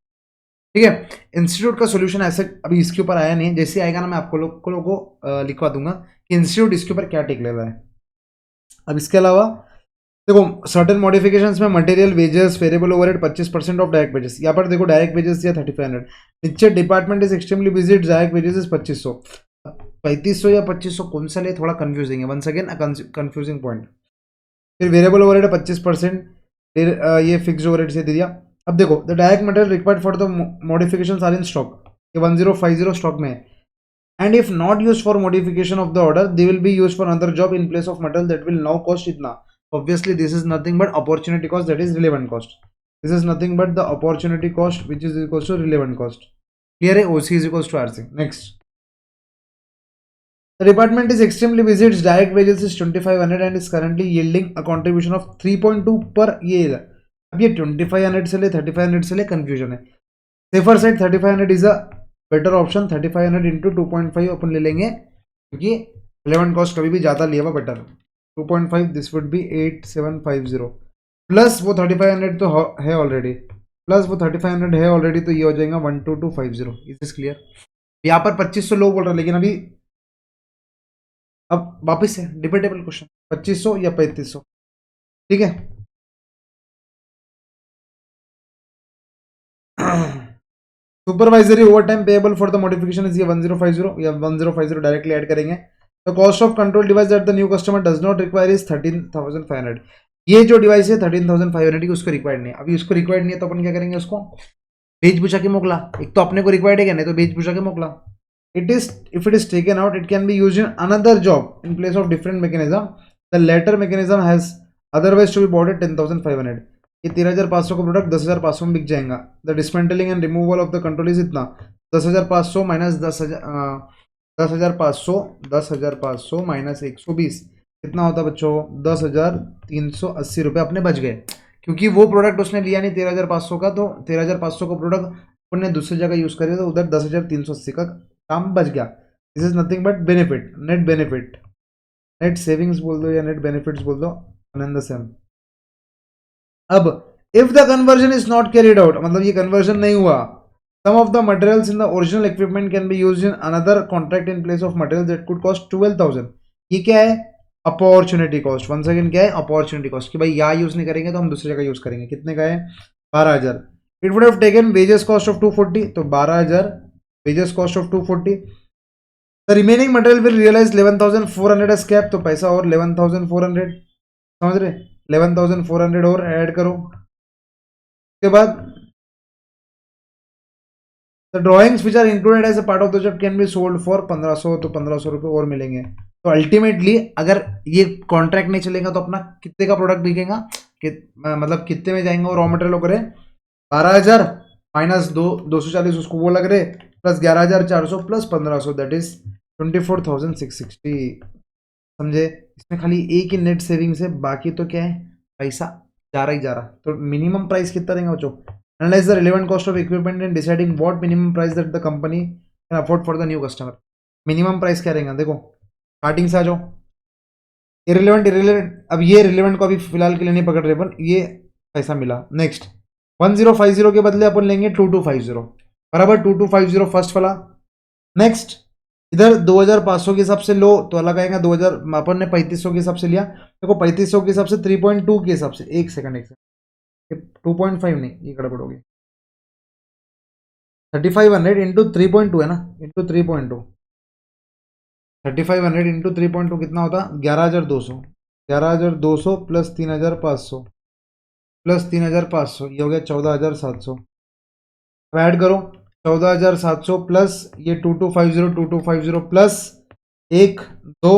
ठीक है, इंस्टीट्यूट का सोल्यूशन ऐसे अभी इसके ऊपर आया नहीं, जैसे आएगा ना मैं आपको लोगों को लिखवा दूंगा कि इंस्टीट्यूट इसके ऊपर क्या टेक ले रहा है। अब इसके अलावा देखो सर्टेन मॉडिफिकेशंस में material wages variable overhead 25% of direct wages. यहाँ पर देखो डायरेक्ट वेजेस दिया 3500, नीचे department is extremely busy, direct wages is 2500। 3500 या 2500 कौन सा ले, थोड़ा कंफ्यूजिंग है, वंस अगेन कंफ्यूजिंग पॉइंट। फिर वेरिएबल ओवरहेड 25%, फिर ये फिक्स ओवरहेड से दे दिया। अब देखो the direct material required for the modifications are in stock, ये 1050 स्टॉक में है, and if not use for modification of the order they will be use for another job in place of material that will now cost इतना। Obviously this is nothing but opportunity cost, that is relevant cost. This is nothing but the opportunity cost which is equal to relevant cost. Clear है? ओसी is equal to RC. Next, the department is extremely busy, its direct wages is 2500 and is currently yielding a contribution of 3.2 per year। अब ये 2500 से ले 3500 से ले confusion है। Safer side 3500 is a better option, 3500 into 2.5 अपन ले लेंगे, क्योंकि रिलेवेंट कॉस्ट कभी भी ज़्यादा लिया हुआ better. 2.5 this would be 8750 plus वो 3500 तो है ऑलरेडी, प्लस वो 3500 है ऑलरेडी, तो ये हो जाएगा 12250। Is this clear? यहाँ पर 2500 लोग बोल रहे, लेकिन अभी अब वापस से डिबेटेबल क्वेश्चन, 2500 या 3500। ठीक है, supervisory over time payable for the modification is ये 1050 या 1050 डायरेक्टली ऐड करेंगे। The cost of control device that the new customer does not require is 13,500। ये जो डिवाइस है 13,500 की उसको रिक्वायर्ड नहीं है। अभी उसको रिक्वायर्ड नहीं है तो अपन क्या करेंगे, उसको भेज पूछा के मोकला। एक तो अपने को रिक्वायर्ड है क्या, नहीं तो भेज पूछा के मोकला। It is if it is taken out it can be used in another job in place of different mechanism. The latter mechanism has otherwise to be bought at 10,500। ये 13,500 का प्रोडक्ट 10,500 में बिक जाएगा। The dismantling and removal of the control is इतना 10,500 minus 10,500 minus 120 कितना होता है बच्चों, 10,380 रुपये अपने बच गए, क्योंकि वो प्रोडक्ट उसने लिया नहीं 13,500 का, तो 13,500 का प्रोडक्ट उन्होंने दूसरी जगह यूज करे तो उधर 10,380 का काम बच गया। This is nothing but benefit, net benefit, net savings बोल दो या नेट बेनिफिट्स बोल दो, वन द सेम। अब if the conversion is not carried out, मतलब ये कन्वर्जन नहीं हुआ, some of the materials in the original equipment can be used in another contract in place of material that could cost 12,000। ये क्या है, opportunity cost. One second, क्या है opportunity cost, कि भाई यहाँ यूज नहीं करेंगे तो हम दूसरी जगह यूज करेंगे। कितने का है, 12,000। It would have taken wages cost of 240, तो 12,000 wages cost of 240। The remaining material will realise 11,400 as scrap, तो पैसा और 11,400, समझ रहे, 11,400 और ऐड करो। उसके बाद the drawings which are included as a part of the job can be sold for 1,500, तो 1,500 रुपये और मिलेंगे। तो अल्टीमेटली अगर ये कॉन्ट्रैक्ट नहीं चलेगा तो अपना कितने का प्रोडक्ट बिकेगा, मतलब कितने में जाएंगे वो रॉ मटेरियल करे, 12,000 माइनस 240 उसको वो लग रहे, प्लस 11,400 प्लस 1,500 दैट इज 24,660। समझे? इसमें खाली एक ही नेट सेविंग्स है, बाकी तो क्या है, पैसा जा रहा ही जा रहा। तो मिनिमम प्राइस कितना देंगे बच्चों, analyse the relevant cost of equipment and deciding what minimum price that the company can afford for the new customer. Minimum price क्या रहेगा, देखो स्टार्टिंग से आ जाओ, इरेलीवेंट। अब ये रिलेवेंट को अभी फिलहाल के लिए नहीं पकड़ रहे अपन, ये पैसा मिला। नेक्स्ट 1050 के बदले अपन लेंगे 2250, बराबर 2250 फर्स्ट वाला। नेक्स्ट इधर 2,500 के हिसाब से लो तो अलग आएगा, 2,000 अपन ने 3,500 के हिसाब से लिया, देखो 3,500 के हिसाब से 3.2 के हिसाब से, एक सेकंड 2.5 नहीं, ये गड़बड़ हो गई। 3500 इंटू 3.2 है ना, इंटू 3.2, 3500 इंटू 3.2 कितना होता? 11,200, 11,200 प्लस 3,500 प्लस 3,500, ये हो गया 14,700। अब ऐड करो 14,700 प्लस ये 2250 प्लस 1 2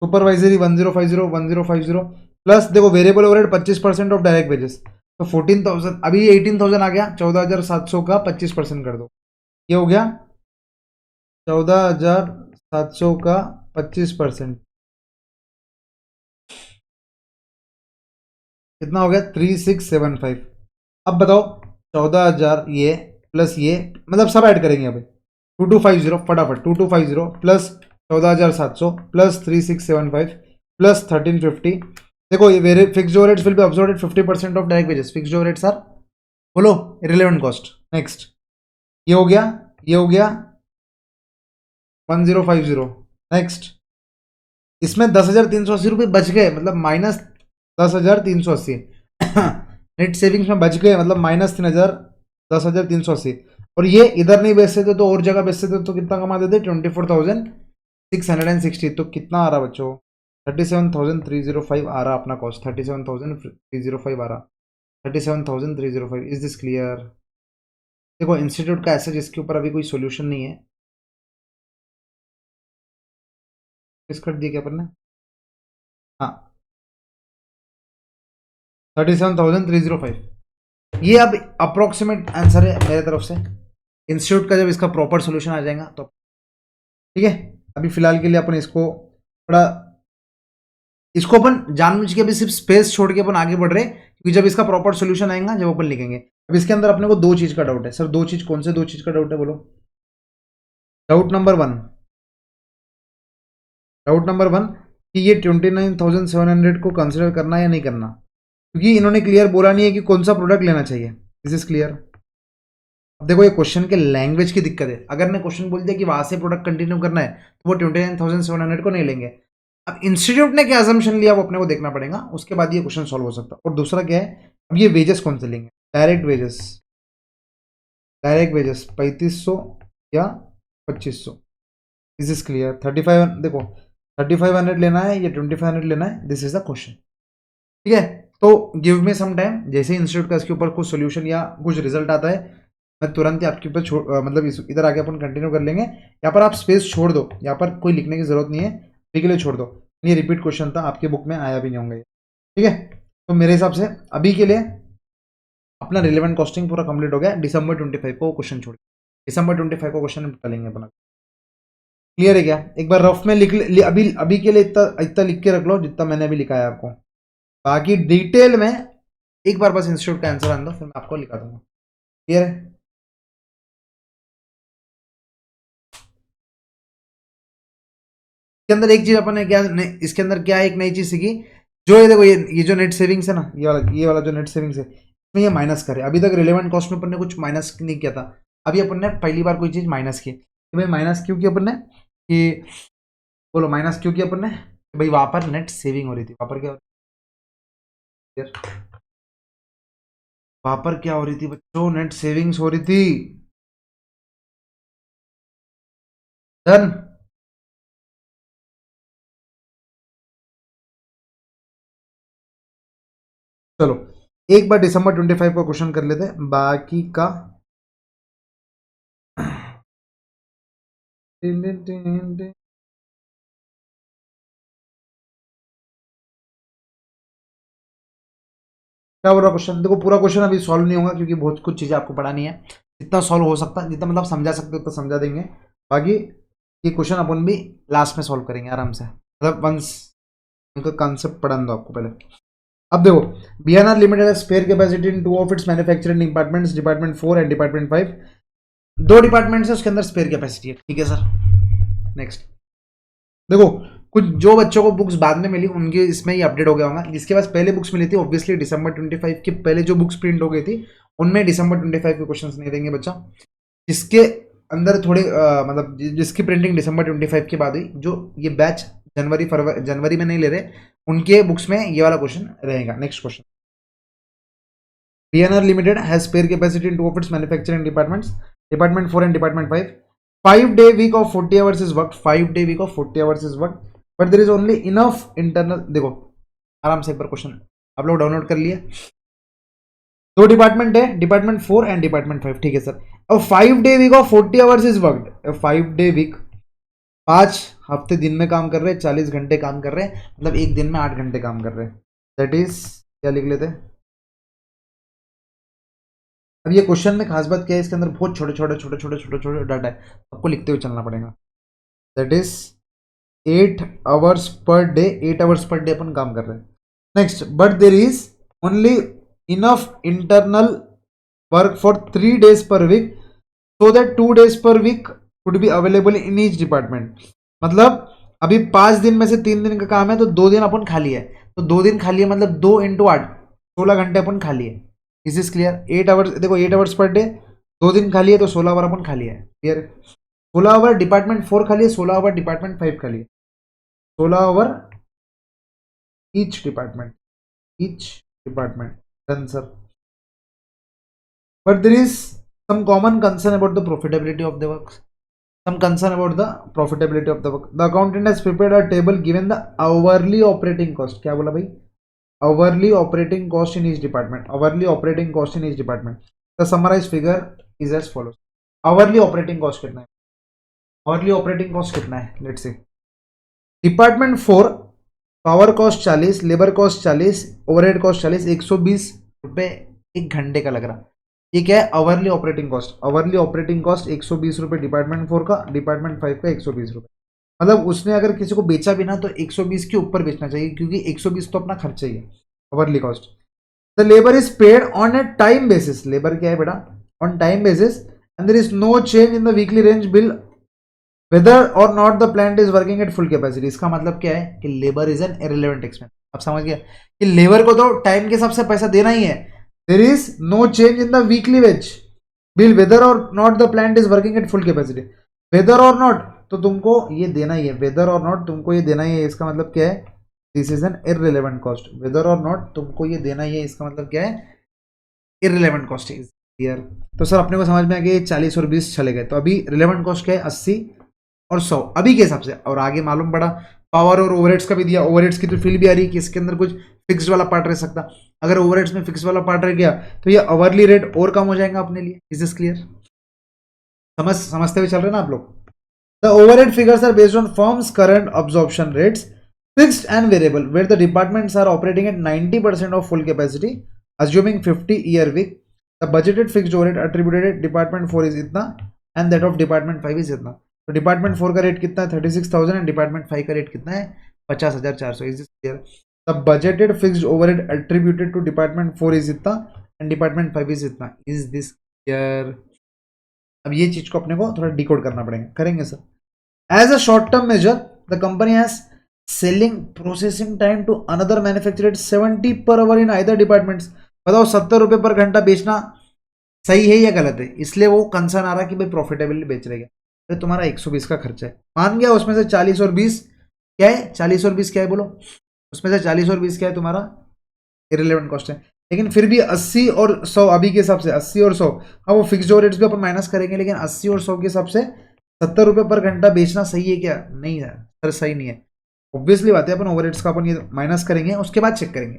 सुपरवाइजरी 1050 प्लस देखो variable overhead 25% of direct wages, तो 14,000, अभी 18,000 आ गया, 14,700 का 25% कर दो, ये हो गया 14,700 का 25%, कितना हो गया? 3675। अब बताओ 14,000 ये प्लस ये, मतलब सब ऐड करेंगे अभी, 2250 फटाफट, 2250 प्लस 14,700 प्लस 3675 प्लस 1350। देखो ये very fixed overheads will be absorbed at 50% of direct wages, fixed overheads are, बोलो, इररिलेवेंट कॉस्ट। नेक्स्ट ये हो गया, ये हो गया 1050। नेक्स्ट इसमें 10,380 रुपये बच गए, मतलब माइनस 10,380 नेट सेविंग्स में बच गए, मतलब माइनस 3,000, 10,380। और ये इधर नहीं बेचते थे तो और जगह बेचते थे तो कितना कमा देते? 24,660। तो कितना आ रहा बच्चों? 37,305 आ रहा अपना कॉस्ट, 37,305 आ रहा, 37,305। Is this clear? देखो इंस्टीट्यूट का ऐसा जिसके ऊपर अभी कोई सोल्यूशन नहीं है, किस कर दिया क्या अपन ने? हाँ 37,305, ये अब अप्रोक्सीमेट आंसर है मेरे तरफ से। इंस्टीट्यूट का जब इसका प्रॉपर सोल्यूशन आ जाएगा तो ठीक है। अभी फिलहाल के लिए अपन इसको थोड़ा, इसको अपन जानबूझ के अभी सिर्फ स्पेस छोड़ के अपन आगे बढ़ रहे, क्योंकि जब इसका प्रॉपर सोल्यूशन आएगा जब अपन लिखेंगे। अब इसके अंदर अपने को दो चीज का डाउट है सर, दो चीज, कौन से दो चीज का डाउट है बोलो? Doubt number one, doubt number one कि ये 29,700 को कंसिडर करना या नहीं करना, क्योंकि इन्होंने क्लियर बोला नहीं है कि कौन सा प्रोडक्ट लेना चाहिए। Is is clear? अब देखो ये क्वेश्चन के लैंग्वेज की दिक्कत है, अगर ने क्वेश्चन बोल दिया कि वहां से प्रोडक्ट कंटिन्यू करना है तो वो 29,700 को नहीं लेंगे। अब इंस्टीट्यूट ने क्या असम्पशन लिया वो अपने को देखना पड़ेगा, उसके बाद ये क्वेश्चन सॉल्व हो सकता है। और दूसरा क्या है, अब ये वेजेस कौन से लेंगे? डायरेक्ट वेजेस, डायरेक्ट वेजेस 3,500 या 2,500। This is clear? 35, देखो 3,500 लेना है या 2,500 लेना है, दिस इज द क्वेश्चन। ठीक है, तो गिव मी सम टाइम, जैसे इंस्टीट्यूट का इसके ऊपर कुछ सोल्यूशन या कुछ रिजल्ट आता है मैं तुरंत ही आपके ऊपर मतलब इधर आके अपन कंटिन्यू कर लेंगे। यहाँ पर आप स्पेस छोड़ दो, यहाँ पर कोई लिखने की जरूरत नहीं है, अभी के लिए छोड़ दो। ये रिपीट क्वेश्चन था, आपके बुक में आया भी नहीं होंगे, ठीक है। तो मेरे हिसाब से अभी के लिए अपना रिलेवेंट कॉस्टिंग पूरा कंप्लीट हो गया। दिसंबर 25 को क्वेश्चन छोड़, दिसंबर 25 को क्वेश्चन निकालेंगे अपना। क्लियर है क्या? एक बार रफ में अभी अभी के लिए इतना इतना लिख के रख लो जितना मैंने अभी लिखा है आपको, बाकी डिटेल में एक बार बस इंस्टीट्यूट का आंसर आने दो, फिर मैं आपको लिखा दूंगा। क्लियर है? इसके अंदर एक चीज अपन ने क्या, इसके अंदर क्या एक नई चीज सीखी, जो ये देखो ये जो नेट सेविंग्स है ना, ये वाला जो नेट सेविंग्स है इसमें ये माइनस करे। अभी तक रिलेवेंट कॉस्ट में अपन ने कुछ माइनस नहीं किया था, अभी अपन ने पहली बार कोई चीज माइनस की। कि भाई माइनस क्यों किया अपन ने, कि बोलो माइनस क्यों किया अपन ने? भाई वहां पर नेट सेविंग हो रही थी, वहां पर क्या, वहां पर क्या हो रही थी बच्चों? नेट सेविंग्स हो रही थी। डन। चलो एक बार दिसंबर 25 का क्वेश्चन कर लेते हैं, बाकी का क्या हो रहा क्वेश्चन? देखो पूरा क्वेश्चन अभी सॉल्व नहीं होगा क्योंकि बहुत कुछ चीजें आपको पढ़ानी है। जितना सॉल्व हो सकता है, जितना मतलब समझा सकते हो उतना समझा देंगे। बाकी ये क्वेश्चन अपन भी लास्ट में सॉल्व करेंगे आराम से, मतलब वंस उनका कॉन्सेप्ट पढ़ा दो आपको पहले। अब देखो बीएनआर लिमिटेड है spare capacity in two of its manufacturing departments, department 4 and department 5। दो डिपार्टमेंट है उसके अंदर स्पेयर कैपेसिटी है, ठीक है सर। नेक्स्ट देखो कुछ जो बच्चों को बुक्स बाद में मिली उनके इसमें ही अपडेट हो गया होगा, जिसके पास पहले बुक्स मिली थी ऑब्वियसली दिसंबर 25 के पहले जो बुक्स प्रिंट हो गई थी उनमें दिसंबर 25 के क्वेश्चंस नहीं देंगे बच्चा। जिसके अंदर थोड़े मतलब जिसकी प्रिंटिंग दिसंबर 25 के बाद हुई, जो ये बैच जनवरी में नहीं ले रहे, उनके बुक्स में ये वाला क्वेश्चन रहेगा। Next question, PNR Limited has spare capacity in two of its manufacturing departments. Department 4 and department 5. 5-day week of 40 hours is worked. 5-day week of 40 hours is worked, but there is only enough internal. देखो आराम से एक बार question आप लोग download कर लिए. दो department है, डिपार्टमेंट 4 एंड डिपार्टमेंट 5. ठीक है सर. अब 5-day week of 40 hours is worked. 5-day week 5 हफ्ते दिन में काम कर रहे हैं, 40 घंटे काम कर रहे हैं, मतलब एक दिन में 8 घंटे काम कर रहे हैं. दैट इज क्या लिख लेते हैं. अब ये क्वेश्चन में खास बात क्या है, इसके अंदर बहुत छोटे छोटे डाटा है, आपको लिखते हुए चलना पड़ेगा. That is 8 hours per day. 8 hours per day अपन काम कर रहे हैं. Next, but there is only enough internal work for 3 days per week, so that 2 days per week would be available in each department. मतलब अभी 5 दिन में से 3 दिन का काम है, तो 2 दिन अपन खाली है, तो 2 दिन खाली है, मतलब 2 into 8 16 घंटे अपन खाली है. Is this clear. 8 hours देखो, 8 hours पर डे, 2 दिन खाली है, तो 16 आवर अपन खाली है. क्लियर. 16 आवर डिपार्टमेंट 4 खाली है, 16 आवर डिपार्टमेंट 5 खाली है. 16 hour each department. Done sir. But there is some common concern about the profitability of the work. Some concern about the profitability of the work. The accountant has prepared a table given the hourly operating cost. क्या बोला भाई? Hourly operating cost in each department. Hourly operating cost in each department. The summarized figure is as follows. Hourly operating cost कितना है? Hourly operating cost कितना है? Let's see. Department 4 power cost 40, labour cost 40, overhead cost 40, 120 रुपये एक घंटे का लग रहा. ये क्या है? Hourly operating cost. Hourly operating cost 120 रुपये डिपार्टमेंट 4 का, डिपार्टमेंट 5 का 120 रुपये. मतलब उसने अगर किसी को बेचा भी ना तो 120 के ऊपर बेचना चाहिए, क्योंकि 120 तो अपना खर्चा ही है. Hourly cost. The labour is paid on a time basis. Labour क्या है बेटा? On time basis. And there is no change in the weekly range bill whether और not the plant is working at full capacity. इसका मतलब क्या है कि labour is an irrelevant expense. आप समझ गए कि लेबर को तो टाइम के हिसाब से पैसा देना ही है. There is no change in the weekly wage bill whether और not the plant is working at full capacity. Whether और नॉट तो तुमको ये देना ही है. वेदर और नॉट तुमको ये देना ही है. इसका मतलब क्या है? This is an irrelevant cost. Whether और नॉट तुमको ये देना ही है. इसका मतलब क्या है? Irrelevant cost is clear. तो सर अपने को समझ में आ गया 40 और 20 चले गए. तो अभी रिलेवेंट कॉस्ट क्या है? 80 और 100 अभी के हिसाब से. और आगे मालूम पड़ा पावर और ओवरहेड्स का भी दिया. ओवरहेड्स की तो फील भी आ रही है कि इसके अंदर कुछ फिक्स्ड वाला पार्ट रह सकता. अगर ओवरहेड्स में फिक्स वाला पार्ट रह गया तो ये अवरली रेट और कम हो जाएगा अपने लिए. Is this clear? समझते हुए चल रहे ना आप लोग? The overhead figures are based on firms current absorption rates fixed and variable where the departments are operating at 90% of full capacity assuming 50 year week. The budgeted fixed overhead attributed at department 4 is इतना and that of department 5 is इतना. तो department 4 का rate कितना है? 36,000 and department 5 का rate कितना है? 50,400. Is this clear? The budgeted fixed overhead attributed to department 4 is इतना एंड डिपार्टमेंट 5 इज इतना. Is this clear? अब ये चीज को अपने को थोड़ा डिकोड करना पड़ेगा. करेंगे sir. As a short term measure the company has selling processing time to another manufacturer 70 per our in either departments. बताओ 70 रुपये पर घंटा बेचना सही है या गलत है? इसलिए वो कंसर्न आ रहा कि भाई प्रॉफिटेबली बेच रहे. तो तुम्हारा 120 का खर्चा है मान गया. उसमें से 40 और 20 क्या है? 40 और 20 क्या है बोलो? उसमें से 40 और 20 क्या है? तुम्हारा इररिलेवेंट कॉस्ट है. लेकिन फिर भी 80 और 100 अभी के हिसाब से 80 और 100. हाँ वो फिक्स्ड ओवरहेड्स भी अपन माइनस करेंगे, लेकिन 80 और 100 के हिसाब से 70 रुपये पर घंटा बेचना सही है क्या? नहीं है सर, सही नहीं है. ऑब्वियसली बात है अपन ओवरहेड्स का अपन ये माइनस करेंगे, उसके बाद चेक करेंगे.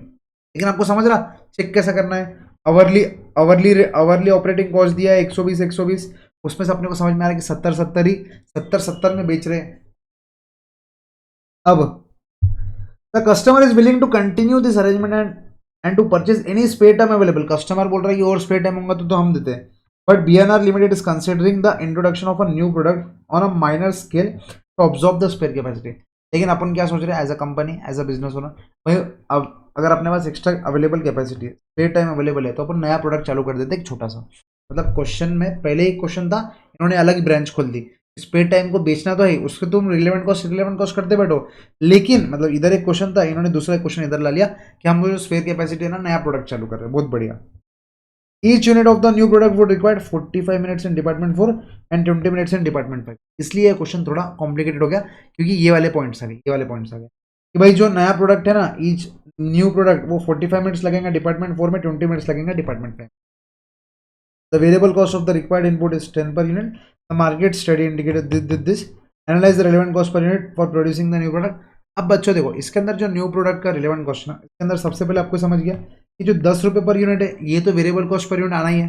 लेकिन आपको समझ रहा चेक कैसा करना है? अवरली ऑपरेटिंग कॉस्ट दिया है 120, उसमें से अपने को समझ में आ रहा है कि 70 में बेच रहे हैं. अब the customer is willing to continue this arrangement and to purchase any spare time available. Customer बोल रहा है कि और स्पेयर टाइम होगा तो हम देते हैं. But BNR limited is considering the introduction of a new product on a minor scale to absorb the spare capacity. लेकिन अपन क्या सोच रहे हैं as a company, as a business owner, भाई अब अगर अपने पास एक्स्ट्रा अवेलेबल कैपेसिटी है, स्पेयर टाइम अवेलेबल है, तो अपन नया प्रोडक्ट चालू कर देते एक छोटा सा. मतलब क्वेश्चन में पहले एक क्वेश्चन था, इन्होंने अलग ही ब्रांच खोल दी. स्पेयर टाइम को बेचना तो है, उसके तुम रिलेवेंट कॉस्ट करते बैठो. लेकिन मतलब इधर एक क्वेश्चन था, इन्होंने दूसरा क्वेश्चन इधर ला लिया कि हम जो स्पेयर कैपेसिटी है ना, नया प्रोडक्ट चालू कर रहे हैं. बहुत बढ़िया. Each unit of the new product would require 45 minutes in department 4 and 20 minutes in department 5. इसलिए ये क्वेश्चन थोड़ा कॉम्प्लिकेटेड हो गया, क्योंकि ये वाले पॉइंट्स आ गए. कि भाई जो नया प्रोडक्ट है ना, ईच न्यू प्रोडक्ट वो 45 मिनट्स लगेगा डिपार्टमेंट 4 में, 20 मिनट्स लगेगा department 5. The variable cost of the required input is 10 per unit. The market study indicated this. Analyze the relevant cost per unit for producing the new product. अब बच्चों देखो, इसके अंदर जो न्यू प्रोडक्ट का relevant cost ना, इसके अंदर सबसे पहले आपको समझ गया कि जो 10 रुपये पर यूनिट है, ये तो वेरिएबल कॉस्ट पर यूनिट आना ही है।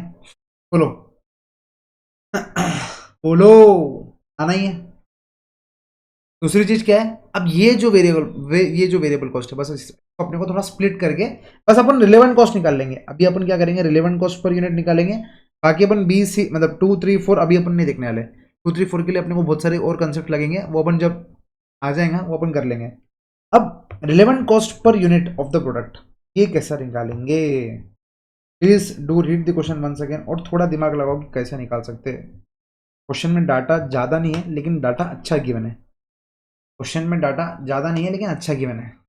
बोलो बोलो, आना ही है। दूसरी चीज क्या है, अब ये जो वेरिएबल कॉस्ट है, बस इसको अपने को थोड़ा स्प्लिट करके बस अपन रिलेवेंट कॉस्ट निकाल लेंगे। अभी अपन क्या करेंगे, रिलेवेंट कॉस्ट पर यूनिट निकालेंगे। बाकी अपन बी सी मतलब 2 3 4 अभी अपन नहीं देखने वाले। 2 3 4 के लिए अपने को बहुत सारे और कंसेप्ट लगेंगे, वो अपन जब आ जाएगा वो अपन कर लेंगे। अब relevant cost per unit of the product ये कैसा निकालेंगे? Please do read the question once again और थोड़ा दिमाग लगाओ कि कैसे निकाल सकते हैं। क्वेश्चन में डाटा ज़्यादा नहीं है लेकिन डाटा अच्छा गिवन है। क्वेश्चन में डाटा ज़्यादा नहीं है लेकिन अच्छा गिवन है।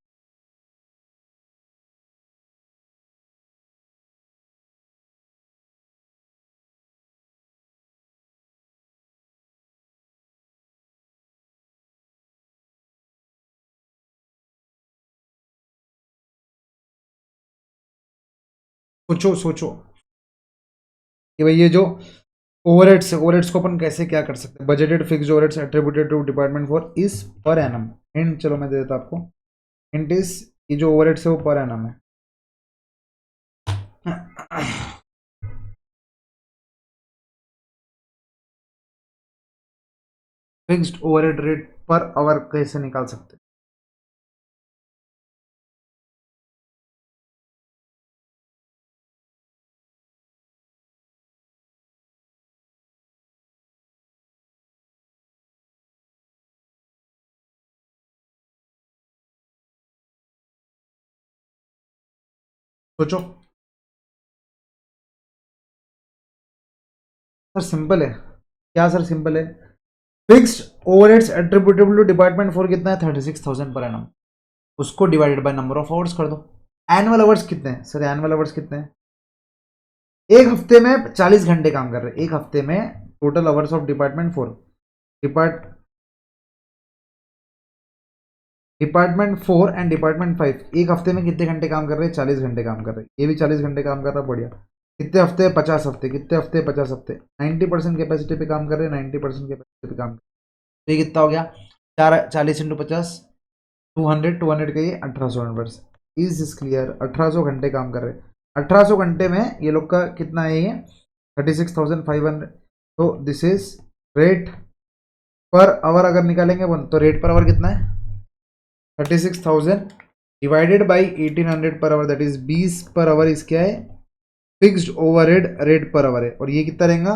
सोचो सोचो कि भाई ये जो ओवरहेड्स को अपन कैसे क्या कर सकते हैं। Budgeted fixed overheads attributed to department four is per annum. Hint चलो मैं दे देता आपको। हिंट इज ये जो ओवरहेड्स है वो पर एनम है। Fixed overhead rate per hour कैसे निकाल सकते हैं? सोचो सर, सिंपल है। क्या सर सिंपल है? Fixed overheads attributable to department for कितना है? 36,000 पर एनम। उसको divided by number of hours कर दो। एनुअल आवर्स कितने हैं सर? एनुअल आवर्स कितने हैं? एक हफ्ते में 40 घंटे काम कर रहे हैं। एक हफ्ते में total hours of department 4 department 4 and department 5 एक हफ्ते में कितने घंटे काम कर रहे हैं? 40 घंटे काम कर रहे हैं। ये भी 40 घंटे काम कर रहा है, बढ़िया। कितने हफ्ते? 50 हफ्ते। कितने हफ्ते? 50 हफ्ते। 90% कैपेसिटी पे काम कर रहे हैं, 90% कैपेसिटी पे काम कर रहे हैं। तो ये कितना हो गया? 40 इंटू 50 200 200 का ये 1800 नंबर्स। Is this clear? 1800 घंटे काम कर रहे हैं। 1800 घंटे में ये लोग का कितना है? ये 36,500। तो this is rate per our. अगर निकालेंगे वन तो रेट पर आवर कितना है? 36,000 divided by 1800 per hour, that is 20 per hour. इस क्या है? Fixed overhead rate per our है। और ये कितना रहेगा?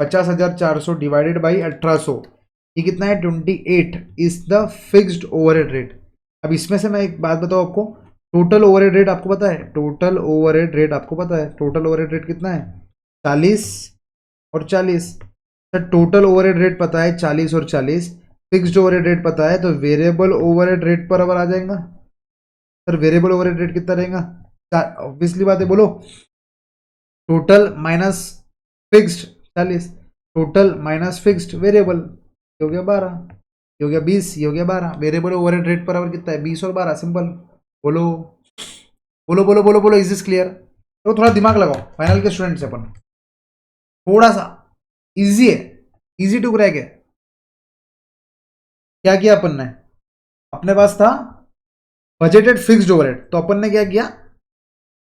50,400 डिवाइडेड बाई 1800, ये कितना है? 28 is the fixed overhead rate. अब इसमें से मैं एक बात बताऊँ आपको, टोटल ओवरहेड रेट आपको पता है? टोटल ओवरहेड रेट आपको पता है? टोटल ओवरहेड रेट कितना है? 40 और 40। सर टोटल ओवरहेड रेट पता है 40 और 40, फिक्स्ड ओवरहेड रेट पता है, तो variable overhead rate per hour आ जाएगा। सर वेरिएबल ओवरहेड रेट कितना रहेगा? ऑब्वियसली बात है, बोलो। Total minus fixed 40, total minus fixed variable, ये हो गया 12, ये हो गया 20, ये हो गया 12। Variable overhead rate per our कितना है? 20 और 12, सिंपल। बोलो बोलो बोलो बोलो बोलो, इज दिस क्लियर? तो थोड़ा दिमाग लगाओ, फाइनल के स्टूडेंट से अपन थोड़ा सा इजी है, इजी टू क्रैक है। क्या किया अपन ने? अपने पास था बजटेड फिक्स्ड ओवरहेड, तो अपन ने क्या किया?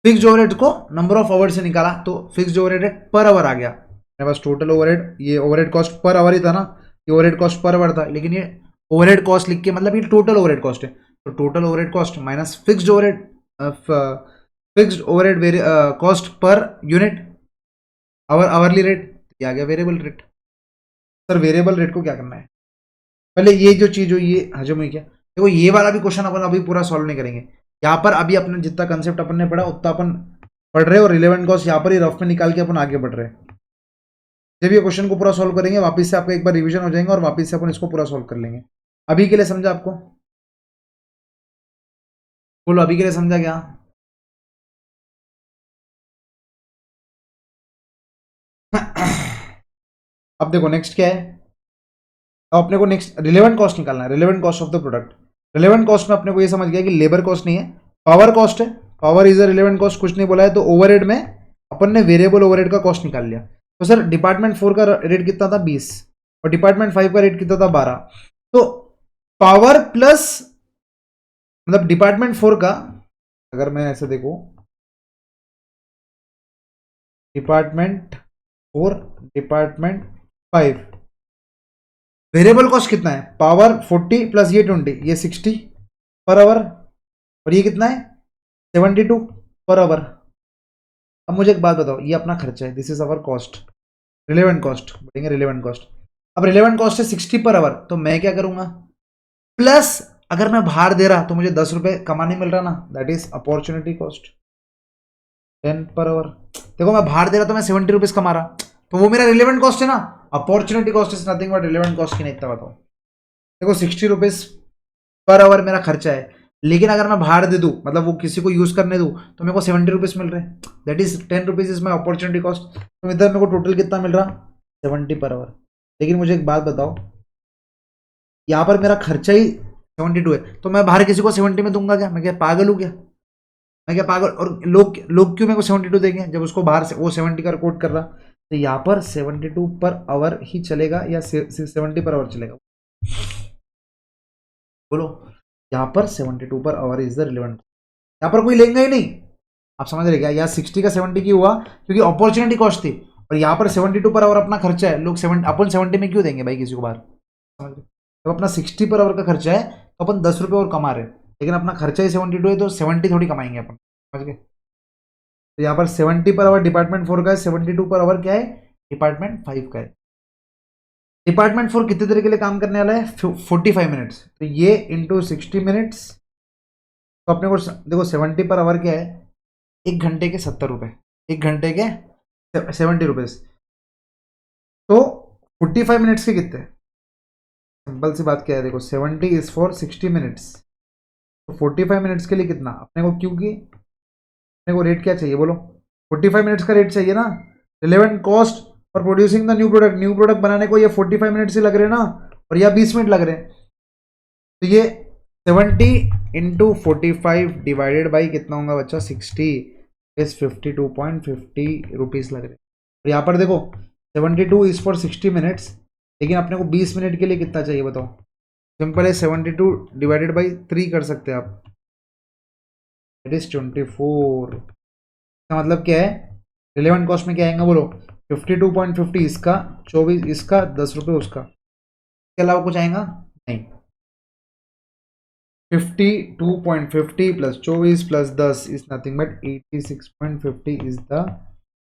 फिक्स्ड ओवरहेड को नंबर ऑफ आवर से निकाला, तो फिक्स्ड ओवरहेड पर आवर आ गया। मेरे पास टोटल ओवरहेड, ये ओवरहेड कॉस्ट पर आवर ही था ना, ये ओवरहेड कॉस्ट पर आवर था, लेकिन ये ओवरहेड कॉस्ट लिख के मतलब ये टोटल ओवरहेड कॉस्ट है। तो total overhead cost minus fixed overhead cost per unit hourly rate, ये आ गया variable rate. Sir variable rate को क्या करना है? पहले ये जो चीज हो ये हजम हुई क्या? देखो ये वाला भी क्वेश्चन अपन अभी पूरा सॉल्व नहीं करेंगे। यहाँ पर अभी अपने जितना कंसेप्ट अपन ने पढ़ा उतना अपन पढ़ रहे, और रिलेवेंट कॉस्ट यहाँ पर ही रफ में निकाल के अपन आगे बढ़ रहे हैं। जब ये क्वेश्चन को पूरा सॉल्व करेंगे वापस से आपका एक बार रिवीजन हो जाएगा और वापस से अपन इसको पूरा सॉल्व कर लेंगे। अभी के लिए समझा आपको? बोलो अभी के लिए समझा क्या? अब देखो नेक्स्ट क्या है। अब अपने को नेक्स्ट रिलेवेंट कॉस्ट निकालना है, relevant cost of the product. Relevant cost में अपने को ये समझ गया कि लेबर कॉस्ट नहीं है, पावर कॉस्ट है। Power is a relevant cost, कुछ नहीं बोला है। तो ओवरहेड में अपन ने वेरिएबल ओवरहेड का कॉस्ट निकाल लिया। तो सर डिपार्टमेंट 4 का रेट कितना था 20 और डिपार्टमेंट 5 का रेट कितना था 12। तो पावर प्लस मतलब डिपार्टमेंट 4 का, अगर मैं ऐसे देखूं डिपार्टमेंट 4 डिपार्टमेंट 5 वेरिएबल कॉस्ट कितना है, पावर 40 प्लस ये 20 ये 60 पर आवर और ये कितना है 72 पर आवर। अब मुझे एक बात बताओ, ये अपना खर्चा है, this is our cost, relevant cost बोलेंगे, रिलेवेंट कॉस्ट। अब रिलेवेंट कॉस्ट है 60 पर आवर, तो मैं क्या करूंगा प्लस अगर मैं बाहर दे रहा तो मुझे 10 रुपए कमाने मिल रहा ना, that is opportunity cost 10 per hour. देखो मैं बाहर दे रहा तो मैं 70 रुपीज कमा रहा, तो वो मेरा रिलेवेंट कॉस्ट है ना। Opportunity cost is nothing but relevant cost की नहीं, इतना बताओ। देखो 60 रुपीज पर आवर मेरा खर्चा है, लेकिन अगर मैं बाहर दे दूं मतलब वो किसी को यूज करने दूं तो मेरे को 70 रुपीज मिल रहे हैं, that is 10 rupees is my opportunity cost. तो इधर मेरे को टोटल कितना मिल रहा 70 पर आवर। लेकिन मुझे एक बात बताओ, यहाँ पर मेरा खर्चा ही 72 है, तो मैं बाहर किसी को 70 में दूंगा क्या, मैं क्या पागल हूँ क्या, मैं क्या पागल, और लोग लोग क्यों मेरे को 72 देंगे जब उसको बाहर से वो 70 का कोट कर रहा। तो यहाँ पर 72 पर आवर ही चलेगा या 70 पर आवर चलेगा, बोलो। यहाँ पर 72 per hour is the relevant, यहाँ पर कोई लेंगे ही नहीं, आप समझ रहे क्या, यहाँ 60 का 70 की हुआ क्योंकि अपॉर्चुनिटी कॉस्ट थी, और यहाँ पर 72 पर आवर अपना खर्चा है, लोग 70 अपन 70 में क्यों देंगे भाई किसी को बाहर, समझ रहे। जब अपना 60 पर आवर का खर्चा है तो अपन 10 रुपये और कमा रहे हैं, लेकिन अपना खर्चा ही 72 है तो 70 थोड़ी कमाएंगे अपन, समझ गए। तो यहाँ पर 70 पर आवर डिपार्टमेंट 4 का है, 72 पर आवर क्या है डिपार्टमेंट 5 का है। डिपार्टमेंट 4 कितने देर के लिए काम करने वाला है 45 मिनट्स, तो ये इंटू 60 मिनट्स, तो अपने को देखो 70 पर आवर क्या है, एक घंटे के 70 रुपए, एक घंटे के 70 रुपीज, तो 45 मिनट्स के कितने, सिंपल सी बात क्या है, देखो 70 इज फॉर 60 मिनट्स, तो 45 मिनट्स के लिए कितना अपने को, क्योंकि अपने को रेट क्या चाहिए बोलो, 45 मिनट्स का रेट चाहिए ना, relevant cost for producing the new product बनाने को ये 45 मिनट से लग रहे हैं ना, और या 20 मिनट लग रहे हैं, तो ये 70 इंटू 45 डिवाइडेड बाई कितना होगा बच्चा 60 इज 52.50 रुपीज लग रहे हैं। और यहाँ पर देखो 72 इज फॉर 60 मिनट्स, लेकिन अपने को 20 मिनट के लिए कितना चाहिए बताओ, सिंपल है 72 डिवाइडेड बाई 3 कर सकते हैं आप, इट इज 24। इसका मतलब क्या है, रिलेवेंट कॉस्ट में क्या आएगा बोलो 52.50 इसका, 24 इसका, 10 रुपये उसका, इसके अलावा कुछ आएगा नहीं। 52.50 plus 24 plus 10 is nothing but 86.50 is the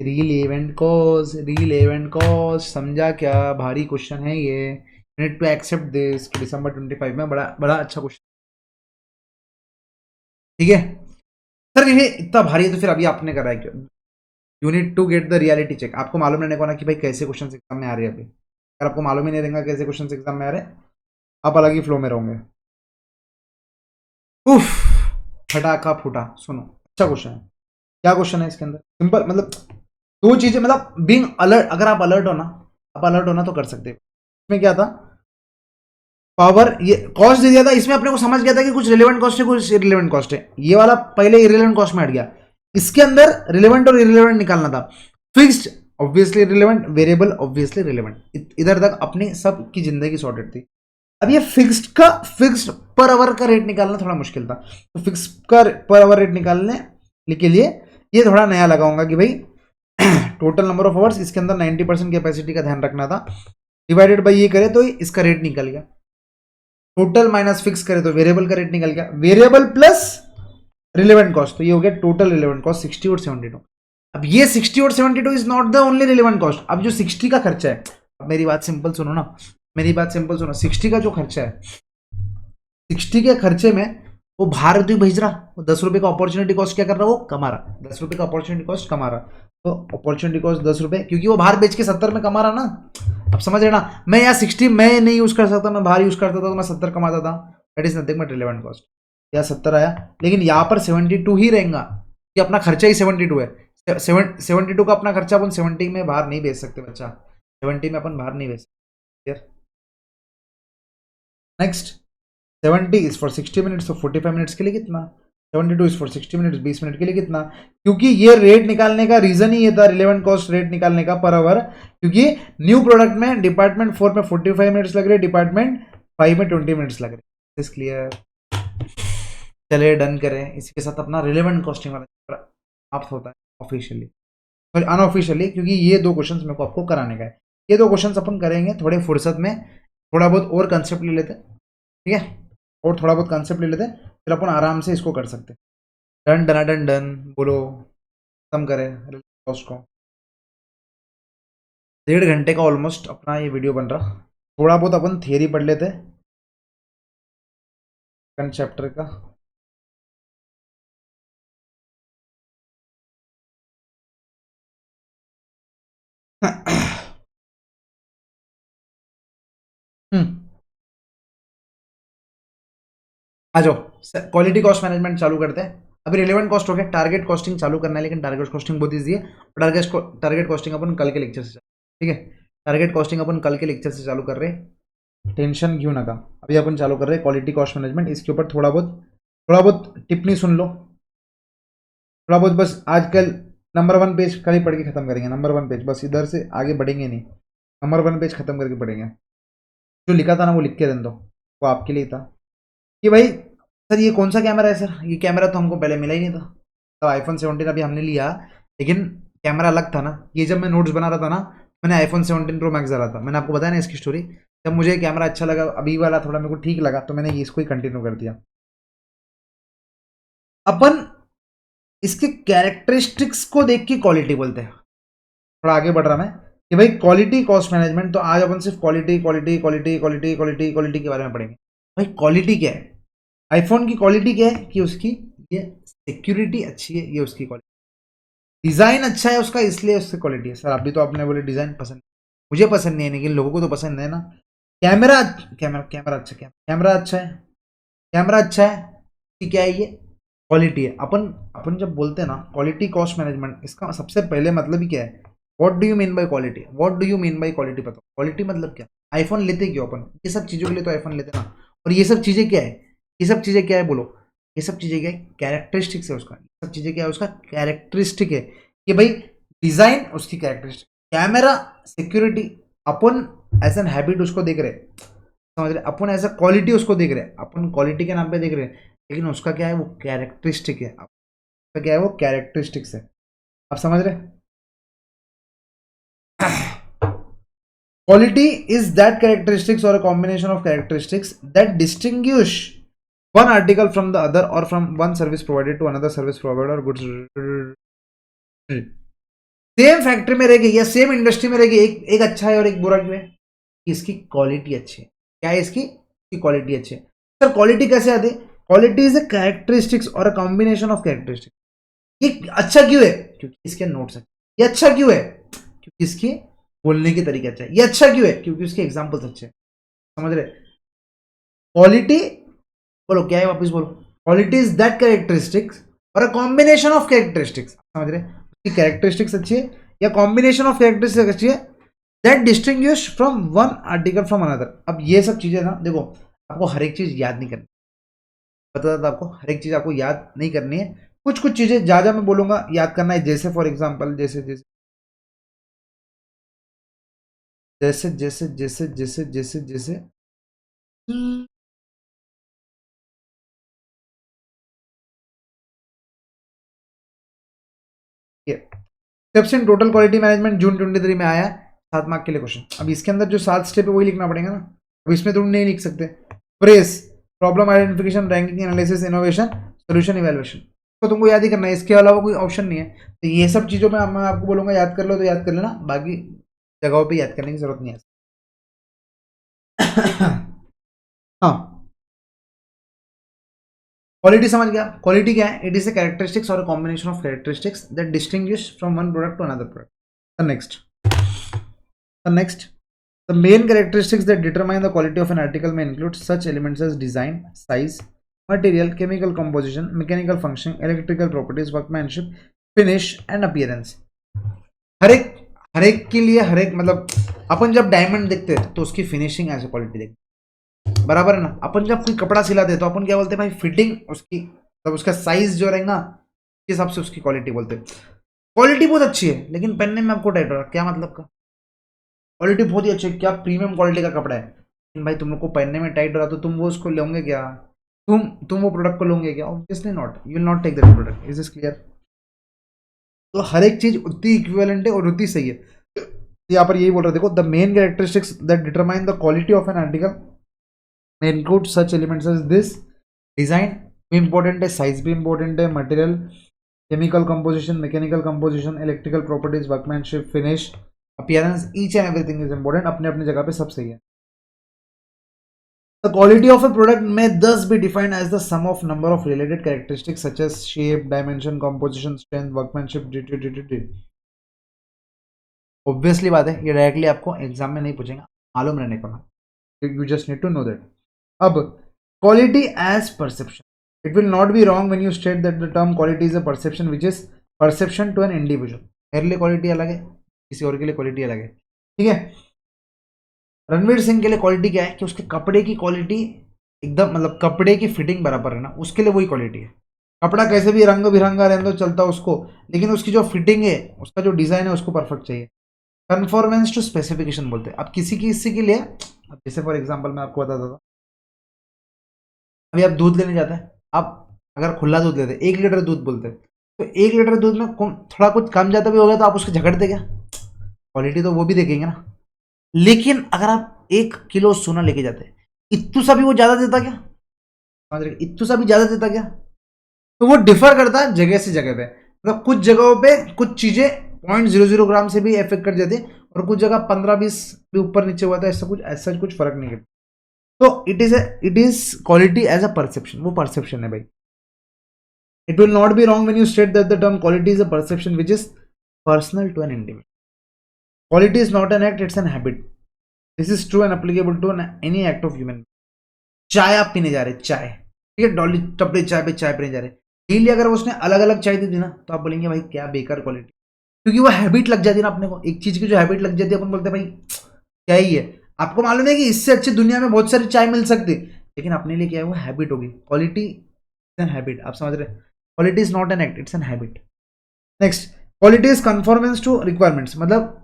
relevant cost, relevant cost, समझा क्या, भारी क्वेश्चन है ये, you need to accept this December 25 में, बड़ा बड़ा अच्छा क्वेश्चन, ठीक है। सर ये इतना भारी है तो फिर अभी आपने करा है क्यों, you need to get the reality check, आपको मालूम रहने को ना कि भाई कैसे क्वेश्चन एग्जाम में आ रहे हैं, अभी अगर आपको मालूम ही नहीं रहेगा कैसे क्वेश्चन एग्जाम में आ रहे हैं, आप अलग ही फ्लो में रहोगे। उफ, फटाका फूटा, सुनो अच्छा क्वेश्चन है, क्या क्वेश्चन है इसके अंदर, सिंपल मतलब दो चीजें, मतलब बीइंग अलर्ट, अगर आप अलर्ट हो ना, आप अलर्ट होना तो कर सकते हो। इसमें क्या था, पावर ये कॉस्ट दे दिया था, इसमें अपने को समझ गया था कि कुछ रिलेवेंट कॉस्ट है कुछ इरिलेवेंट कॉस्ट है, ये वाला पहले इरिलेवेंट कॉस्ट में हट गया, इसके अंदर रिलेवेंट और इरिलेवेंट निकालना था, fixed obviously relevant, variable obviously relevant, इधर तक अपनी सब की जिंदगी सॉर्टेड थी। अब ये फिक्स्ड पर आवर का रेट निकालना थोड़ा मुश्किल था, तो फिक्स का पर आवर रेट निकालने के लिए ये थोड़ा नया लगाऊंगा कि भाई टोटल नंबर ऑफ आवर्स, इसके अंदर 90% कैपेसिटी का ध्यान रखना था, डिवाइडेड बाई ये करे तो इसका रेट निकल गया, टोटल माइनस फिक्स करे तो वेरिएबल का रेट निकल गया, वेरिएबल प्लस रिलेवेंट कॉस्ट, तो ये हो गया टोटल रिलेवेंट कॉस्ट 60 और 72। अब ये 60 और 72 is not the only relevant cost, अब जो 60 का खर्चा है, अब मेरी बात सिंपल सुनो ना, मेरी बात सिंपल सुनो, 60 का जो खर्चा है, 60 के खर्चे में वो बाहर तो भेज रहा, वो 10 रुपए का अपॉर्चुनिटी कॉस्ट क्या कर रहा, वो कमा रहा, 10 रुपए का अपॉर्चुनिटी कॉस्ट कमा रहा, तो अपॉर्चुनिटी कॉस्ट 10 रुपए, क्योंकि वो बाहर बेच के 70 में कमा रहा ना, अब समझ रहे ना, मैं यहाँ 60 मैं नहीं यूज कर सकता, मैं बाहर यूज करता था तो मैं 70 कमाता था, that is nothing but relevant cost, या 70 आया, लेकिन यहाँ पर 72 ही रहेगा कि अपना खर्चा ही 72 है, 72 का अपना खर्चा अपन 70 में बाहर नहीं बेच सकते बच्चा, 70 में अपन बाहर नहीं बेच सकते। नेक्स्ट 70 इज फॉर 60 मिनट्स, तो 45 मिनट्स के लिए कितना 72 इज फॉर 60 मिनट्स, 20 मिनट के लिए कितना? क्योंकि ये रेट निकालने का रीजन ही ये था, रिलेवेंट कॉस्ट रेट निकालने का पर आवर, क्योंकि न्यू प्रोडक्ट में डिपार्टमेंट 4 में 45 मिनट्स लग रहे, डिपार्टमेंट 5 में 20 मिनट्स लग रहे। इस क्लियर? चलिए डन करें। इसके साथ अपना रिलेवेंट कॉस्टिंग वाला आप होता है ऑफिशियली, सॉरी अनऑफिशियली, क्योंकि ये दो क्वेश्चंस मेरे को आपको कराने का है। ये दो क्वेश्चंस अपन करेंगे थोड़े फुर्सत में, थोड़ा बहुत और कंसेप्ट ले लेते, ठीक है, और थोड़ा बहुत कंसेप्ट ले लेते, फिर अपन आराम से इसको कर सकते। डन डन डन डन बोलो, खत्म करें कॉस्ट को। 1.5 घंटे का ऑलमोस्ट अपना ये वीडियो बन रहा। थोड़ा बहुत अपन थियरी पढ़ लेते सेकंड चैप्टर का। आ जाओ, क्वालिटी कॉस्ट मैनेजमेंट चालू करते हैं। अभी रिलेवेंट कॉस्ट हो गया, टारगेट कॉस्टिंग चालू करना है, लेकिन टारगेट कॉस्टिंग बहुत ईजी है। टारगेट कॉस्टिंग अपन कल के लेक्चर से, ठीक है, टारगेट कॉस्टिंग अपन कल के लेक्चर से चालू कर रहे हैं, टेंशन क्यों ना का। अभी अपन चालू कर रहे हैं क्वालिटी कॉस्ट मैनेजमेंट। इसके ऊपर थोड़ा बहुत टिप्पणी सुन लो, थोड़ा बहुत बस। आजकल नंबर 1 पेज कल ही पढ़ के खत्म करेंगे, नंबर 1 पेज बस, इधर से आगे बढ़ेंगे नहीं, नंबर 1 पेज खत्म करके पढ़ेंगे। जो लिखा था ना वो लिख के दें दो, वो आपके लिए था कि भाई सर ये कौन सा कैमरा है सर, ये कैमरा तो हमको पहले मिला ही नहीं था। तो आईफोन 17 अभी हमने लिया, लेकिन कैमरा अलग था ना। ये जब मैं नोट्स बना रहा था ना, मैंने आईफोन 17 प्रो मैक्स डाला था, मैंने आपको बताया ना इसकी स्टोरी। जब मुझे कैमरा अच्छा लगा, अभी वाला थोड़ा मेरे को ठीक लगा, तो मैंने इसको ही कंटिन्यू कर दिया। अपन इसके कैरेक्टरिस्टिक्स को देख के क्वालिटी बोलते हैं। थोड़ा आगे बढ़ रहा मैं कि भाई क्वालिटी कॉस्ट मैनेजमेंट, तो आज अपन सिर्फ quality quality quality quality quality quality के बारे में पढ़ेंगे। भाई क्वालिटी क्या है? आईफोन की क्वालिटी क्या है कि उसकी ये सिक्योरिटी अच्छी है, ये उसकी क्वालिटी। डिजाइन अच्छा है उसका, इसलिए उसकी क्वालिटी है। सर अभी तो आपने बोले डिजाइन पसंद, मुझे पसंद नहीं है, लेकिन लोगों को तो पसंद है ना। कैमरा कैमरा कैमरा अच्छा, कैमरा अच्छा है, कैमरा अच्छा है कि क्या है, ये क्वालिटी है। अपन अपन जब बोलते हैं ना क्वालिटी कॉस्ट मैनेजमेंट, इसका सबसे पहले मतलब ही क्या है? What do you mean by quality? What do you mean by quality? बताओ क्वालिटी मतलब क्या। आईफोन लेते क्यों अपन? ये सब चीजों के लिए तो आईफोन लेते ना। और ये सब चीजें क्या है? ये सब चीजें क्या है बोलो? ये सब चीजें क्या है? कैरेक्टरिस्टिक्स है उसका। ये सब चीजें क्या है? उसका कैरेक्टरिस्टिक है कि भाई डिजाइन उसकी कैरेक्टरिस्टिक, कैमरा, सिक्योरिटी। अपन एज एन हैबिट उसको देख रहे, समझ रहे, अपन एज अ क्वालिटी उसको देख रहे, अपन क्वालिटी के नाम पे देख रहे हैं, लेकिन उसका क्या है? वो कैरेक्टरिस्टिक है। उसका क्या है? वो कैरेक्टरिस्टिक्स है। आप समझ रहे? Quality is that characteristics or a combination of characteristics that distinguish one article from the other or from one service provided to another service provider or goods. Same factory में रहेगी या सेम इंडस्ट्री में रहेगी, एक अच्छा है और एक बुरा क्यों है? इसकी क्वालिटी अच्छी है। क्या है इसकी? क्वालिटी अच्छी है। सर क्वालिटी कैसे आती है? क्वालिटी इज अ कैरेक्टरिस्टिक्स और अ कॉम्बिनेशन ऑफ कैरेक्टरिस्टिक्स। ये अच्छा क्यों है? क्योंकि इसके नोट्स है। ये अच्छा क्यों है? क्योंकि इसके बोलने के तरीके अच्छे है। ये अच्छा क्यों है? क्योंकि उसके एग्जाम्पल्स अच्छे हैं। समझ रहे? क्वालिटी बोलो क्या है, वापस बोलो। क्वालिटी इज दैट कैरेक्टरिस्टिक्स और अ कॉम्बिनेशन ऑफ कैरेक्टरिस्टिक्स। समझ रहे? उसकी कैरेक्टरिस्टिक्स अच्छी है या कॉम्बिनेशन ऑफ कैरेक्टरिस्टिक्स अच्छी है, that distinguish from one article from another. अब ये सब चीजें ना देखो, आपको हर एक चीज याद नहीं करनी, पता था आपको, हर एक चीज आपको याद नहीं करनी है। कुछ कुछ चीजें ज्यादा मैं बोलूंगा याद करना है, जैसे फॉर एग्जाम्पल जैसे जैसे जैसे जैसे जैसे जैसे जैसे जैसे steps in total quality management June 23 में आया है, 7 मार्क के लिए क्वेश्चन। अब इसके अंदर जो 7 स्टेप है वही लिखना पड़ेगा ना, अब इसमें तुम नहीं लिख सकते। Press, problem identification, ranking analysis, innovation, solution evaluation, तो तुमको याद ही करना है, इसके अलावा कोई ऑप्शन नहीं है। तो ये सब चीजों में मैं आपको बोलूंगा याद कर लो तो याद कर लेना, बाकी जगहों पे याद करने की जरूरत नहीं है। हाँ, क्वालिटी समझ गया। क्वालिटी क्या है? It is a characteristics or combination of characteristics that distinguish from one product to another product. The next, the main characteristics that determine the quality of an article may include such elements as design, size, material, chemical composition, mechanical function, electrical properties, workmanship, finish and appearance. हर एक के लिए हर एक, मतलब अपन जब diamond देखते हैं तो उसकी फिनिशिंग ऐसे क्वालिटी देखते हैं, बराबर है ना। अपन जब कोई कपड़ा सिलाते हैं तो अपन क्या बोलते हैं भाई? फिटिंग उसकी मतलब उसका साइज जो रहेगा इस हिसाब से उसकी क्वालिटी बोलते हैं। क्वालिटी बहुत अच्छी है लेकिन पहनने में आपको टाइट हो रहा है, क्या मतलब का? क्वालिटी बहुत ही अच्छी है, क्या प्रीमियम क्वालिटी का कपड़ा है, लेकिन भाई तुम लोग को पहनने में टाइट हो रहा तो तुम वो उसको लोगे क्या? तुम वो प्रोडक्ट को लोगे क्या? Obviously not, you will not take that product. Is this clear? तो हर एक चीज उतनी इक्विवेलेंट है और उतनी सही है। यहाँ पर यही बोल रहे, देखो the main characteristics that determine the quality of an article include such elements as this: design भी इंपॉर्टेंट है, साइज भी इंपॉर्टेंट है, material, chemical composition, mechanical composition, electrical properties, workmanship, finish, appearance, each and everything is important. अपने अपने जगह पे सब सही है। The quality of a product may thus be defined as the sum of number of related characteristics such as shape, dimension, composition, strength, workmanship. Obviously बात है, ये डायरेक्टली आपको एग्जाम में नहीं पूछेगा, मालूम रहने को ना, you just need to know that. अब quality as perception, it will not be wrong when you state that the term quality is a perception which is perception to an individual. मेरे लिए क्वालिटी अलग है, किसी और के लिए quality अलग है, ठीक है। रणवीर सिंह के लिए क्वालिटी क्या है कि उसके कपड़े की क्वालिटी एकदम, मतलब कपड़े की फिटिंग बराबर है ना, उसके लिए वही क्वालिटी है। कपड़ा कैसे भी रंग बिरंगा रहने दो चलता उसको, लेकिन उसकी जो फिटिंग है, उसका जो डिजाइन है उसको परफेक्ट चाहिए। कन्फॉर्मेंस टू स्पेसिफिकेशन बोलते हैं। अब किसी के लिए, अब जैसे फॉर एग्जांपल मैं आपको बताता था, अभी आप दूध लेने जाते हैं, आप अगर खुला दूध लेते हैं 1 लीटर दूध बोलते हैं, तो 1 लीटर दूध में थोड़ा कुछ कम ज्यादा भी हो गया तो आप उसको झगड़ते क्या? क्वालिटी तो वो भी देखेंगे ना। लेकिन अगर आप 1 किलो सोना लेके जाते हैं, इत्तू सा भी वो ज्यादा देता क्या? समझ रहे? इत्तू सा भी ज्यादा देता क्या? तो वो डिफर करता है जगह से जगह पे, मतलब कुछ जगहों पे कुछ चीजें 0.00 ग्राम से भी इफेक्ट कर जाती है और कुछ जगह 15-20 भी ऊपर नीचे हुआ था, ऐसा कुछ फर्क नहीं करता। तो it is quality as a perception, वो परसेप्शन है भाई। It will not be wrong when you state that the term quality is a perception which is personal to an individual. Quality is not an act, it's an habit. This is true and applicable to any act of human. चाय आप पीने जा रहे, चाय, ठीक है, डॉली टपड़ी चाय पे चाय पीने जा रहे, डेली अगर उसने अलग अलग चाय दे दी ना तो आप बोलेंगे भाई क्या बेकार क्वालिटी, क्योंकि वो हैबिट लग जाती है ना अपने को, एक चीज की जो हैबिट लग जाती है अपन बोलते हैं भाई क्या ही है। आपको मालूम है कि इससे अच्छी दुनिया में बहुत सारी चाय मिल सकती, लेकिन अपने लिए क्या है, वो हैबिट होगी। क्वालिटी इज एन हैबिट, आप समझ रहे? Quality is not an act, it's an habit. Next, quality is conformance to requirements, मतलब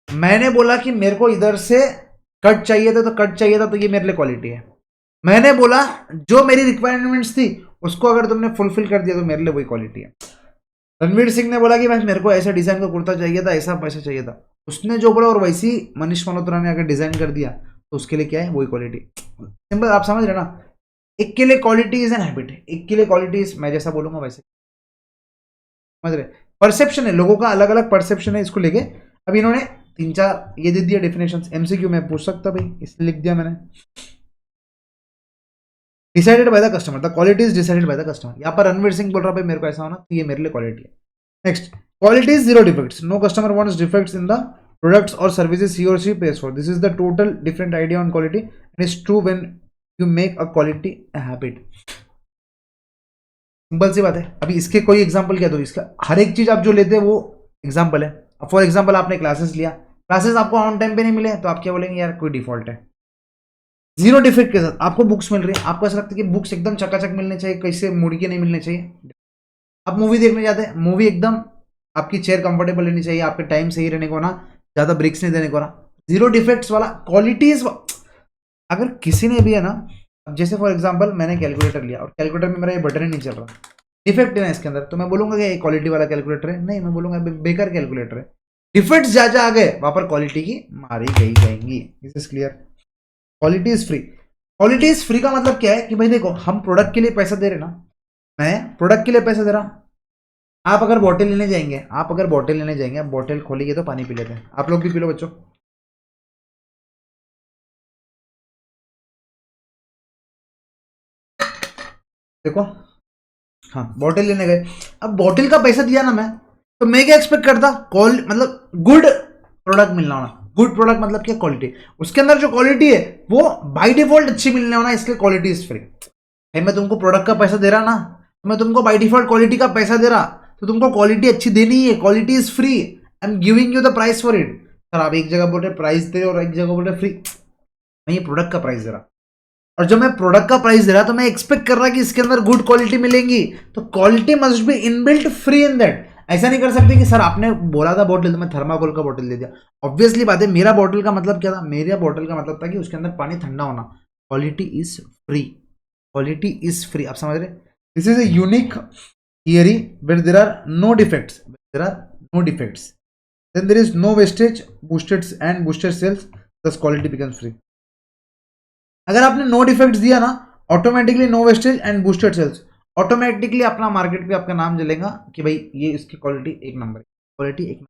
मैंने बोला कि मेरे को इधर से कट चाहिए था तो कट चाहिए था, तो ये मेरे लिए क्वालिटी है। मैंने बोला जो मेरी रिक्वायरमेंट्स थी उसको अगर तुमने फुलफिल कर दिया तो मेरे लिए वही क्वालिटी है। रणवीर सिंह ने बोला कि भाई मेरे को ऐसा डिजाइन का कुर्ता चाहिए था, ऐसा पैसा चाहिए था, उसने जो बोला और वैसी मनीष मल्होत्रा ने अगर डिजाइन कर दिया तो उसके लिए क्या है, वही क्वालिटी। सिंपल, आप समझ रहे ना? एक के लिए क्वालिटी इज एन हैबिट, एक के लिए क्वालिटी मैं जैसा बोलूंगा वैसे, समझ रहे? परसेप्शन है, लोगों का अलग अलग परसेप्शन है इसको लेके। अब इन्होंने 3-4 ये दे दिया डेफिनेशन, एमसीक्यू में पूछ सकता भाई, इसलिए लिख दिया मैंने। Decided by the customer, the quality is decided by the customer. यहाँ पर रणवीर सिंह बोल रहा भाई मेरे को ऐसा होना तो ये मेरे लिए क्वालिटी है। Next, quality is zero defects, no customer wants defects in the products or services he or she pays for. This is the total different idea on quality and it's true when you make a quality a habit. Simple सी बात है। अभी इसके कोई example क्या दो, इसका हर एक चीज आप जो लेते हैं वो एग्जांपल है। फॉर एग्जांपल आपने क्लासेस लिया, क्लासेस आपको ऑन टाइम पे नहीं मिले तो आप क्या बोलेंगे, यार कोई डिफॉल्ट है। जीरो डिफेक्ट के साथ आपको बुक्स मिल रही है, आपको ऐसा लगता है कि बुक्स एकदम चकाचक मिलने चाहिए, कैसे मुड़ के नहीं मिलने चाहिए। आप मूवी देखने जाते हैं, मूवी एकदम आपकी चेयर कंफर्टेबल रहनी चाहिए, आपके टाइम सही रहने को ना, ज्यादा ब्रेक्स नहीं देने को ना, जीरो डिफेक्ट्स वाला क्वालिटीज। अगर किसी ने भी है ना, अब जैसे फॉर एग्जांपल मैंने कैलकुलेटर लिया और कैलकुलेटर में मेरा ये बटन ही नहीं चल रहा, डिफेक्ट है ना इसके अंदर, तो मैं बोलूंगा कि ये क्वालिटी वाला कैलकुलेटर है? नहीं, मैं बोलूंगा बेकार कैलकुलेटर है। डिफेक्ट्स जा जा आ गए, वहां पर क्वालिटी की मारी गई जाएंगी। This is clear? Quality is free. Quality is free का मतलब क्या है कि भाई देखो, हम प्रोडक्ट के लिए पैसा दे रहे ना, मैं प्रोडक्ट के लिए पैसा दे रहा। आप अगर बॉटल लेने जाएंगे, आप बॉटल खोलेंगे तो पानी पी लेते हैं, आप लोग भी पी लो बच्चों। देखो, हाँ बॉटल लेने गए, अब बॉटल का पैसा दिया ना मैं, तो मैं क्या एक्सपेक्ट करता, मतलब गुड प्रोडक्ट मिलना होना। गुड प्रोडक्ट मतलब क्या, क्वालिटी, उसके अंदर जो क्वालिटी है वो बाय डिफॉल्ट अच्छी मिलने होना, इसलिए क्वालिटी इज फ्री। भाई मैं तुमको प्रोडक्ट का पैसा दे रहा ना, तो मैं तुमको बाय डिफॉल्ट क्वालिटी का पैसा दे रहा, तो तुमको क्वालिटी अच्छी देनी है। Quality is free, I am giving you the price for it. Sir आप एक जगह बोल रहे प्राइस दे और एक जगह बोल रहे फ्री, मैं ये प्रोडक्ट का प्राइस दे रहा। और जब मैं प्रोडक्ट का प्राइस दे रहा तो मैं एक्सपेक्ट कर रहा कि इसके अंदर गुड क्वालिटी मिलेंगी, तो quality must be inbuilt free in that. ऐसा नहीं कर सकते कि सर आपने बोला था बॉटल तो मैं थर्माकोल का बॉटल दे दिया। ऑब्वियसली बात है, मेरा बॉटल का मतलब क्या था, मेरा बॉटल का मतलब था कि उसके अंदर पानी ठंडा होना। Quality is free, quality is free, आप समझ रहे। This is a unique theory where there are no defects, there are no defects, then there is no wastage, boosted and boosted sales, thus quality becomes free। अगर आपने no defects दिया ना, automatically no wastage and boosted sales, automatically अपना market पे आपका नाम जलेगा कि भाई ये इसकी क्वालिटी एक नंबर है, क्वालिटी एक नंबर,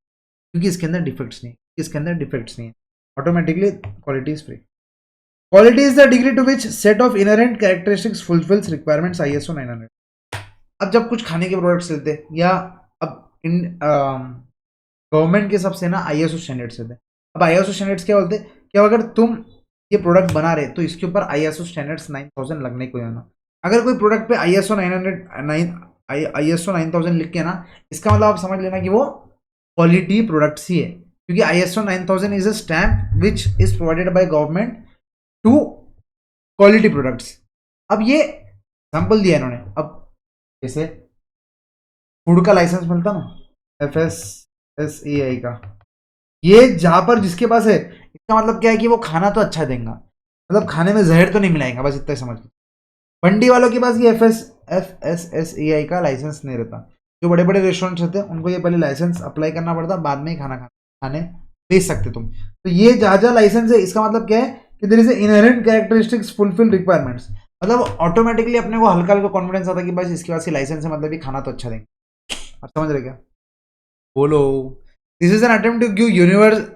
क्योंकि इसके अंदर डिफेक्ट्स नहीं है, इसके अंदर डिफेक्ट्स नहीं है, automatically quality is free. Quality is the degree to which set of inherent characteristics fulfills requirements ISO 900। अब जब कुछ खाने के प्रोडक्ट्स लेते हैं या अब इन गवर्नमेंट के हिसाब से ना ISO स्टैंडर्ड्स होते हैं। अब ISO स्टैंडर्ड्स क्या बोलते हैं कि अगर तुम ये प्रोडक्ट बना रहे तो इसके ऊपर ISO स्टैंडर्ड्स 9000 लगने को है ना। अगर कोई प्रोडक्ट पे ISO 9000 लिख के ना, इसका मतलब आप समझ लेना कि वो क्वालिटी प्रोडक्ट्स ही है, क्योंकि ISO 9000 is a stamp which is provided by government to quality products. अब ये एग्जाम्पल दिया इन्होंने, अब जैसे फूड का लाइसेंस मिलता ना FSSAI का, ये जहां पर जिसके पास है, इसका मतलब क्या है कि वो खाना तो अच्छा देगा, मतलब खाने में जहर तो नहीं मिलाएगा, बस इतना ही समझ लो। मंडी वालों के पास ये FSSAI का लाइसेंस नहीं रहता। जो बड़े बड़े रेस्टोरेंट्स रहते हैं उनको ये पहले लाइसेंस अप्लाई करना पड़ता, बाद में ही खाने बेच सकते तुम। तो ये जहाँ जहाँ लाइसेंस है, इसका मतलब क्या है कि there is inherent characteristics fulfill requirements, मतलब ऑटोमेटिकली अपने को हल्का हल्का कॉन्फिडेंस आता है कि बस इसके पास लाइसेंस है, मतलब ये खाना तो अच्छा देंगे। आप समझ रहे क्या? बोलो। This is an attempt to give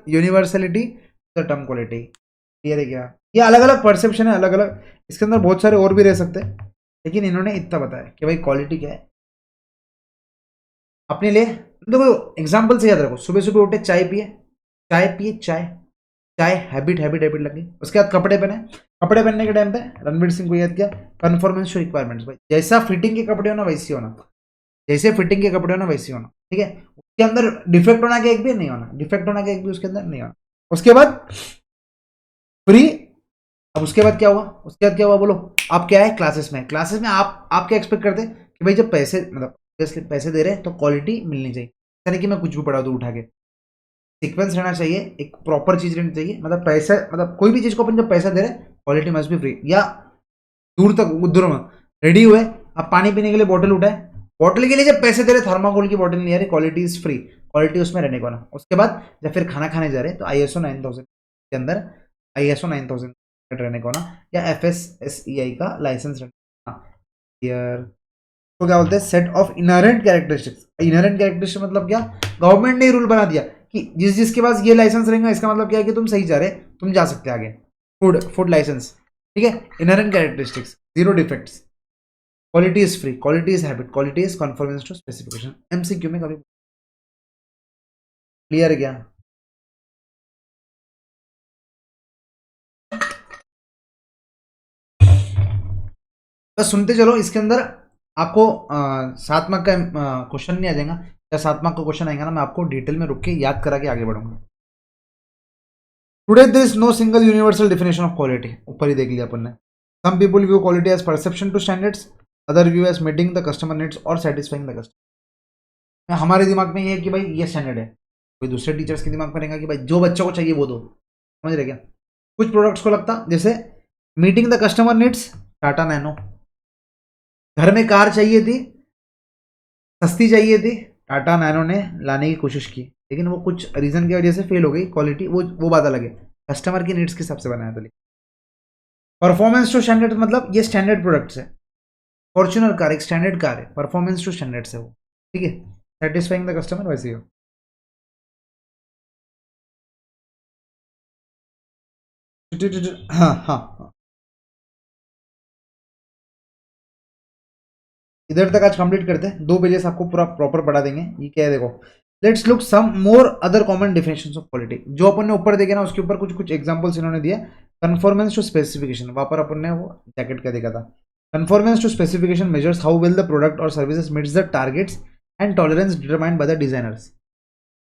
universality the term quality. Clear है क्या? ये अलग अलग परसेप्शन है, अलग अलग, इसके अंदर बहुत सारे और भी रह सकते हैं, लेकिन इन्होंने इतना बताया कि भाई क्वालिटी क्या है अपने लिए। देखो एग्जाम्पल से याद रखो, सुबह सुबह उठे चाय पिए, चाय हैबिट लग गई। उसके बाद कपड़े पहने, कपड़े पहनने के टाइम पे रणवीर सिंह को याद किया, कन्फॉर्मेंस टू रिक्वायरमेंट्स। भाई जैसा फिटिंग के कपड़े होना वैसे होना, जैसे फिटिंग के कपड़े होना वैसे होना, ठीक है। उसके अंदर डिफेक्ट होना के एक भी नहीं होना, डिफेक्ट होना के एक भी उसके अंदर नहीं होना। उसके बाद फ्री। अब उसके बाद क्या हुआ, उसके बाद क्या हुआ बोलो? आप क्या है क्लासेस में आप क्या एक्सपेक्ट करते हैं कि भाई जब पैसे, मतलब पैसे दे रहे हैं तो क्वालिटी मिलनी चाहिए, ऐसा नहीं कि मैं कुछ भी पढ़ा दूँ उठा के। सीक्वेंस रहना चाहिए, एक प्रॉपर चीज रहनी चाहिए, मतलब पैसा, मतलब कोई भी चीज को अपन जब पैसा दे रहे क्वालिटी मस्ट बी फ्री। या दूर में रेडी हुए, आप पानी पीने के लिए बोतल उठाए, बोतल के लिए जब पैसे दे रहे, थर्माकोल की बोतल नहीं आ रही, क्वालिटी इज फ्री, क्वालिटी उसमें रहने को ना। उसके बाद जब फिर खाना खाने जा रहे तो ISO 9000 के अंदर, ISO 9000 रहने को ना, या FSSAI का लाइसेंस रहने तो क्या बोलते हैं, set of inherent characteristics. Inherent characteristics मतलब क्या? गवर्नमेंट ने रूल बना दिया कि जिसके पास ये लाइसेंस रहेगा, इसका मतलब क्या है कि तुम सही जा रहे, तुम जा सकते आगे। फूड लाइसेंस, ठीक है। Inherent characteristics, zero defects, quality is free, quality is habit, quality is conformance to specification. MCQ में कभी क्लियर है क्या? बस सुनते चलो, इसके अंदर आपको 7 मार्क का क्वेश्चन नहीं आ जाएगा, या 7 मार्क का क्वेश्चन आएगा ना, मैं आपको डिटेल में रुक के याद करा के आगे बढ़ूंगा। Today there is no single universal definition of quality. ऊपर ही देख लिया अपन ने। Some people view quality as perception to standards, other view as meeting the customer needs और सेटिस्फाइंग द कस्टमर। हमारे दिमाग में ये है कि भाई ये स्टैंडर्ड है, कोई दूसरे टीचर्स के दिमाग में रहेगा कि भाई जो बच्चों को चाहिए वो दो। समझ रहे क्या? कुछ प्रोडक्ट्स को लगता जैसे meeting the customer needs, Tata nano. घर में कार चाहिए थी, सस्ती चाहिए थी, टाटा नैनो ने लाने की कोशिश की, लेकिन वो कुछ रीजन की वजह से फेल हो गई क्वालिटी, वो बात अलग है, कस्टमर की नीड्स के हिसाब से बनाया था। परफॉर्मेंस टू स्टैंडर्ड मतलब ये स्टैंडर्ड प्रोडक्ट्स है। फॉर्च्यूनर कार एक स्टैंडर्ड कार है, परफॉर्मेंस टू स्टैंडर्ड्स है वो, ठीक है। सेटिस्फाइंग द कस्टमर वैसे ही हो। हाँ हाँ हाँ, इधर तक आज कंप्लीट करते हैं, 2 पेजेस आपको पूरा प्रॉपर पढ़ा देंगे। ये क्या है देखो, let's look some more other common definitions of quality. जो अपन ने ऊपर देखे ना, उसके ऊपर कुछ कुछ एग्जांपल्स इन्होंने दिया। कन्फॉर्मेंस टू स्पेसिफिकेशन, वहां पर अपन ने वो जैकेट का देखा था। Conformance to specification measures how well the product और services meets the targets and tolerance determined by the designers.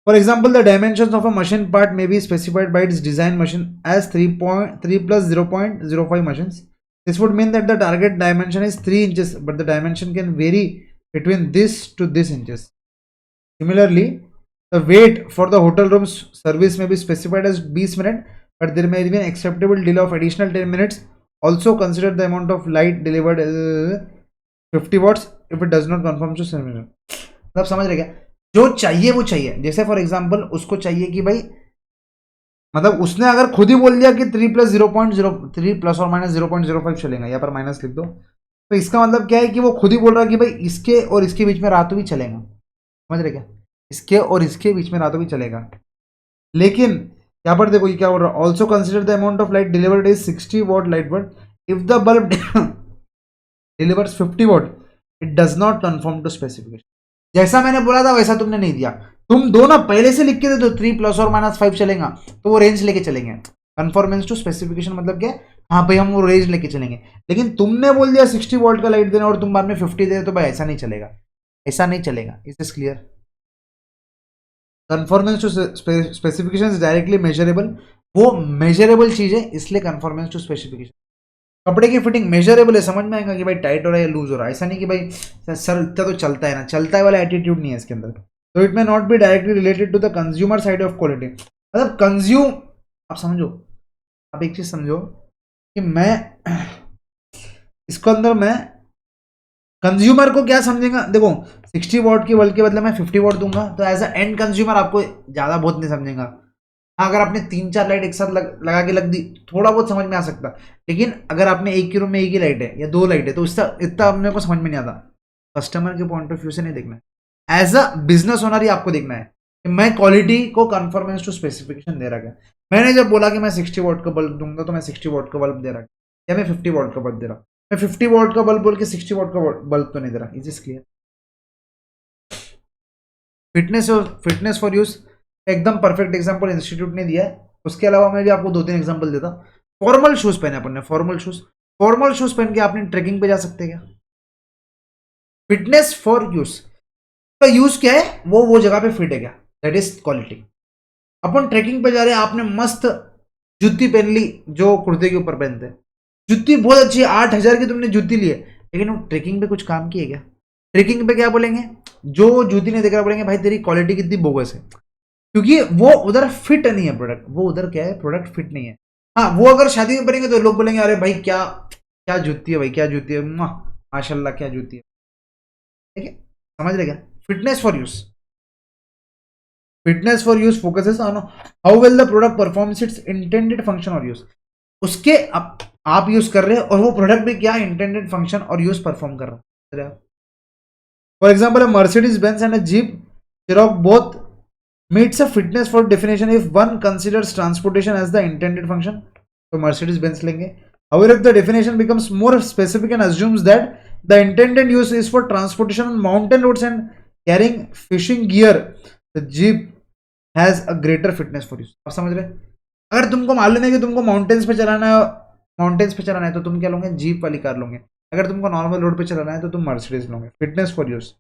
For example, the dimensions of a machine part may be specified by its design machine as 3 plus 0.05 machines. This would mean that the target dimension is 3 inches, but the dimension can vary between this to this inches. Similarly, the wait for the hotel room's service may be specified as 20 minutes, but there may be an acceptable delay of additional 10 minutes. Also consider the amount of light delivered 50 watts if it does not conform to service. मतलब समझ रहे क्या? जो चाहिए वो चाहिए. जैसे for example उसको चाहिए कि भाई मतलब उसने अगर खुद ही बोल दिया कि 3 प्लस 0.03 प्लस और माइनस 0.05 चलेगा, यहाँ पर माइनस लिख दो, तो इसका मतलब क्या है कि वो खुद ही बोल रहा है कि भाई इसके और इसके बीच में रातों भी चलेगा. समझ रहे क्या? इसके और इसके बीच में रातों भी चलेगा. लेकिन यहाँ पर देखो ये क्या बोल रहा है, also consider the amount of light delivered is 60 watt light but if the bulb delivers 50 watt it does not conform to specification. जैसा मैंने बोला था वैसा तुमने नहीं दिया. तुम दो ना पहले से लिख के दे दो 3 प्लस और माइनस 5 चलेगा, तो वो रेंज लेके चलेंगे. कन्फर्मेंस टू स्पेसिफिकेशन मतलब क्या है, हाँ भाई हम वो रेंज लेके चलेंगे. लेकिन तुमने बोल दिया 60 वोल्ट का लाइट देना और तुम बाद में 50 दे, तो भाई ऐसा नहीं चलेगा, ऐसा नहीं चलेगा. Is this clear? Conformance to specification is directly measurable. वो मेजरेबल चीज है, इसलिए कन्फर्मेंस टू स्पेसिफिकेशन. कपड़े की फिटिंग मेजरेबल है, समझ में आएगा कि भाई टाइट हो रहा है या लूज हो रहा है. ऐसा नहीं कि भाई सर इतना तो चलता है ना, चलता है वाला एटीट्यूड नहीं है इसके अंदर. तो it may not be directly related to the consumer side of quality. मतलब कंज्यूम, आप समझो, आप एक चीज समझो कि मैं इसको अंदर मैं कंज्यूमर को क्या समझेगा. देखो 60 वॉट की बल्ब के बदले मैं 50 वॉट दूंगा, तो एज अ एंड कंज्यूमर आपको ज्यादा बहुत नहीं समझेगा. हाँ, अगर आपने 3-4 लाइट एक साथ लगा के लग दी, थोड़ा बहुत समझ में आ सकता. लेकिन अगर आपने एक के रूम में एक ही लाइट है या 2 लाइट है, तो इसका इतना अपने को समझ में नहीं आता. कस्टमर के पॉइंट ऑफ व्यू से नहीं देखना है, एज अ बिजनेस ओनर ही आपको देखना है कि मैं क्वालिटी को कन्फर्मेंस टू स्पेसिफिकेशन दे रहा है. मैंने जब बोला कि मैं 60 वॉट का बल्ब दूंगा, तो मैं 60 वॉट का बल्ब दे रहा है या मैं 50 वॉट का बल्ब दे रहा हूँ. मैं 50 वॉट का बल्ब बोल के 60 वॉट का बल्ब तो नहीं दे रहा. Is is clear? Fitness for use एकदम परफेक्ट एग्जांपल इंस्टीट्यूट ने दिया है. उसके अलावा मैं भी आपको 2-3 एग्जांपल देता. फॉर्मल शूज पहने अपन ने, फॉर्मल शूज पहन के आपने ट्रेकिंग पे जा सकते हैं क्या? फिटनेस फॉर यूज का यूज क्या है, वो जगह पे फिट है क्या, that is quality. Upon trekking पे जा रहे हैं, आपने मस्त जूती पहन ली जो कुर्ते के ऊपर पहनते हैं. जूती बहुत अच्छी है, 8,000 की तुमने जूती ली है, लेकिन वो ट्रेकिंग पे कुछ काम की है क्या? ट्रेकिंग पे क्या बोलेंगे, जो जूती नहीं देख रहा बोलेंगे भाई तेरी क्वालिटी कितनी बोगस है, क्योंकि वो उधर फिट नहीं है प्रोडक्ट. वो उधर क्या है, प्रोडक्ट फिट नहीं है. हाँ, वो अगर शादी में पहनेंगे तो लोग बोलेंगे अरे भाई क्या क्या जूती है भाई, क्या जूती है, माशाल्लाह क्या जूती है. ठीक है, समझ रहे क्या? Fitness for use focuses on how well the product performs it's intended function और यूज. उसके आप यूज कर रहे हैं और वो प्रोडक्ट भी क्या इंटेंडेड फंक्शन और यूज परफॉर्म कर रहा है. For example Mercedes Benz and Jeep Cherokee both meets a fitness for definition if one considers transportation as the intended function. तो Mercedes Benz लेंगे. However, if the definition becomes more specific and assumes that the intended use is for transportation on mountain roads and carrying fishing gear, the Jeep has a greater fitness for use. आप समझ रहे? अगर तुमको मालूम है कि तुमको mountains पे चलाना है तो तुम क्या लोगे, जीप वाली कार लोगे. अगर तुमको नॉर्मल रोड पे चलाना है तो तुम मर्सिडीज लोगे. Fitness for use,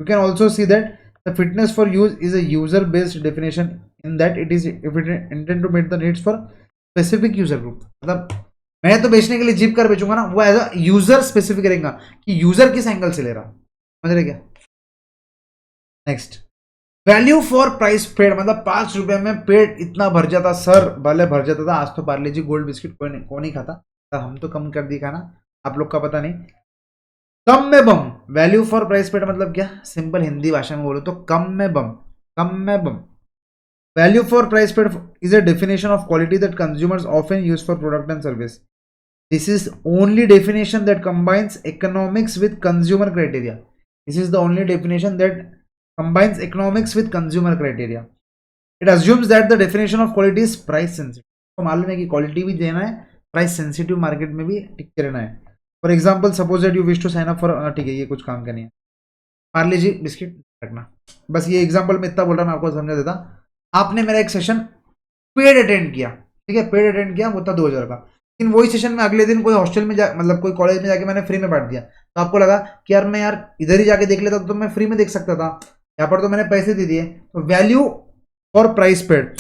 you can also see that the fitness for use is a user based definition in that it is if it intend to meet the needs for specific user group. मतलब मैं तो बेचने के लिए jeep car बेचूंगा ना, वो as a user specific रहेगा कि यूजर किस एंगल से ले रहा. समझ रहे क्या? Next, value for price paid. मतलब 5 रुपए में पेट इतना भर जाता सर, भले भर जाता था. आज तो पार्ले जी गोल्ड बिस्किट कौन नहीं खाता, हम तो कम कर दी खाना, आप लोग का पता नहीं. कम में बम, वैल्यू फॉर प्राइस पेड मतलब क्या, सिंपल हिंदी भाषा में बोलो तो कम में बम. Value for price paid is a definition of quality that consumers often use for product and service. This is only definition that combines economics with consumer criteria. This is the only definition that combines economics with consumer criteria. It assumes that the definition of quality is price sensitive. तो मालूम है कि quality भी देना है, price sensitive market में भी टिक के रहना है. For example suppose that you wish to sign up for, ठीक है ये कुछ काम का नहीं है, पार्ले जी बिस्किट रखना. बस ये एग्जाम्पल में इतना बोल रहा, मैं आपको समझा देता. आपने मेरा एक सेशन पेड अटेंड किया, ठीक है, पेड अटेंड किया, वो था 2,000 का. लेकिन वही सेशन में अगले दिन कोई हॉस्टल में मतलब कोई कॉलेज में जाके मैंने फ्री में बांट दिया, तो आपको लगा कि यार मैं यार इधर ही जाके देख लेता तो मैं फ्री में देख सकता था, यहाँ पर तो मैंने पैसे दे दिए. तो वैल्यू फॉर प्राइस पेड.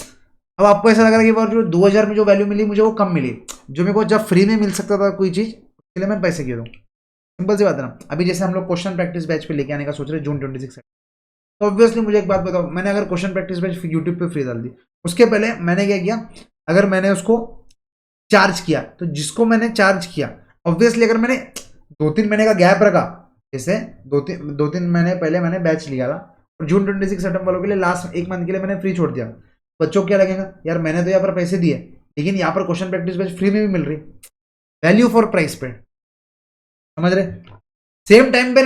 अब आपको ऐसा लग रहा है कि जो 2,000 में जो वैल्यू मिली मुझे वो कम मिली, जो मेरे को जब फ्री में मिल सकता था कोई चीज इसलिए मैं पैसे क्यों दूँ? सिंपल सी बात है ना। अभी जैसे हम लोग क्वेश्चन प्रैक्टिस बैच पे लेके आने का सोच रहे हैं जून 26 से, तो ऑब्वियसली मुझे एक बात बताओ, मैंने अगर क्वेश्चन प्रैक्टिस बैच यूट्यूब पे फ्री डाल दी, उसके पहले मैंने क्या किया, अगर मैंने उसको चार्ज किया, तो जिसको मैंने चार्ज किया, ऑब्वियसली अगर मैंने 2-3 महीने का गैप रखा, जैसे दो तीन महीने पहले मैंने बैच लिया था और जून 26 सितंबर वालों के लिए लास्ट 1 मंथ के लिए मैंने फ्री छोड़ दिया, बच्चों को क्या लगेगा, यार मैंने तो यहाँ पर पैसे दिए लेकिन यहाँ पर क्वेश्चन प्रैक्टिस बैच फ्री में भी मिल रही, वैल्यू फॉर प्राइस पे, समझ रहे? सेम टाइम पे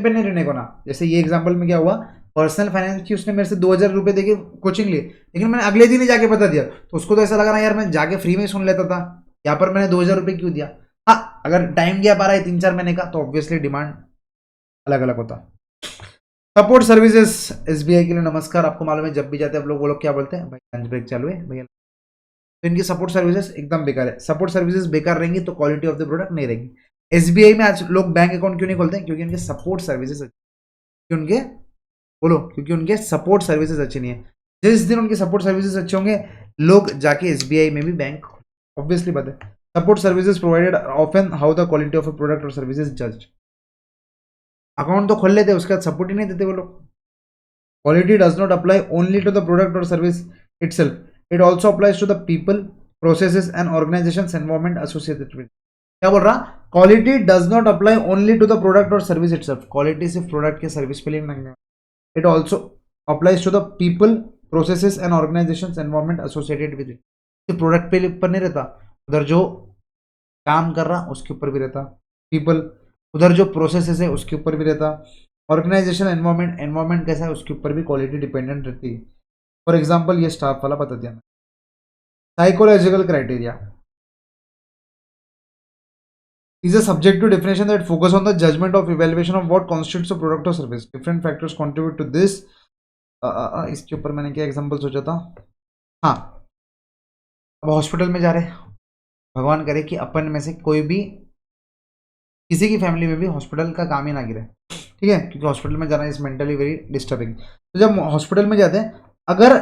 नहीं रहने को ना। जैसे ये एग्जांपल में क्या हुआ, पर्सनल फाइनेंस की उसने मेरे से 2,000 रुपए देके कोचिंग ली, लेकिन मैंने अगले दिन ही जाके बता दिया, तो उसको तो ऐसा लगा ना यार मैं जाके फ्री में सुन लेता था, यहाँ पर मैंने 2,000 रुपए क्यों दिया। हाँ, अगर टाइम गैप आ रहा है 3-4 महीने का, तो ऑब्वियसली डिमांड अलग अलग होता। सपोर्ट सर्विसेज एसबीआई के लिए नमस्कार। आपको मालूम है जब भी जाते हैं आप लोग, वो लोग क्या बोलते हैं, भाई लंच ब्रेक चालू है भैया, तो इनकी सपोर्ट सर्विसेज एकदम बेकार है। सपोर्ट सर्विसेज बेकार रहेंगी तो क्वालिटी ऑफ द प्रोडक्ट नहीं रहेगी। एसबीआई में आज लोग बैंक अकाउंट क्यों नहीं खोलते हैं? क्योंकि उनके सपोर्ट सर्विसेज, उनके बोलो, क्योंकि उनके सपोर्ट सर्विसेज अच्छे नहीं है। जिस दिन उनके सपोर्ट सर्विसेज अच्छे होंगे, लोग जाके एसबीआई में भी बैंक, ऑब्वियसली बात है। Support services provided often how the quality of a product और सर्विसेज जज्ड। अकाउंट तो खोल लेते, उसके बाद सपोर्ट ही नहीं देते वो लोग। Quality does not apply only to the product or service itself, it also applies to the people, processes and organizations environment associated with। क्या बोल रहा, quality does not apply only to the product or service itself, quality सिर्फ product के service पे लिए नहीं, it also applies to the people, processes and organisations environment associated with it. सिर्फ product पे ऊपर नहीं रहता, उधर जो काम कर रहा उसके ऊपर भी रहता, पीपल, उधर जो प्रोसेसेस है उसके ऊपर भी रहता, ऑर्गेनाइजेशन एनवायरमेंट कैसा है उसके ऊपर भी क्वालिटी डिपेंडेंट रहती है। फॉर एग्जाम्पल ये स्टाफ वाला बता दिया। Psychological criteria is a subjective definition that focus on the judgment of evaluation of what constitutes a product or service. Different factors contribute to this. इसके ऊपर मैंने क्या एग्जांपल सोचा था, हाँ, अब हॉस्पिटल में जा रहे, भगवान करे कि अपन में से कोई भी, किसी की फैमिली में भी हॉस्पिटल का काम ही ना गिरे, ठीक है, क्योंकि हॉस्पिटल में जाना इज मेंटली वेरी डिस्टर्बिंग। तो जब हॉस्पिटल में जाते हैं, अगर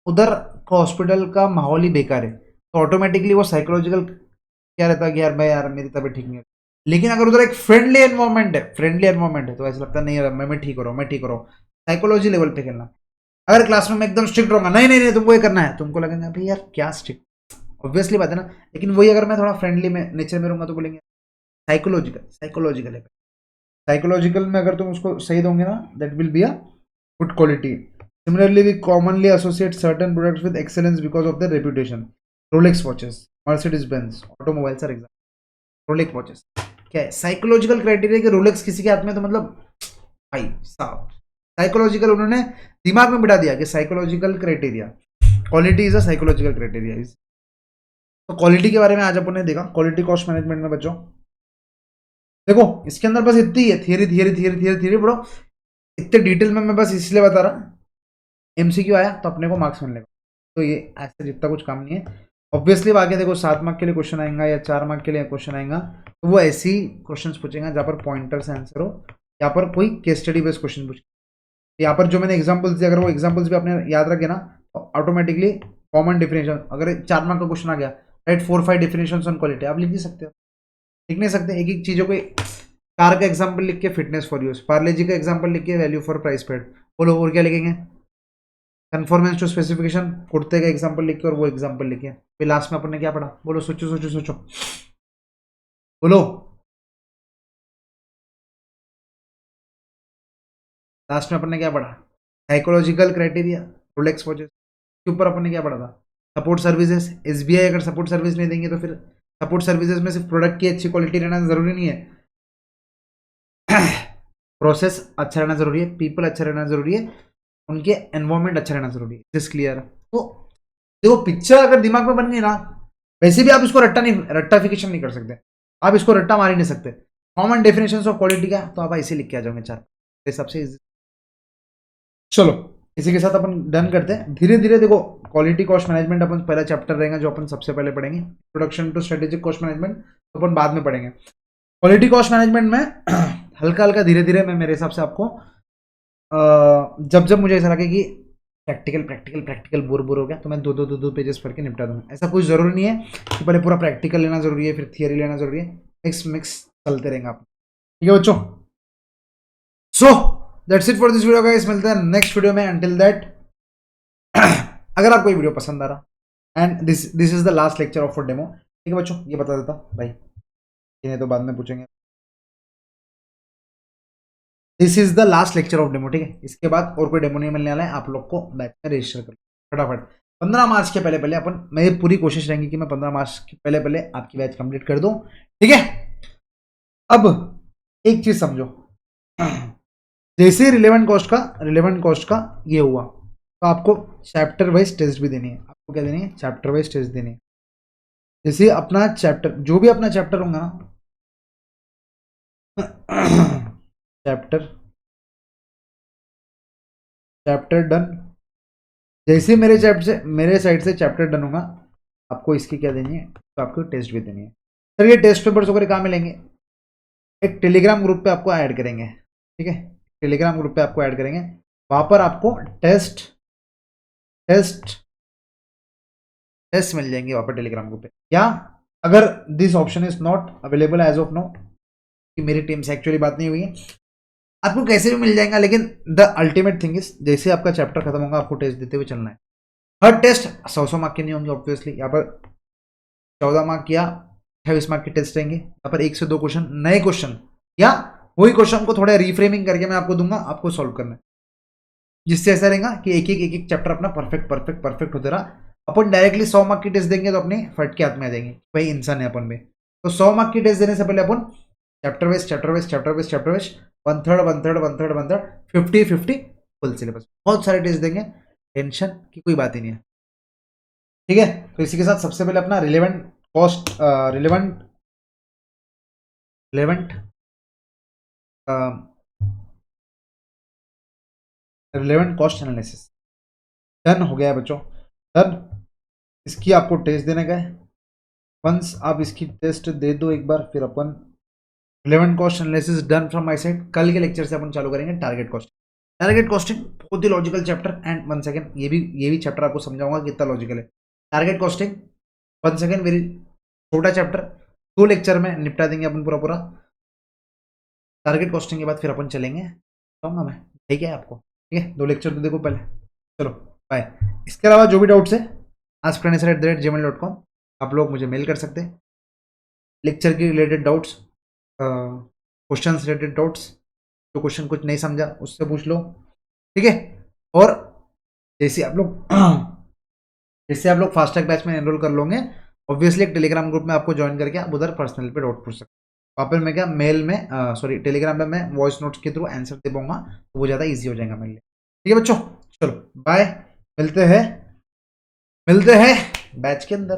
उधर हॉस्पिटल का माहौल ही बेकार है, तो ऑटोमेटिकली वो साइकोलॉजिकल क्या रहता है कि यार भाई यार मेरी तबीयत ठीक नहीं है। लेकिन अगर उधर एक फ्रेंडली एनवायरमेंट है, तो ऐसा लगता है नहीं यार मैं ठीक हो रहा हूँ, मैं ठीक हो रहा हूँ। साइकोलॉजी लेवल पे खेलना। अगर क्लास में मैं एकदम स्ट्रिक्ट रहूंगा, नहीं नहीं नहीं तुमको ये करना है, तुमको लगेगा भाई यार क्या स्ट्रिक्ट, ऑब्वियसली बात है ना। लेकिन वही अगर मैं थोड़ा फ्रेंडली में नेचर में रहूंगा तो बोलेंगे साइकोलॉजिकल में अगर तुम उसको सही दोगे ना, that will be a good quality. Similarly, we commonly associate certain products with excellence because of their reputation. Rolex watches, Mercedes-Benz, automobiles are example. Rolex watches क्या है? साइकोलॉजिकल क्राइटेरिया कि रोलेक्स किसी के हाथ में, तो मतलब भाई साहब साइकोलॉजिकल उन्होंने दिमाग में बिठा दिया कि psychological criteria, quality is a psychological criteria. तो क्वालिटी के बारे में आज अपन ने देखा, क्वालिटी कॉस्ट मैनेजमेंट में बच्चों देखो इसके अंदर बस इतनी है, थियरी पढ़ो, इतने डिटेल में मैं बस इसलिए बता रहा, एमसीक्यू आया तो अपने को मार्क्स मिलने का, तो ये ऐसे जितना कुछ काम नहीं है। ऑब्वियसली आगे देखो 7 मार्क के लिए क्वेश्चन आएगा या 4 मार्क के लिए क्वेश्चन आएगा, तो वो ऐसे ही क्वेश्चन पूछेगा जहाँ पर पॉइंटर से आंसर हो, यहाँ पर कोई केस स्टडी बेस्ड क्वेश्चन पूछे। यहाँ पर जो मैंने एग्जाम्पल्स दिए, अगर वो एग्जाम्पल्स भी आपने याद रखे ना, तो ऑटोमेटिकली कॉमन डिफिनेशन, अगर 4 मार्क का क्वेश्चन आ गया, राइट 4-5 डिफिनेशन ऑन क्वालिटी, आप लिख नहीं सकते हो, लिख नहीं सकते। एक एक चीज़ों को, कार का एग्जाम्पल लिख के फिटनेस फॉर यूज, पार्ले जी का एग्जाम्पल लिख के वैल्यू फॉर प्राइस पेड, बोलो और क्या लिखेंगे, कन्फॉर्मेंस टू स्पेसिफिकेशन, कुर्ते का एग्जांपल लिख के और वो एग्जांपल लिखे। फिर लास्ट में अपन ने क्या पढ़ा, बोलो, सोचो बोलो, लास्ट में अपन ने क्या पढ़ा, साइकोलॉजिकल क्राइटेरिया, रोलेक्स वॉचेस के ऊपर अपन ने क्या पढ़ा था, सपोर्ट सर्विसेज। एसबीआई अगर सपोर्ट सर्विस नहीं देंगे तो फिर सपोर्ट सर्विसेज में सिर्फ प्रोडक्ट की अच्छी क्वालिटी रहना जरूरी नहीं है, प्रोसेस अच्छा रहना जरूरी है, पीपल अच्छा रहना जरूरी है, उनके एनवायरमेंट अच्छा रहना जरूरी है। This clear? तो देखो पिक्चर अगर दिमाग में बन गई ना, वैसे भी आप इसको रट्टाफिकेशन नहीं कर सकते, आप इसको रट्टा मार ही नहीं सकते। कॉमन डेफिनेशन ऑफ क्वालिटी का तो आप ऐसे लिख के आ जाओगे 4 सबसे इजी। चलो इसी के साथ अपन डन करते हैं। धीरे धीरे देखो क्वालिटी कॉस्ट मैनेजमेंट अपन पहला चैप्टर रहेगा जो अपन सबसे पहले पढ़ेंगे, introduction to strategic cost management, तो अपन बाद में पढ़ेंगे। क्वालिटी कॉस्ट मैनेजमेंट में हल्का हल्का धीरे धीरे मैं मेरे हिसाब से आपको जब जब मुझे ऐसा लगे कि practical practical practical bore bore हो गया तो मैं दो पेजेस पढ़ के निपटा दूंगा। ऐसा कुछ जरूरी नहीं है कि पहले पूरा प्रैक्टिकल लेना जरूरी है फिर थियरी लेना जरूरी है, मिक्स मिक्स चलते रहेंगे आप। ठीक है बच्चों, so that's it for this video guys, मिलते हैं नेक्स्ट वीडियो में। अंटिल दैट अगर आपको ये वीडियो पसंद आ रहा and this is the last lecture of for demo, ठीक है बच्चों, ये बता देता भाई, इन्हें तो बाद में पूछेंगे। This is the last lecture of demo, ठीक है, इसके बाद और कोई डेमो नहीं मिलने वाला है। आप लोग को बैच में रजिस्टर कर फटाफट 15 मार्च के पहले पहले अपन, मेरी पूरी कोशिश रहेगी कि मैं 15 मार्च के पहले पहले आपकी बैच कंप्लीट कर दूं, ठीक है। अब एक चीज समझो, जैसे रिलेवेंट कॉस्ट का ये हुआ तो आपको चैप्टर वाइज टेस्ट भी देनी है। आपको क्या देनी है? चैप्टर वाइज टेस्ट देनी है। जैसे अपना चैप्टर, जो भी अपना चैप्टर होगा ना, चैप्टर डन, जैसे मेरे साइड से चैप्टर डन होगा, आपको इसकी क्या देनी है? तो आपको टेस्ट भी देनी है। सर ये टेस्ट पेपर्स वगैरह कहाँ मिलेंगे? एक टेलीग्राम ग्रुप पे आपको ऐड करेंगे, ठीक है, टेलीग्राम ग्रुप पे आपको ऐड करेंगे। वहां पर आपको टेस्ट टेस्ट टेस्ट मिल जाएंगे वहां पर टेलीग्राम ग्रुप पे। या अगर this option is not available as of now, कि मेरी टीम से एक्चुअली बात नहीं हुई है, आपको कैसे भी मिल जाएगा, लेकिन द अल्टीमेट थिंग इज जैसे आपका चैप्टर खत्म होगा आपको टेस्ट देते हुए चलना है। हर टेस्ट 100 मार्क के नहीं होंगे ऑब्वियसली, यहाँ पर 14 मार्क या 28 मार्क के टेस्ट रहेंगे। यहाँ पर 1 से 2 क्वेश्चन नए क्वेश्चन या वही क्वेश्चन को थोड़ा रिफ्रेमिंग करके मैं आपको दूंगा, आपको सॉल्व करना है, जिससे ऐसा रहेगा कि एक एक चैप्टर अपना परफेक्ट परफेक्ट परफेक्ट होते रहा। अपन डायरेक्टली 100 मार्क की टेस्ट देंगे तो अपने फट के हाथ में आ जाएंगे, भाई इंसान है अपन में। तो 100 मार्क की टेस्ट देने से पहले अपन chapter wise chapter wise chapter wise chapter wise 1/3 50-50 full syllabus बहुत सारे टेस्ट देंगे, टेंशन की कोई बात ही नहीं है, ठीक है। तो इसी के साथ सबसे पहले अपना रिलेवेंट कॉस्ट एनालिसिस डन हो गया है बच्चों, डन। इसकी आपको टेस्ट देने का है। वंस आप इसकी टेस्ट दे दो एक बार, फिर अपन relevant cost analysis done from my side. कल के लेक्चर से अपन चालू करेंगे टारगेट कॉस्टिंग बहुत ही logical chapter. And one second, ये भी चैप्टर आपको समझाऊंगा कितना लॉजिकल है। Target costing one second, very छोटा चैप्टर, 2 लेक्चर में निपटा देंगे अपन पूरा। टारगेट कॉस्टिंग के बाद फिर अपन चलेंगे, बताऊंगा मैं, ठीक है आपको, ठीक है। 2 लेक्चर तो देखो पहले, चलो बाय। इसके अलावा जो भी डाउट्स है askfurniture@gmail.com, आप लोग मुझे मेल कर सकते हैं। लेक्चर के related doubts, question related doubts, जो क्वेश्चन कुछ नहीं समझा उससे पूछ लो, ठीक है। और जैसे आप लोग फास्ट ट्रैक बैच में एनरोल कर लोगे, ऑब्वियसली एक टेलीग्राम ग्रुप में आपको ज्वाइन करके आप उधर पर्सनल पे डाउट पूछ सकते हैं। वहाँ पर मैं क्या मेल में टेलीग्राम में मैं वॉइस नोट्स के थ्रू आंसर दे पाऊंगा, तो वो ज़्यादा ईजी हो जाएगा मेरे लिए, ठीक है बच्चों। चलो बाय, मिलते हैं बैच के अंदर।